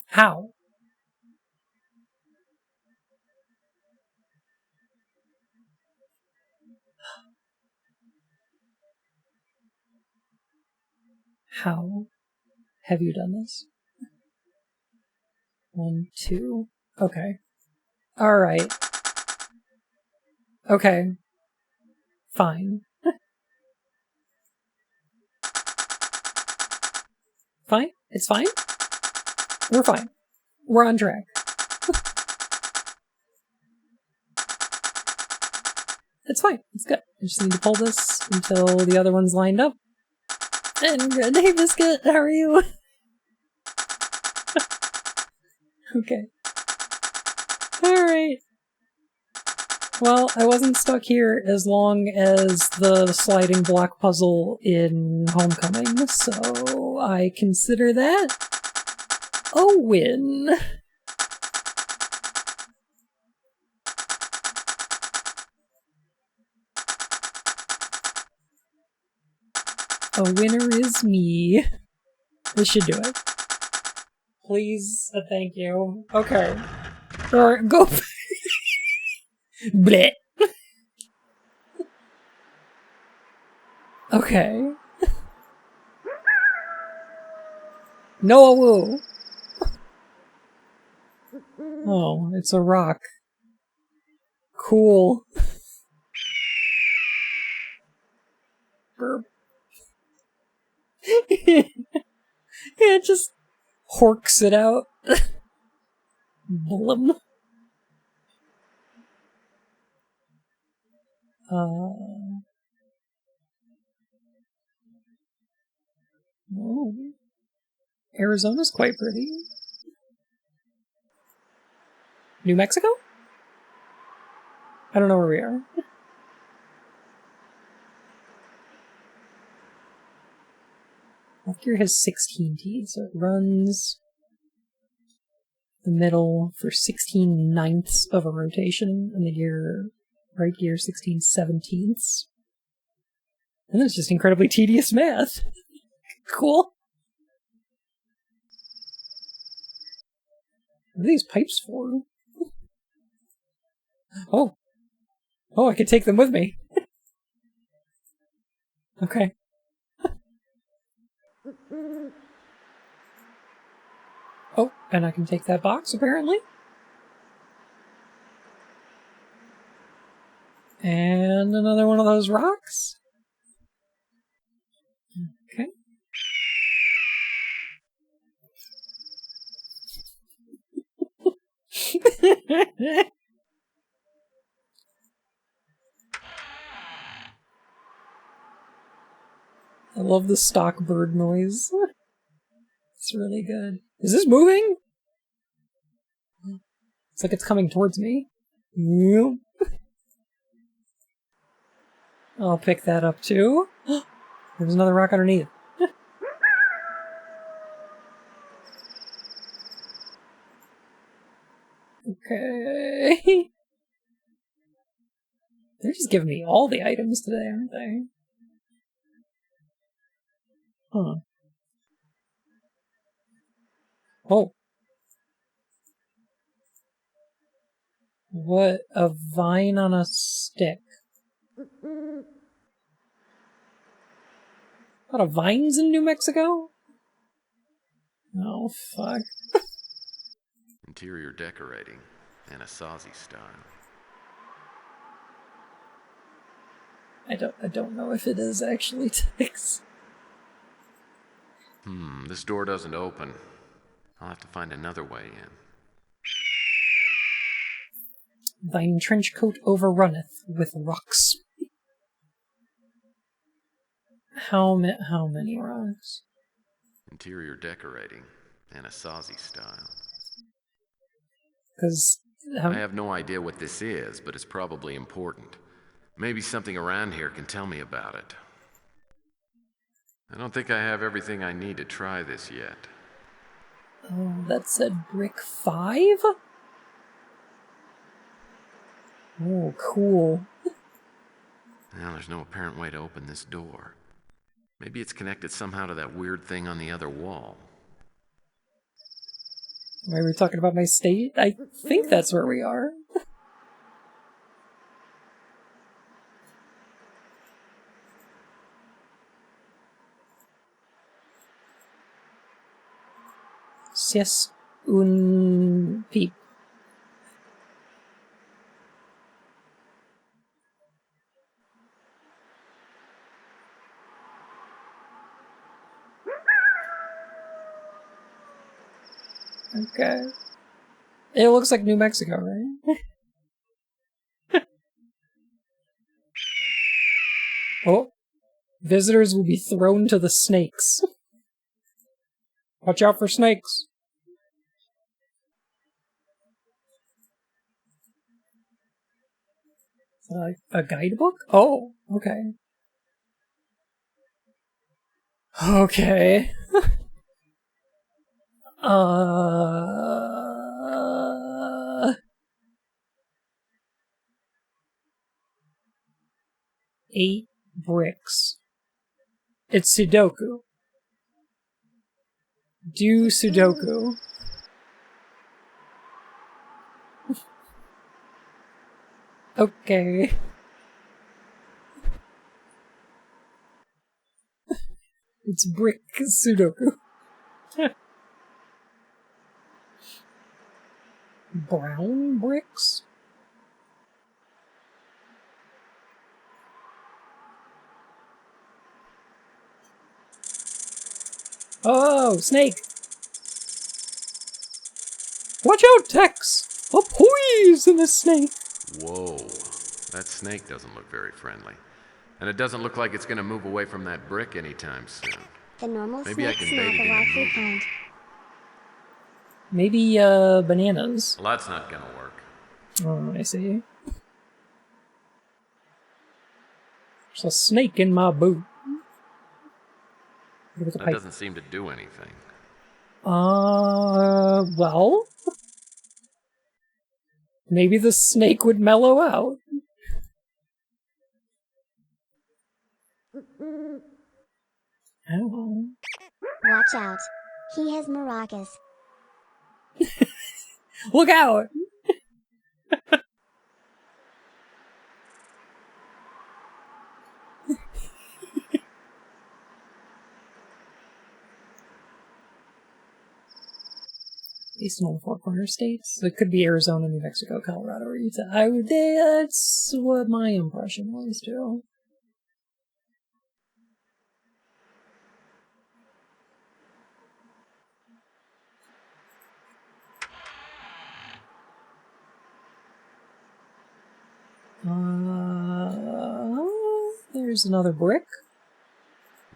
How? How have you done this? 1, 2. Okay. Alright. Okay. Fine. Fine? It's fine? We're fine. We're on track. It's fine. It's good. I just need to pull this until the other one's lined up. And good. Hey, Biscuit, how are you? Okay. Alright. Well, I wasn't stuck here as long as the sliding block puzzle in Homecoming, so I consider that a win. A winner is me. This should do it. Please, thank you. Okay. Or go. Bleh. Okay. Noah Woo. Oh, it's a rock. Cool. Burp. It just horks it out. Blum. Oh. Arizona's quite pretty. New Mexico? I don't know where we are. Gear has 16 teeth, so it runs the middle for 16 ninths of a rotation, and the gear, right gear 16 17ths. And that's just incredibly tedious math. Cool. What are these pipes for? Oh. Oh, I could take them with me. Okay. Oh, and I can take that box, apparently. And another one of those rocks. Okay. I love the stock bird noise. It's really good. Is this moving? It's like it's coming towards me. Yep. I'll pick that up too. There's another rock underneath. Okay. They're just giving me all the items today, aren't they? Huh. Oh. What? A vine on a stick. A lot of vines in New Mexico? Oh, fuck. Interior decorating, Anasazi style. I don't know if it is actually Heccs. This door doesn't open. I'll have to find another way in. Thine trench coat overrunneth with rocks. How many rocks? Interior decorating, Anasazi style. Because I have no idea what this is, but it's probably important. Maybe something around here can tell me about it. I don't think I have everything I need to try this yet. Oh, that said brick 5? Oh, cool. Now there's no apparent way to open this door. Maybe it's connected somehow to that weird thing on the other wall. Why were we talking about my state? I think that's where we are. Yes, un peep. Okay. It looks like New Mexico, right? Oh. Visitors will be thrown to the snakes. Watch out for snakes. A guidebook? Oh, okay. Okay. 8 bricks. It's Sudoku. Do Sudoku. Okay. It's brick Sudoku. Brown bricks? Oh, snake! Watch out, Tex! A poisonous snake! Whoa, that snake doesn't look very friendly. And it doesn't look like it's gonna move away from that brick anytime soon. The normal Maybe I snake can smell bait it the into waifu moving. kind. Maybe, bananas. Well, that's not gonna work. Oh, I see. There's a snake in my boot. With a That pipe. doesn't seem to do anything. Well? Maybe the snake would mellow out. Oh. Watch out. He has maracas. Look out! Based on all the Four Corner states. So it could be Arizona, New Mexico, Colorado, or Utah. That's what my impression was, too. There's another brick.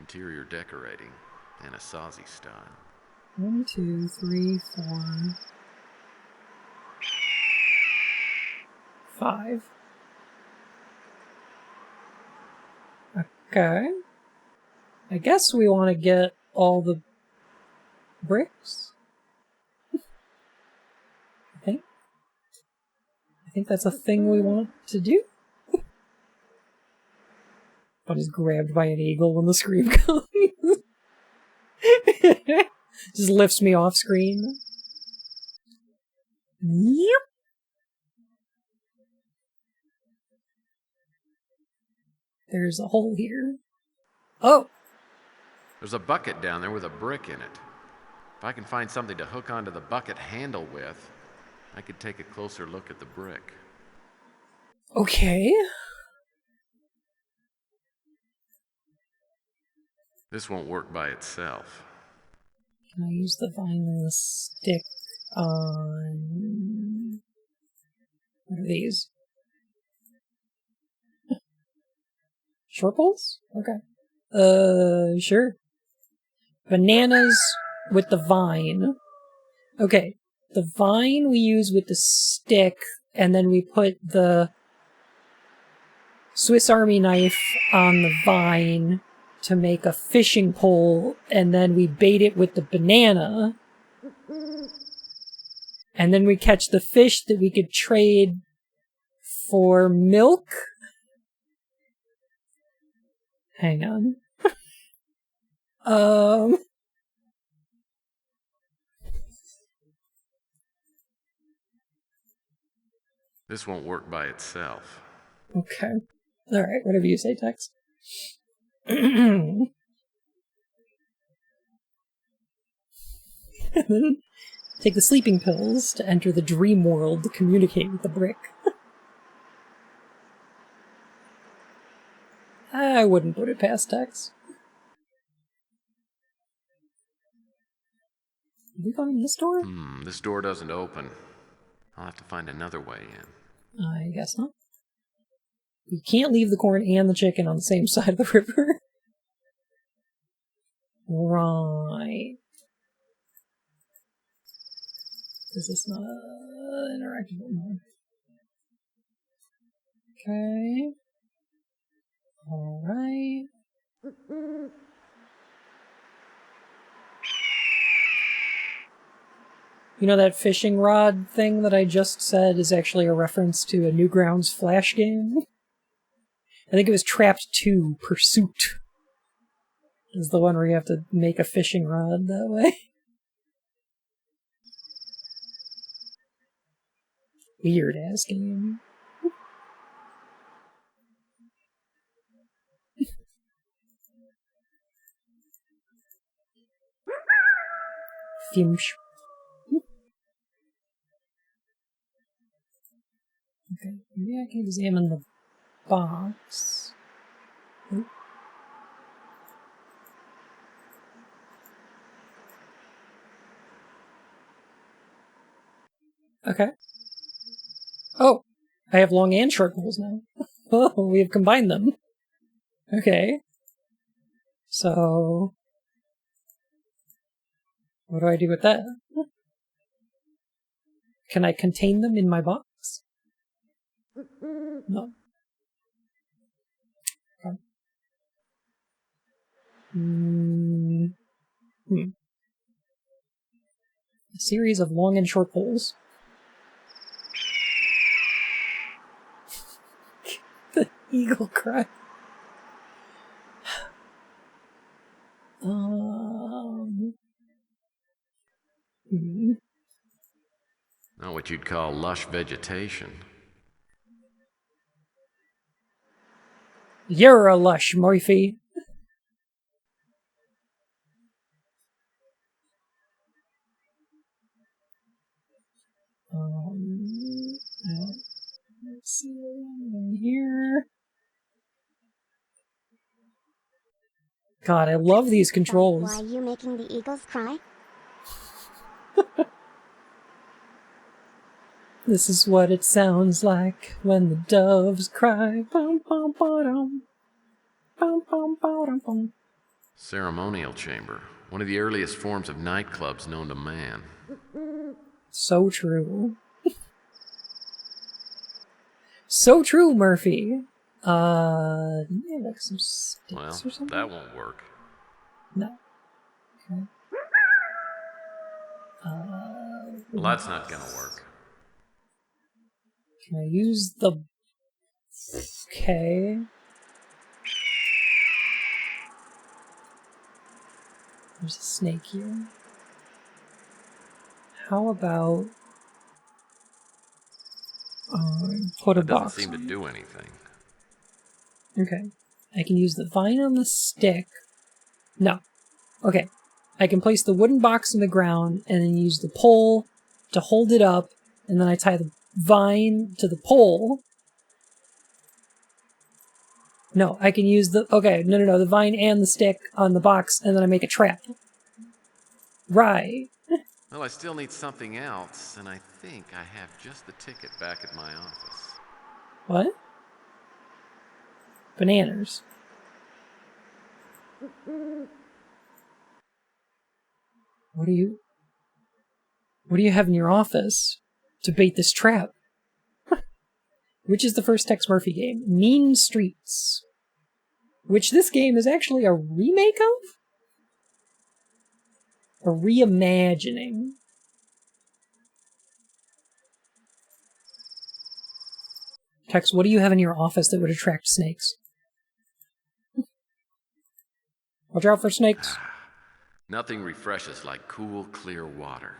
Interior decorating and a Sazi style. 1, 2, 3, 4, 5. Okay. I guess we want to get all the bricks. I think that's a thing we want to do. But is grabbed by an eagle when the scream comes. Just lifts me off screen. Yep. There's a hole here. Oh! There's a bucket down there with a brick in it. If I can find something to hook onto the bucket handle with, I could take a closer look at the brick. Okay. This won't work by itself. Can I use the vine and the stick on... What are these? Short poles? Okay. Sure. Bananas with the vine. Okay. The vine we use with the stick, and then we put the Swiss Army knife on the vine to make a fishing pole, and then we bait it with the banana. And then we catch the fish that we could trade for milk. Hang on. This won't work by itself. Okay. Alright, whatever you say, Tex. And then take the sleeping pills to enter the dream world to communicate with the brick. I wouldn't put it past Tex. Are we going in this door? This door doesn't open. I'll have to find another way in. I guess not. You can't leave the corn and the chicken on the same side of the river. Right. Is this not interactive anymore? Okay. Alright. You know that fishing rod thing that I just said is actually a reference to a Newgrounds Flash game? I think it was Trapped 2 Pursuit. Is the one where you have to make a fishing rod that way. Weird ass game. Fimsh. Okay, maybe I can examine the box. Oop. Okay. Oh! I have long and short poles now. Oh, we have combined them. Okay. So... what do I do with that? Can I contain them in my box? No. Okay. A series of long and short poles. The eagle cry. Not what you'd call lush vegetation. You're a lush, Murr-phy. Let's see in here. God, I love these controls. Why are you making the eagles cry? This is what it sounds like when the doves cry. Bum, bum, ba-dum. Bum, bum, ba-dum, bum. Ceremonial chamber. One of the earliest forms of nightclubs known to man. So true. So true, Murr-phy. Maybe like some sticks Well, or something? that won't work. No. Okay. Well, that's not gonna work. Can I use the... Okay. There's a snake here. How about... put a That box doesn't seem to on it? do anything. Okay. I can use the vine on the stick. No. Okay. I can place the wooden box in the ground and then use the pole to hold it up, and then I tie the vine to the pole. No, I can use the... Okay, no, the vine and the stick on the box, and then I make a trap. Right. Well, I still need something else, and I think I have just the ticket back at my office. What? Bananas. What do you have in your office to bait this trap? Which is the first Heccs Murr-phy game? Mean Streets. Which this game is actually a remake of? A reimagining. Heccs, what do you have in your office that would attract snakes? Watch out for snakes. Nothing refreshes like cool, clear water.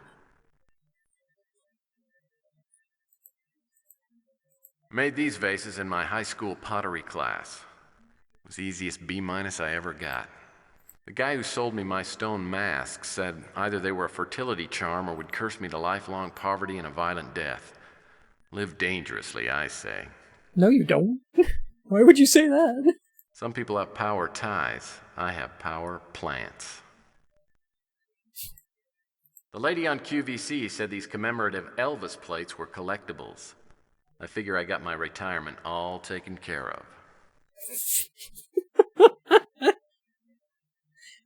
Made these vases in my high school pottery class. It was the easiest B- I ever got. The guy who sold me my stone masks said either they were a fertility charm or would curse me to lifelong poverty and a violent death. Live dangerously, I say. No, you don't. Why would you say that? Some people have power ties. I have power plants. The lady on QVC said these commemorative Elvis plates were collectibles. I figure I got my retirement all taken care of.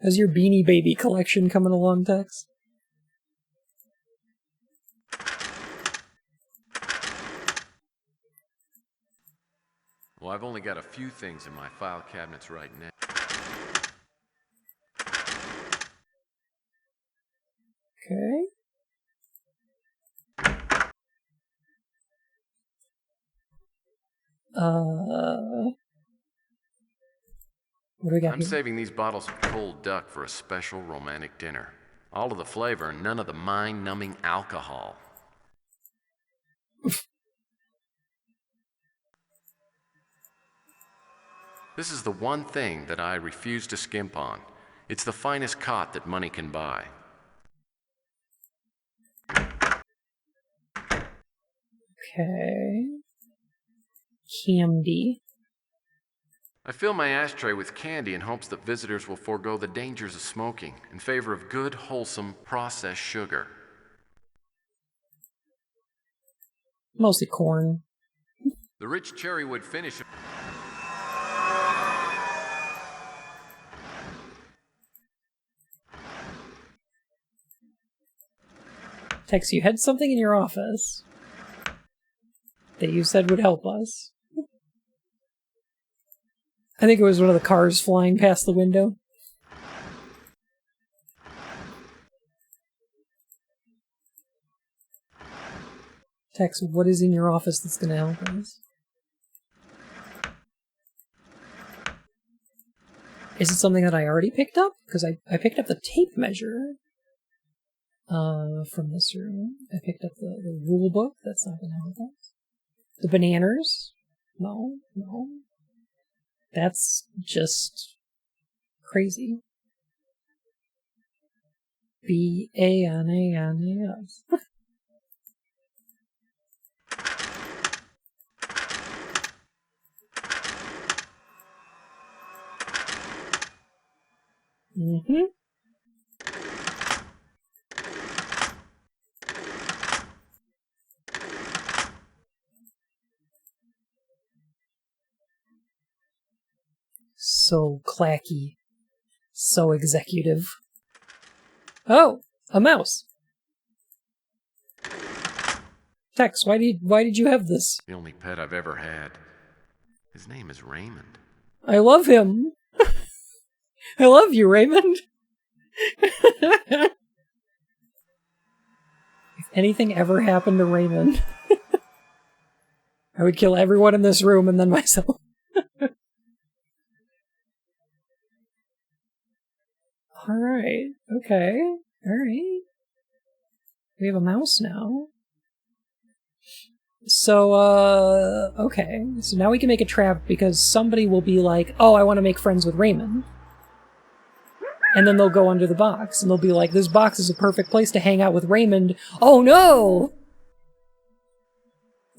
How's your Beanie Baby collection coming along, Tex? Well, I've only got a few things in my file cabinets right now. Okay. What do we got I'm here? saving these bottles of cold duck for a special romantic dinner. All of the flavor and none of the mind-numbing alcohol. This is the one thing that I refuse to skimp on. It's the finest cot that money can buy. Okay. Candy. I fill my ashtray with candy in hopes that visitors will forego the dangers of smoking in favor of good, wholesome, processed sugar. Mostly corn. The rich cherrywood finish. Heccs, you had something in your office that you said would help us. I think it was one of the cars flying past the window. Heccs, what is in your office that's going to help us? Is it something that I already picked up? Because I picked up the tape measure from this room. I picked up the rule book. That's not going to help us. The bananas? No, no. That's just crazy. B-A-N-A-N-A-S. Mm-hmm. So clacky. So executive. Oh! A mouse! Heccs, why did you have this? The only pet I've ever had. His name is Raymond. I love him! I love you, Raymond! If anything ever happened to Raymond, I would kill everyone in this room and then myself. Alright, okay, alright. We have a mouse now. So, okay. So now we can make a trap because somebody will be like, oh, I want to make friends with Raymond. And then they'll go under the box and they'll be like, this box is a perfect place to hang out with Raymond. Oh no!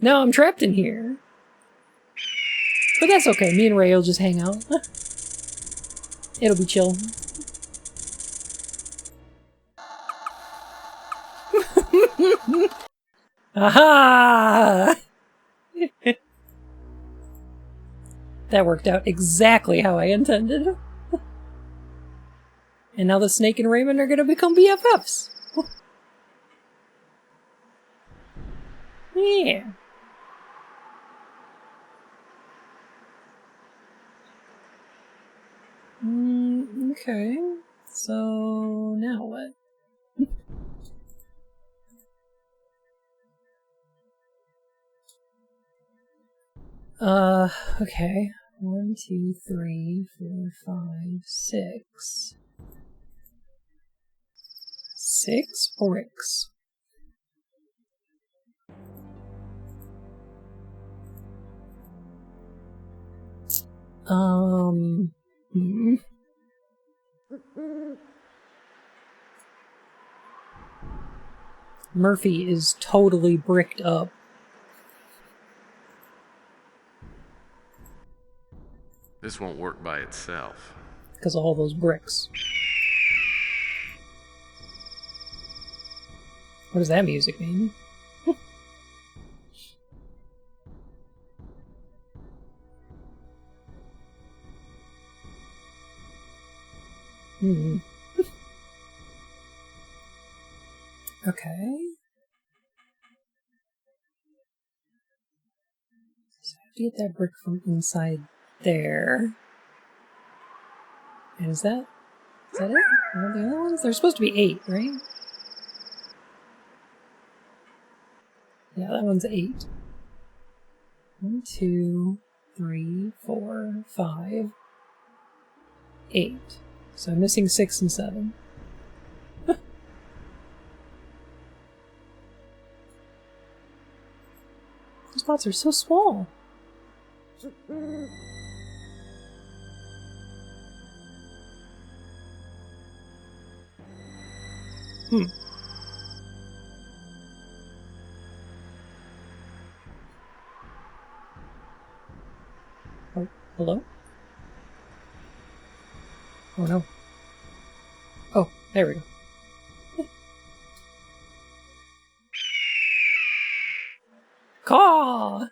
Now I'm trapped in here. But that's okay, me and Ray will just hang out. It'll be chill. Aha! That worked out exactly how I intended. And now the Snake and Raymond are gonna become BFFs. Yeah. Okay. So now what? Okay. 1, 2, 3, 4, 5, 6. 6 bricks. Murr-phy is totally bricked up. This won't work by itself. Because of all those bricks. What does that music mean? Okay. to get that brick from inside there. And is that it? Are the other ones? There's supposed to be 8, right? Yeah, that one's 8. 1, 2, 3, 4, 5, 8. So I'm missing 6 and 7. Those spots are so small. Oh, hello? Oh no. Oh, there we go. Caw!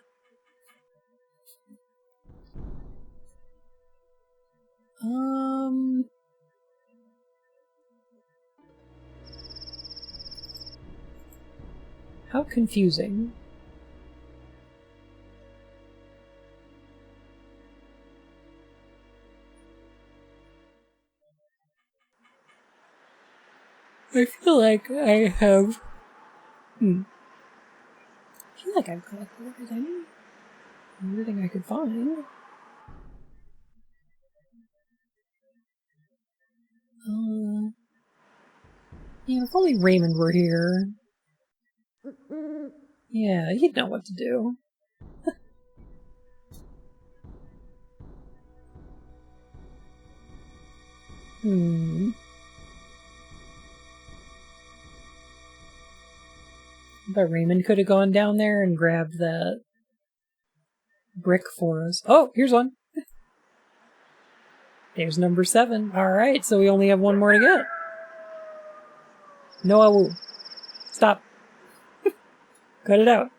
How confusing. I feel like I have... I feel like I've collected everything I could find. Yeah, if only Raymond were here. Yeah, he'd know what to do. But Raymond could have gone down there and grabbed that brick for us. Oh, here's one. There's number 7. Alright, so we only have one more to get. No, I will. Stop. Cut it out.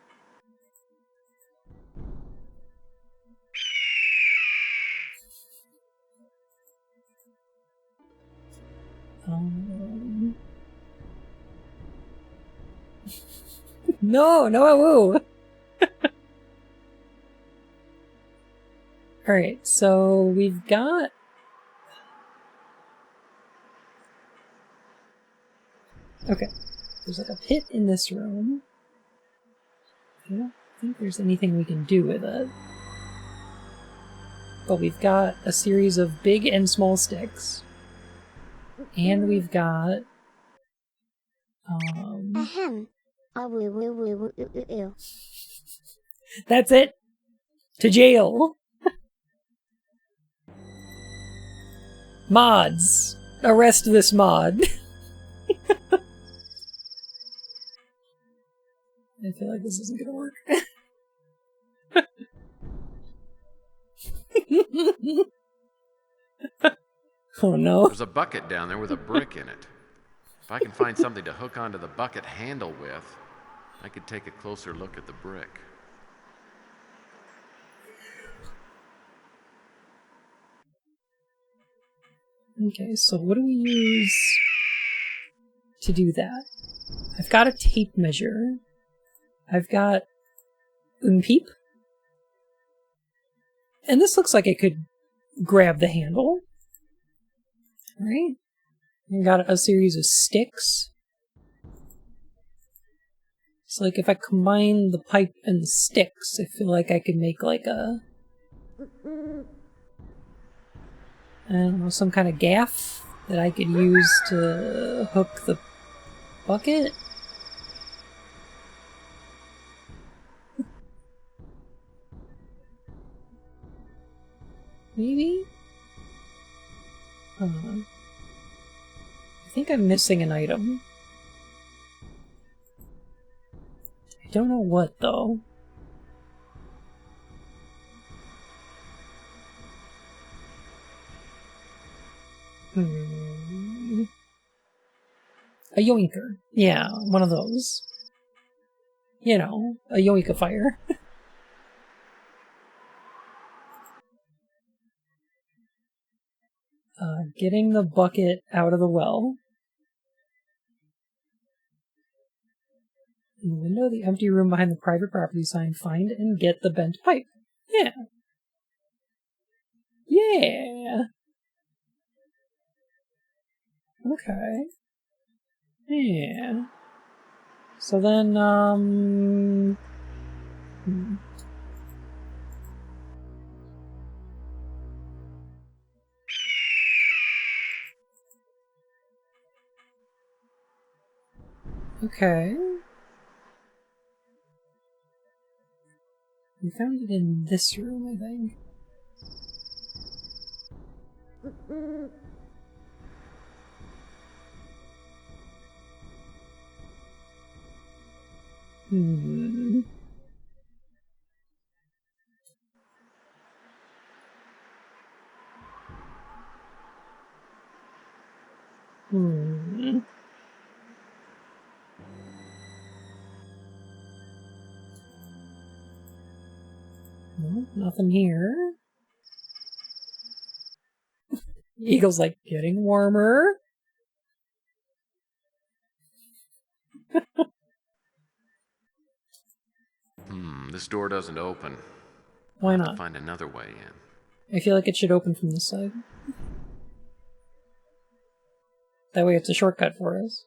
No, I will. Alright, so we've got... Okay, there's like a pit in this room. I don't think there's anything we can do with it. But we've got a series of big and small sticks. And we've got... Ahem. That's it! To jail! Mods! Arrest this mod! I feel like this isn't gonna work. Oh no. There's a bucket down there with a brick in it. If I can find something to hook onto the bucket handle with, I could take a closer look at the brick. Okay, so what do we use to do that? I've got a tape measure. I've got peep. And this looks like it could grab the handle. Right? I got a series of sticks. So like if I combine the pipe and the sticks, I feel like I could make like a... I don't know, some kind of gaff that I could use to hook the bucket? Maybe? I think I'm missing an item. I don't know what, though. A yoinker. Yeah, one of those. You know, a yoinkifier. Getting the bucket out of the well. In the window of the empty room behind the private property sign, find and get the bent pipe. Yeah. Yeah. Okay. Yeah. So then, Okay. We found it in this room, I think. Hmm. Hmm. Well, nothing here. Eagle's like, getting warmer. This door doesn't open. Why I'll have not? to find another way in. I feel like it should open from this side. That way it's a shortcut for us.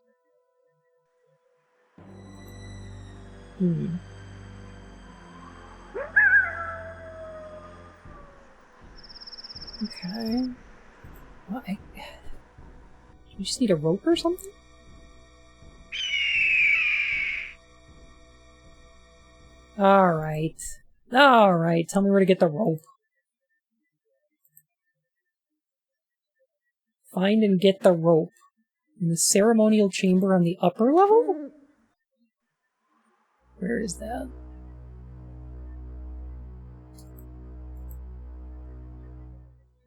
Okay. Why? You just need a rope or something? Alright. Alright, tell me where to get the rope. Find and get the rope. In the ceremonial chamber on the upper level? Where is that?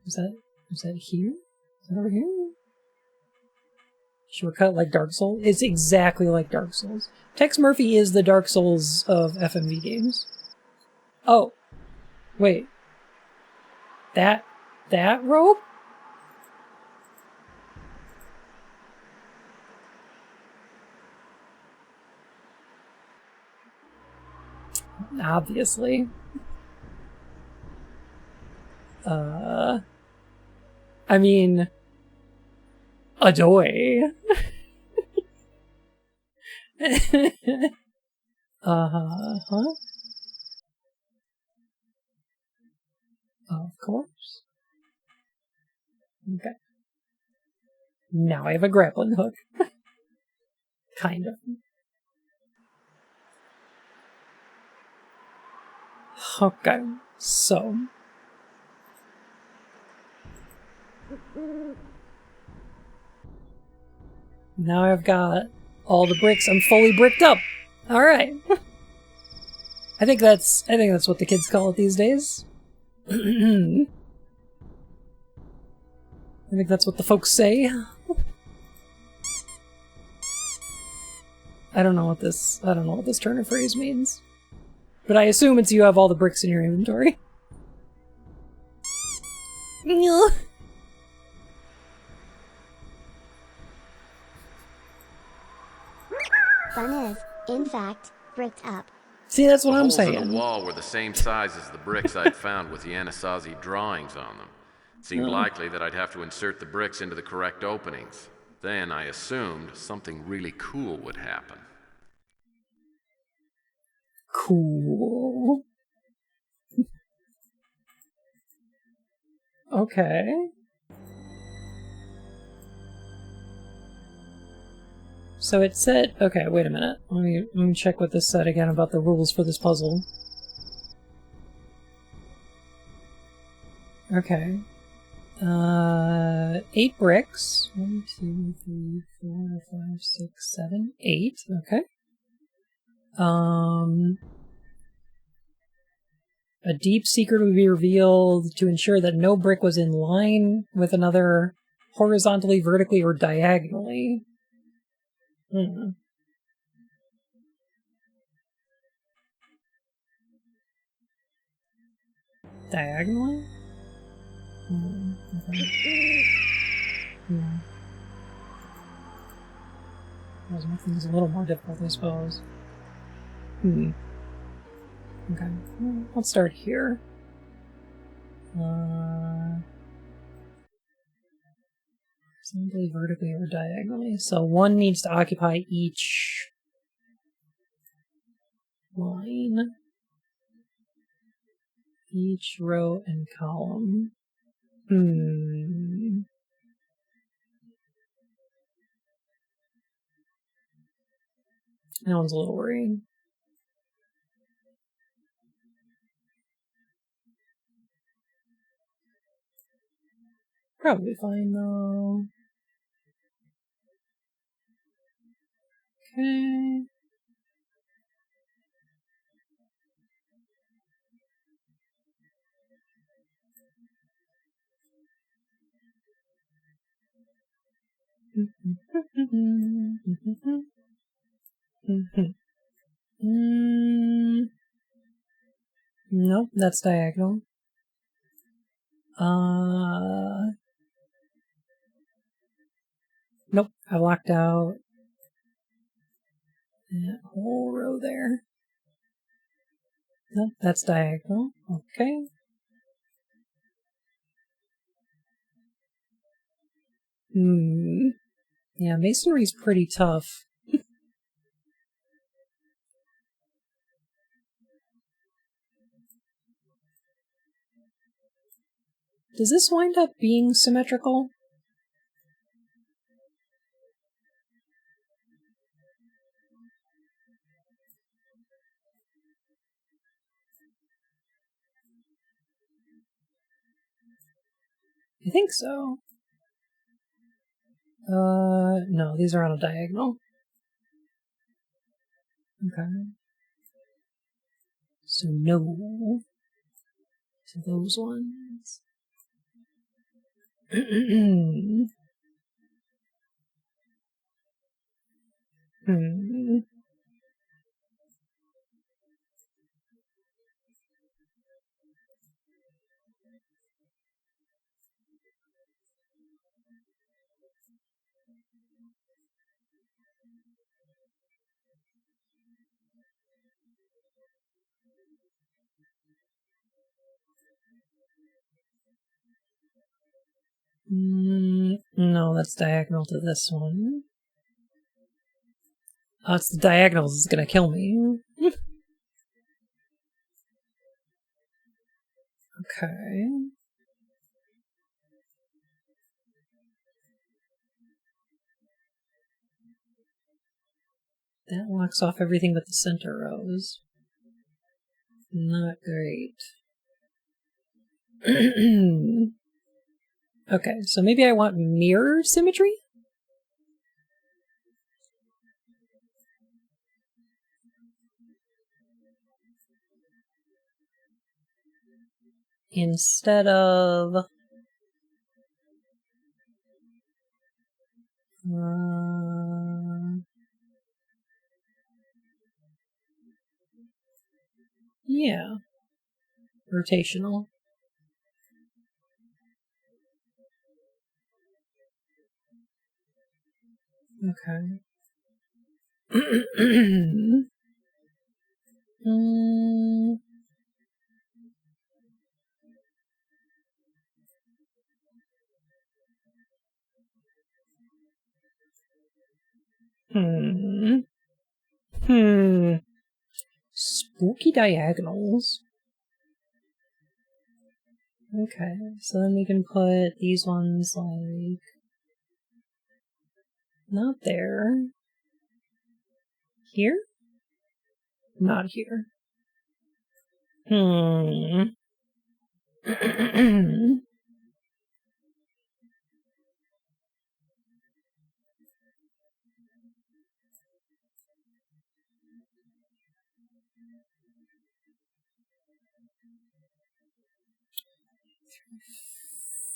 Is that here? Is that over here? Shortcut like Dark Souls? It's exactly like Dark Souls. Tex Murr-phy is the Dark Souls of FMV games. Oh. Wait. That rope? Obviously. I mean, adoy. Huh? Of course. Okay. Now I have a grappling hook. Kind of. Okay, so. Now I've got all the bricks. I'm fully bricked up. Alright. I think that's what the kids call it these days. I think that's what the folks say. I don't know what this turn of phrase means. But I assume it's you have all the bricks in your inventory. Fun is, in fact, bricked up. See, that's what I'm saying. The holes in the wall were the same size as the bricks I'd found with the Anasazi drawings on them. It seemed likely that I'd have to insert the bricks into the correct openings. Then I assumed something really cool would happen. Cool. Okay. So it said, okay, wait a minute. Let me check what this said again about the rules for this puzzle. Okay. 8 bricks. 1, 2, 3, 4, 5, 6, 7, 8. Okay. A deep secret will be revealed to ensure that no brick was in line with another horizontally, vertically, or diagonally. Diagonally? Okay. That was making things a little more difficult, I suppose. Okay. Let's start here. Simply vertically or diagonally. So one needs to occupy each line, each row and column. That one's a little worrying. Probably fine though. Okay. Nope, that's diagonal. Nope, I blocked out that whole row there. Nope, that's diagonal. Okay. Yeah, masonry's pretty tough. Does this wind up being symmetrical? I think so. No, these are on a diagonal. Okay. So no to those ones. No, that's diagonal to this one. Oh, it's the diagonals that's gonna kill me. Okay. That locks off everything but the center rows. Not great. Okay, so maybe I want mirror symmetry? Instead of... yeah. Rotational. Okay. Spooky diagonals. Okay, so then we can put these ones like... not there. Here? Not here.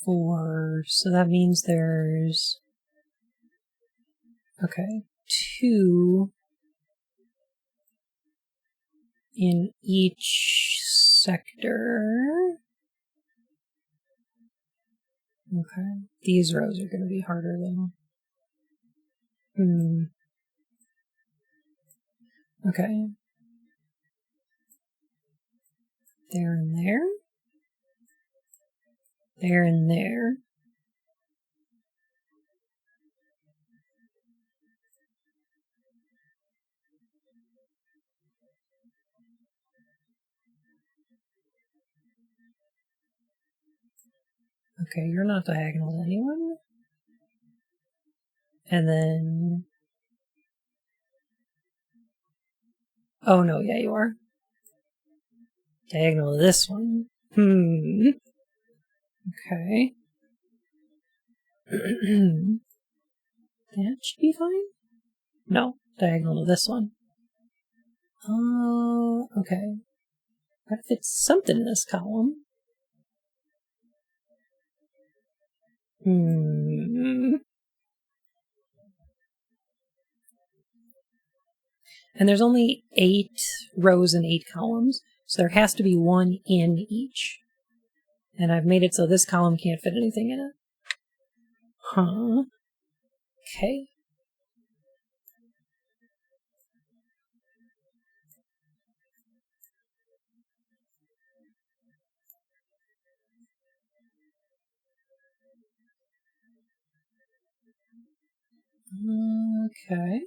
4, so that means there's... okay, 2 in each sector. Okay, these rows are going to be harder though. Okay. There and there. There and there. Okay, you're not diagonal to anyone. And then... Oh no, yeah, you are. Diagonal to this one. Okay. That should be fine? No, diagonal to this one. Oh, okay. Gotta fit something in this column. And there's only 8 rows and 8 columns, so there has to be one in each. And I've made it so this column can't fit anything in it. Huh. Okay. Okay.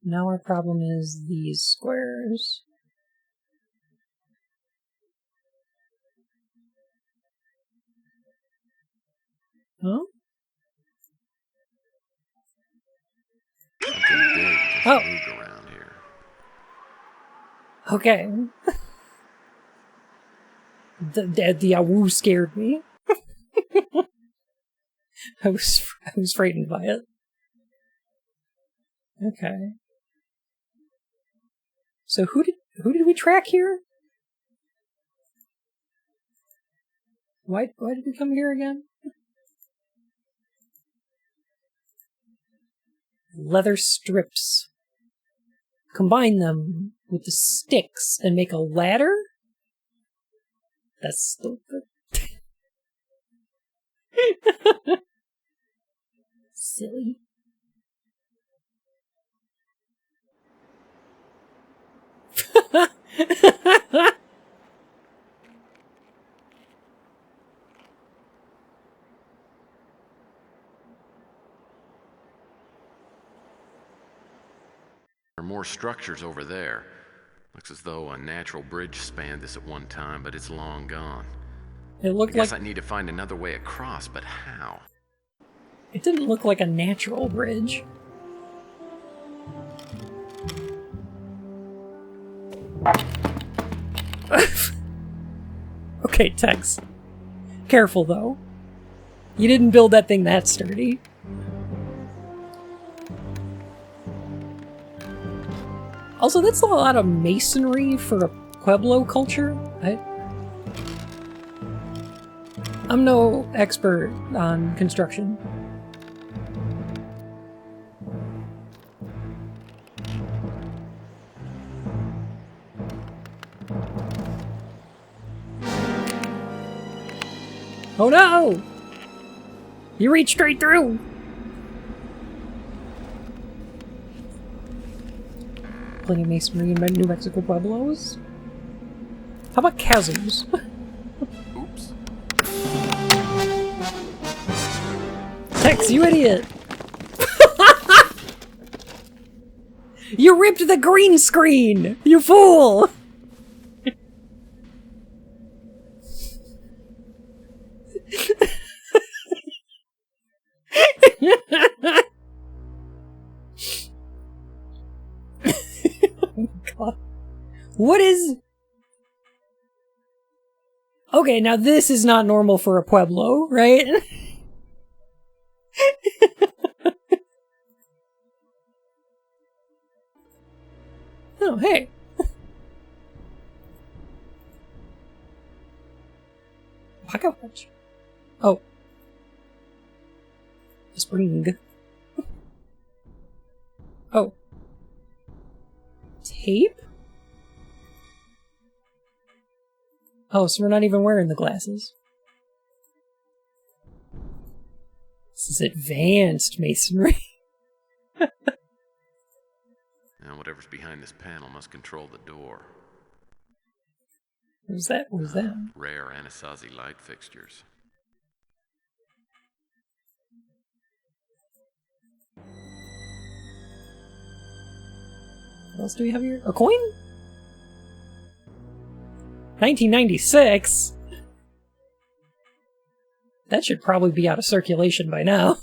Now our problem is these squares. Huh? Something big just moved around here. Okay. The awoo scared me. I was frightened by it. Okay. So who did we track here? Why did we come here again? Leather strips. Combine them with the sticks and make a ladder? That's stupid. Silly. There are more structures over there. Looks as though a natural bridge spanned this at one time, but it's long gone. It looked I guess like I need to find another way across, but how? it didn't look like a natural bridge. Okay, Tex. Careful, though. You didn't build that thing that sturdy. Also, that's a lot of masonry for a Pueblo culture. I'm no expert on construction. Oh no! You reached straight through! Plenty of masonry in New Mexico Pueblos. How about chasms? Oops. Tex, you idiot! You ripped the green screen! You fool! God. What is... Okay, now this is not normal for a Pueblo, right? Oh, hey. Pocket watch. Oh. A spring. Oh. Tape? Oh, so we're not even wearing the glasses. This is advanced masonry. Now, whatever's behind this panel must control the door. What was that? What was that? Rare Anasazi light fixtures. What else do we have here? A coin? 1996? That should probably be out of circulation by now.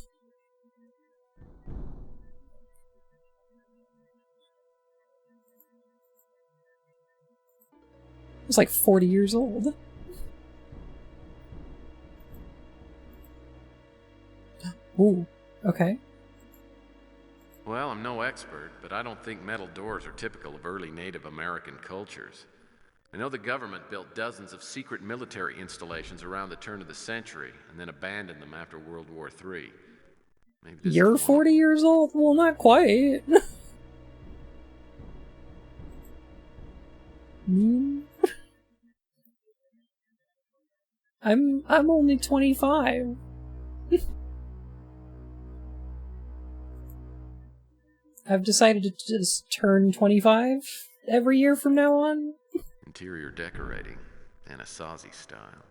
It's like 40 years old. Ooh, okay. Well, I'm no expert, but I don't think metal doors are typical of early Native American cultures. I know the government built dozens of secret military installations around the turn of the century and then abandoned them after World War III. Maybe this You're 40 years old? Well, not quite. I'm only 25. I've decided to just turn 25 every year from now on. Interior decorating, Anasazi style.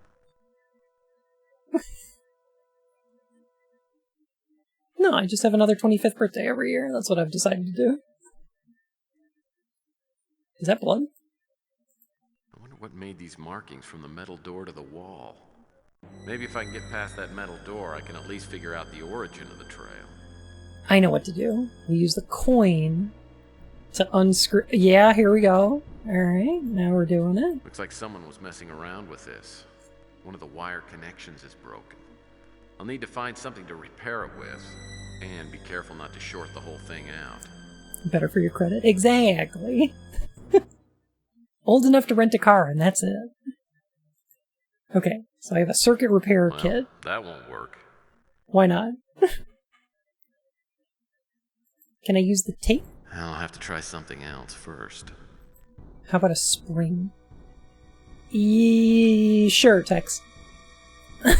No, I just have another 25th birthday every year. That's what I've decided to do. Is that blood? I wonder what made these markings from the metal door to the wall. Maybe if I can get past that metal door, I can at least figure out the origin of the trail. I know what to do. We use the coin to unscrew. Yeah, here we go. Alright, now we're doing it. Looks like someone was messing around with this. One of the wire connections is broken. I'll need to find something to repair it with, and be careful not to short the whole thing out. Better for your credit. Exactly. Old enough to rent a car, and that's it. Okay, so I have a circuit repair kit. That won't work. Why not? Can I use the tape? I'll have to try something else first. How about a spring? Sure, Tex. And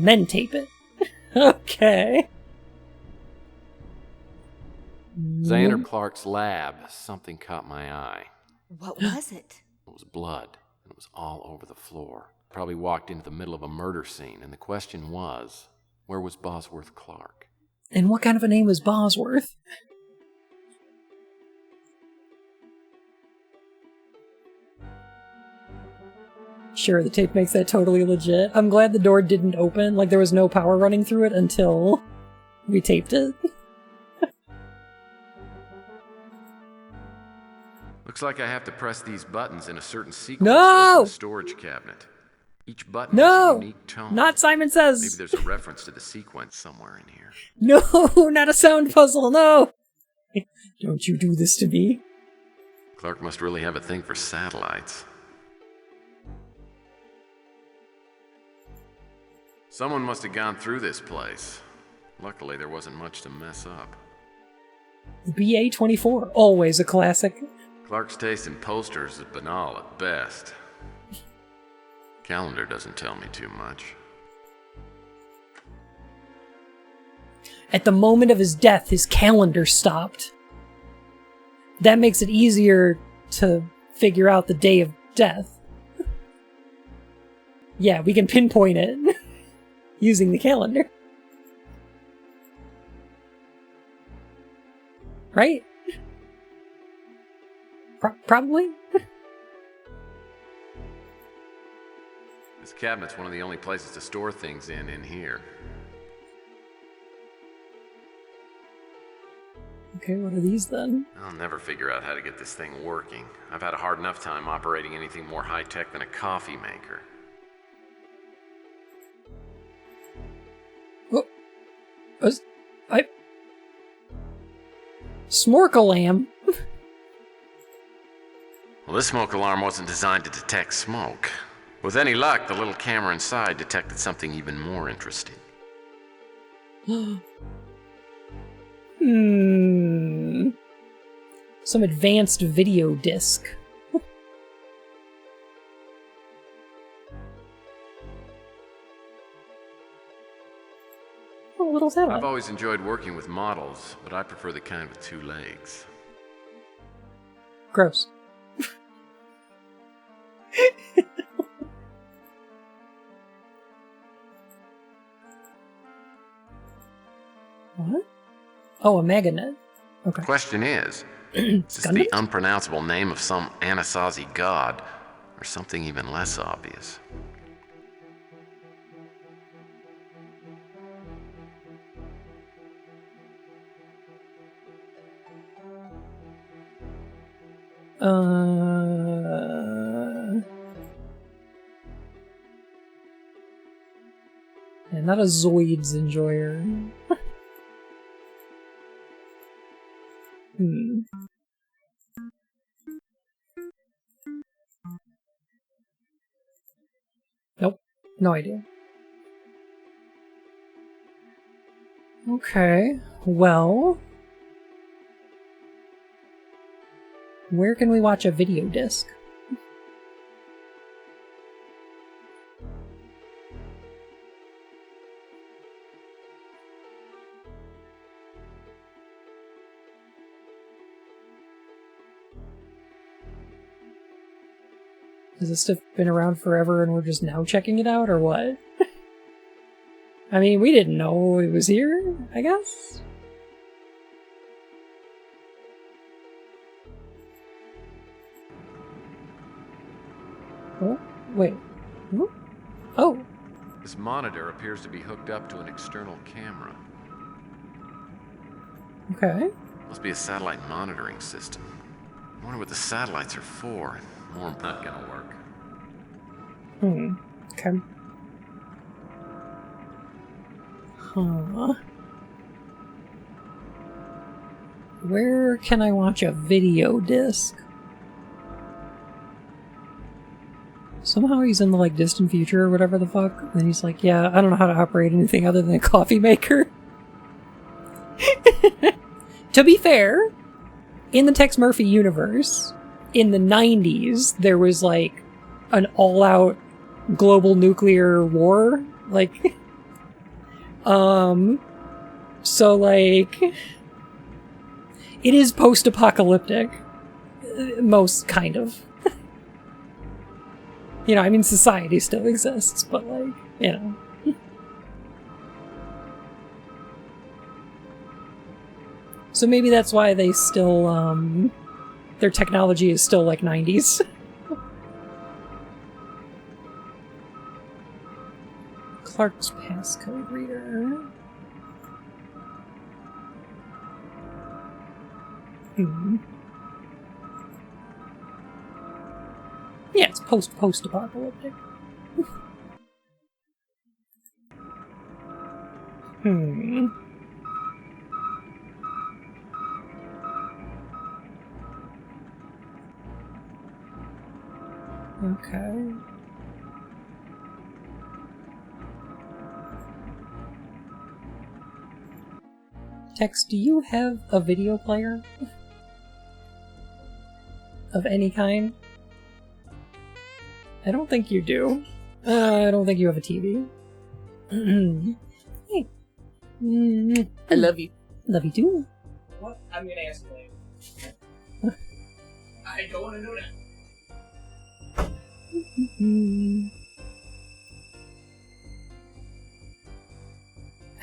then tape it. Okay. As I entered Clark's lab, something caught my eye. What was it? It was blood, and it was all over the floor. Probably walked into the middle of a murder scene, and the question was, where was Bosworth Clark? And what kind of a name was Bosworth? Sure, the tape makes that totally legit. I'm glad the door didn't open, like there was no power running through it until we taped it. Looks like I have to press these buttons in a certain sequence No! to open the storage cabinet. Each button has a unique tone. Not Simon Says! Maybe there's a reference to the sequence somewhere in here. No, not a sound puzzle, no! Don't you do this to me. Clark must really have a thing for satellites. Someone must have gone through this place. Luckily, there wasn't much to mess up. The BA-24, always a classic. Clark's taste in posters is banal at best. Calendar doesn't tell me too much. At the moment of his death, his calendar stopped. That makes it easier to figure out the day of death. Yeah, we can pinpoint it using the calendar. Right? Probably? This cabinet's one of the only places to store things in here. Okay, what are these then? I'll never figure out how to get this thing working. I've had a hard enough time operating anything more high-tech than a coffee maker. Smork alarm. Well, this smoke alarm wasn't designed to detect smoke. With any luck, the little camera inside detected something even more interesting. Some advanced video disc. Oh, little satellite. I've always enjoyed working with models, but I prefer the kind with 2 legs. Gross. What? Oh, a magnet. Okay. Question is this the unpronounceable name of some Anasazi god, or something even less obvious? Yeah, not a Zoids enjoyer. Nope. No idea. Okay. Well, where can we watch a video disc? Has this stuff been around forever and we're just now checking it out, or what? I mean, we didn't know it was here, I guess? Oh, wait. Oh! This monitor appears to be hooked up to an external camera. Okay. Must be a satellite monitoring system. I wonder what the satellites are for. More not gonna work. Okay. Huh. Where can I watch a video disc? Somehow he's in the, like, distant future or whatever the fuck, and he's like, yeah, I don't know how to operate anything other than a coffee maker. To be fair, in the Tex Murr-phy universe, in the 90s, there was, like, an all-out global nuclear war. Like, so, like, it is post-apocalyptic. Most, kind of. You know, I mean, society still exists, but, like, you know. So maybe that's why they still, their technology is still, like, 90s. Clark's passcode reader. Yeah, it's post-apocalyptic. Okay. Tex, do you have a video player? Of any kind? I don't think you do. I don't think you have a TV. Hey. I love you. Love you too. What? I'm gonna ask you later. I don't want to know that.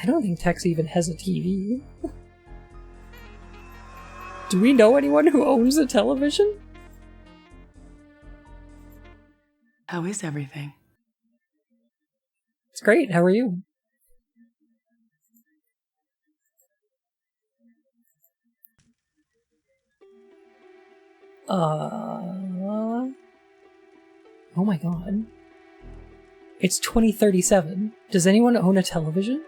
I don't think Tex even has a TV. Do we know anyone who owns a television? How is everything? It's great. How are you? Oh my god. It's 2037. Does anyone own a television?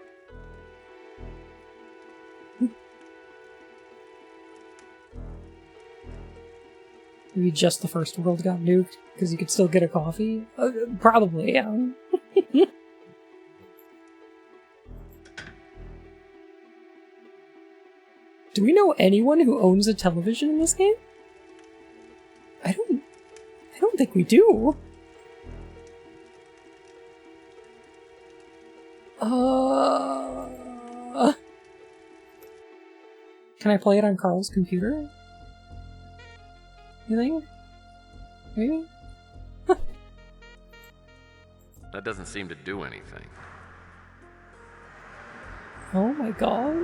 Maybe just the first world got nuked because you could still get a coffee? Probably, yeah. Do we know anyone who owns a television in this game? I don't think we do. Can I play it on Carl's computer? You think? Maybe? That doesn't seem to do anything. Oh my god.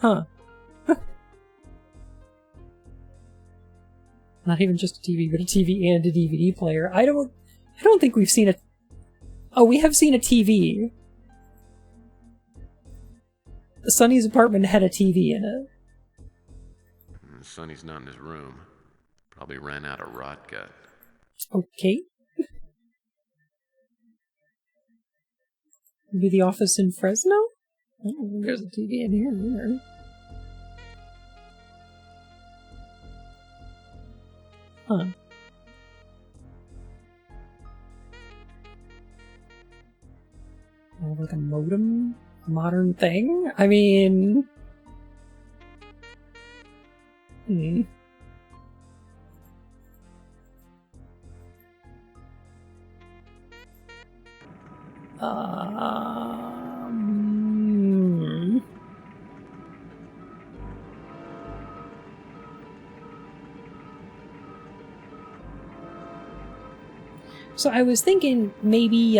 Huh. Not even just a TV, but a TV and a DVD player. I don't think we've seen a... Oh, we have seen a TV. Sonny's apartment had a TV in it. Sonny's not in his room. Probably ran out of rot gut. Okay. Maybe the office in Fresno? I don't think there's a TV in here either. Huh. Oh, like a modem? Modern thing? I mean... So I was thinking maybe,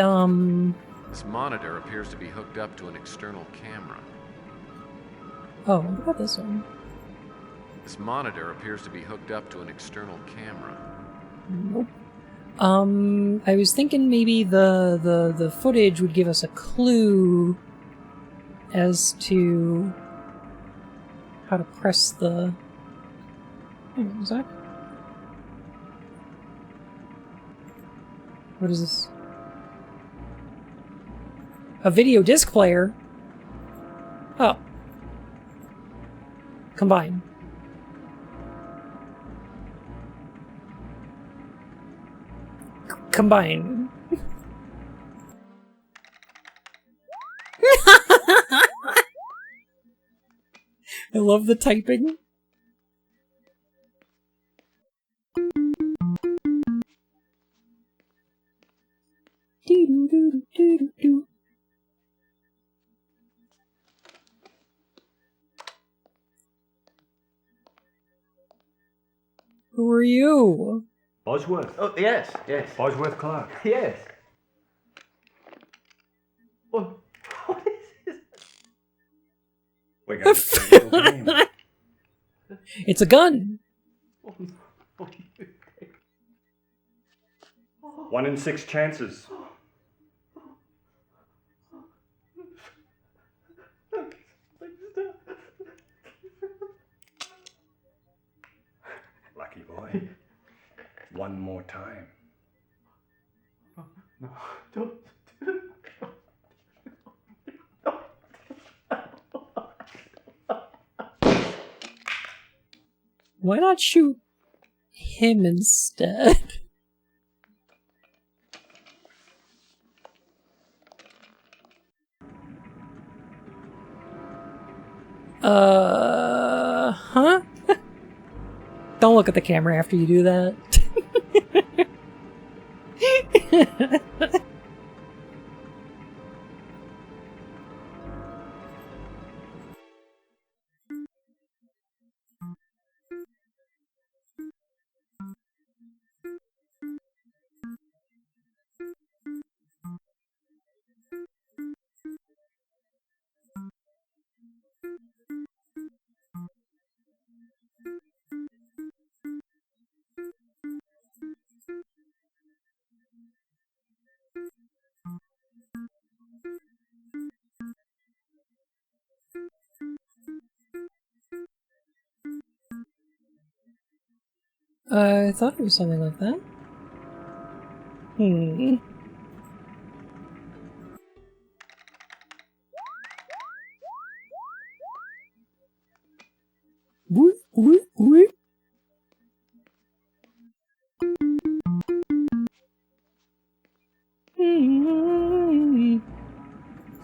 This monitor appears to be hooked up to an external camera. Oh, what about this one? This monitor appears to be hooked up to an external camera. Nope. I was thinking maybe the footage would give us a clue as to how to press the... Hang on a sec. What is this? A video disc player? Oh. Combine. Combine. I love the typing. Doo-doo-doo-doo-doo-doo. Who are you? Bosworth. Oh, yes, yes. Bosworth Clark. Yes. What is this? We're going to play a little game. It's a gun. 1 in 6 chances. Lucky boy. One more time. No, don't. Why not shoot him instead? Huh? Don't look at the camera after you do that. I thought it was something like that. Whoop, whoop, whoop.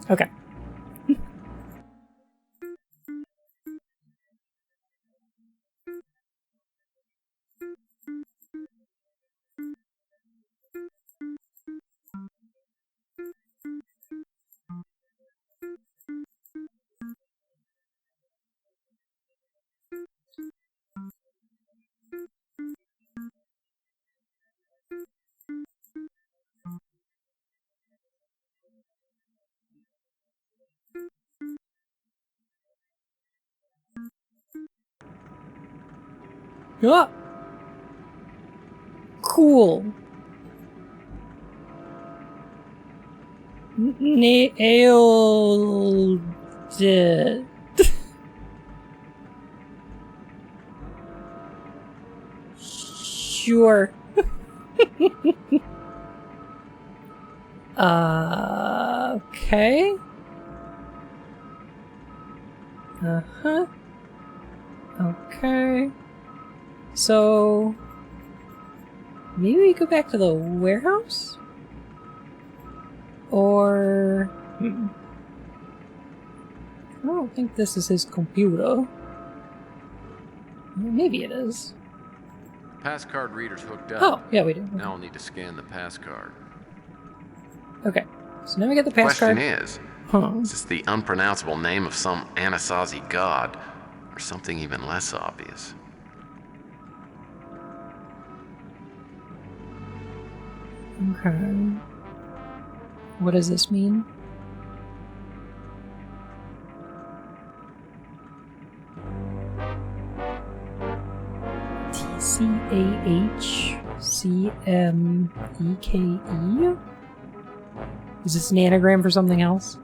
Okay. Ah! Cool. Nailed it. Sure. Okay. Uh-huh. Okay. So... maybe we go back to the warehouse? Or... I don't think this is his computer. Maybe it is. Pass card reader's hooked up. Oh, yeah, we do. Now I'll need to scan the pass card. Okay. So now we get the pass Question card. is this the unpronounceable name of some Anasazi god, or something even less obvious? Okay. What does this mean? TCAHCMEKE? Is this an anagram for something else?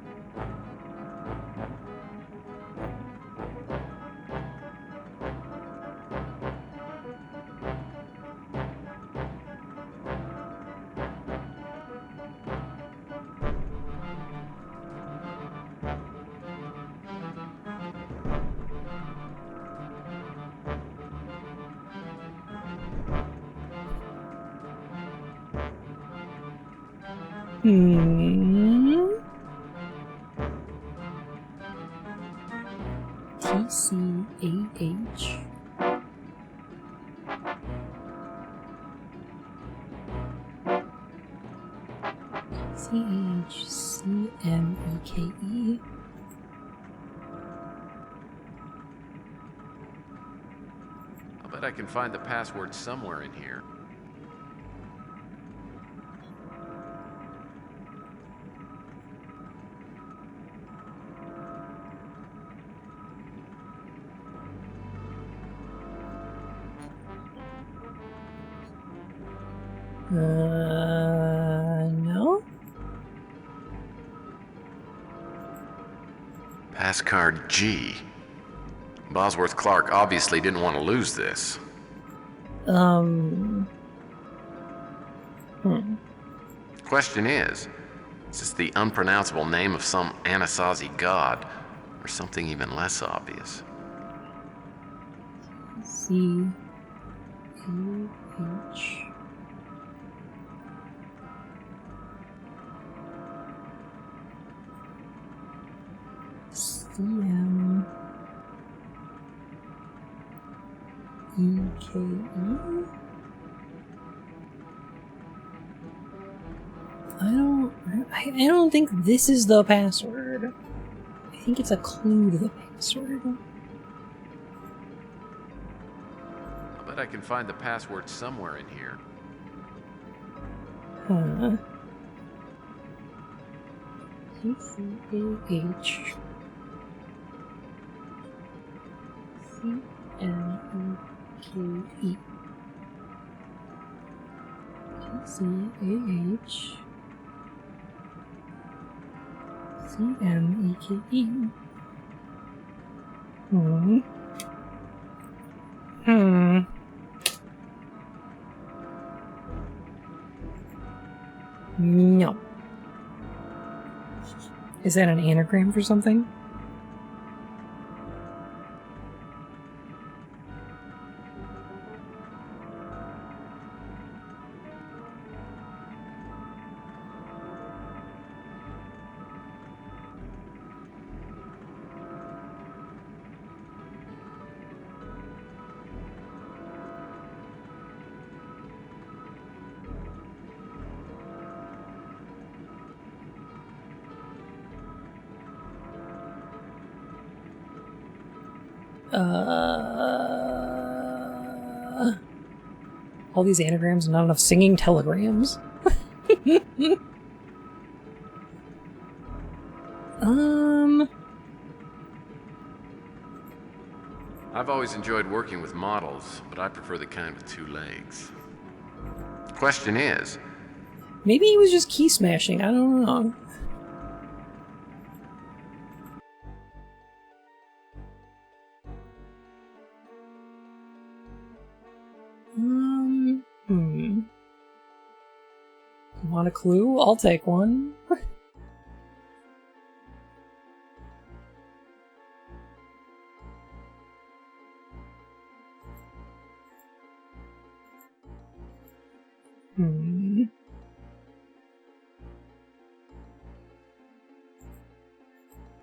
TCAH. CAHCMEKE. I'll bet I can find the password somewhere in here. No? Pass card G. Bosworth Clark obviously didn't want to lose this. Question is this the unpronounceable name of some Anasazi god, or something even less obvious? CAH. CMEKE? I don't think this is the password. I think it's a clue to the password. I'll bet I can find the password somewhere in here. Huh. CCAH. CMEKE. CCAH. CMEKE. No. Is that an anagram for something? All these anagrams and not enough singing telegrams. I've always enjoyed working with models, but I prefer the kind with 2 legs. The question is... Maybe he was just key smashing, I don't know. Want a clue? I'll take one.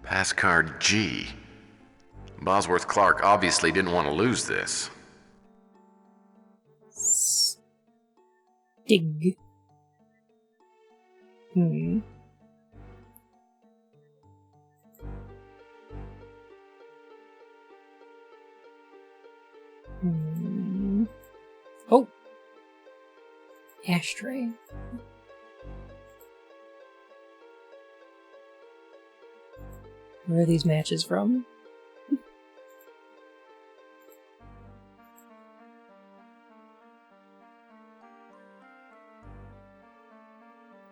Pass card G. Bosworth Clark obviously didn't want to lose this. Dig. Oh! Ashtray. Where are these matches from?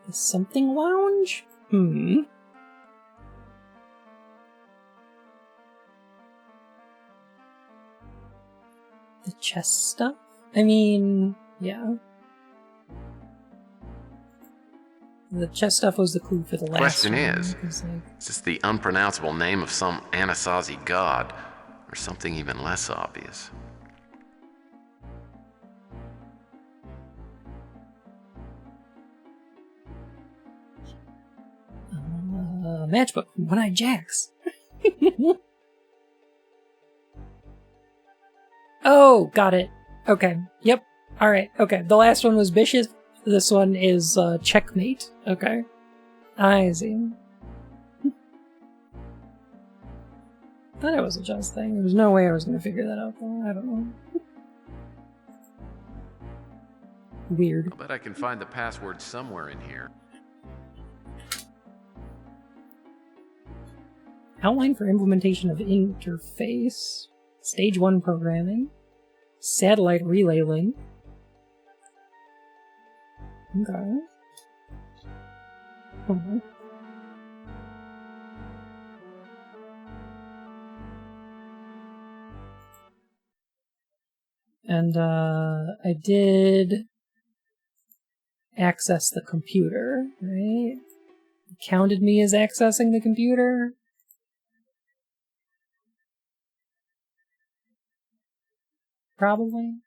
The something lounge? The chest stuff? I mean, yeah. The chest stuff was the clue for the last Question one. is this the unpronounceable name of some Anasazi god, or something even less obvious? Matchbook from One-Eyed Jacks. Oh, got it. Okay. Yep. Alright, okay. The last one was Bishop. This one is Checkmate. Okay. I see. Thought it was a just thing. There was no way I was gonna figure that out though. I don't know. Weird. I bet I can find the password somewhere in here. Outline for implementation of interface. Stage 1 programming. Satellite relay link. Okay. And I did access the computer, right? It counted me as accessing the computer. Probably.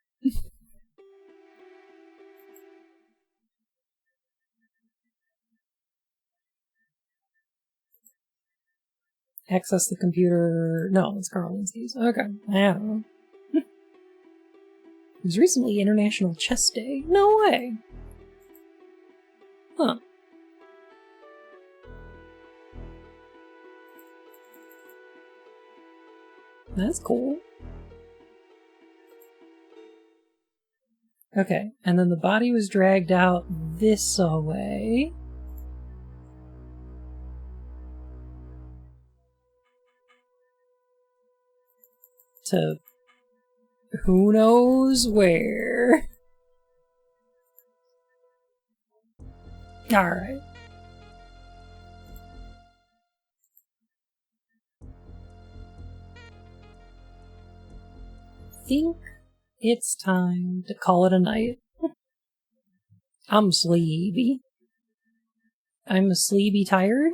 Access the computer. No, it's Carl Lindsay's. Okay, I don't know. It was recently International Chess Day. No way. Huh. That's cool. Okay, and then the body was dragged out this way. To who knows where. Alright. Think it's time to call it a night. I'm sleepy. I'm sleepy tired.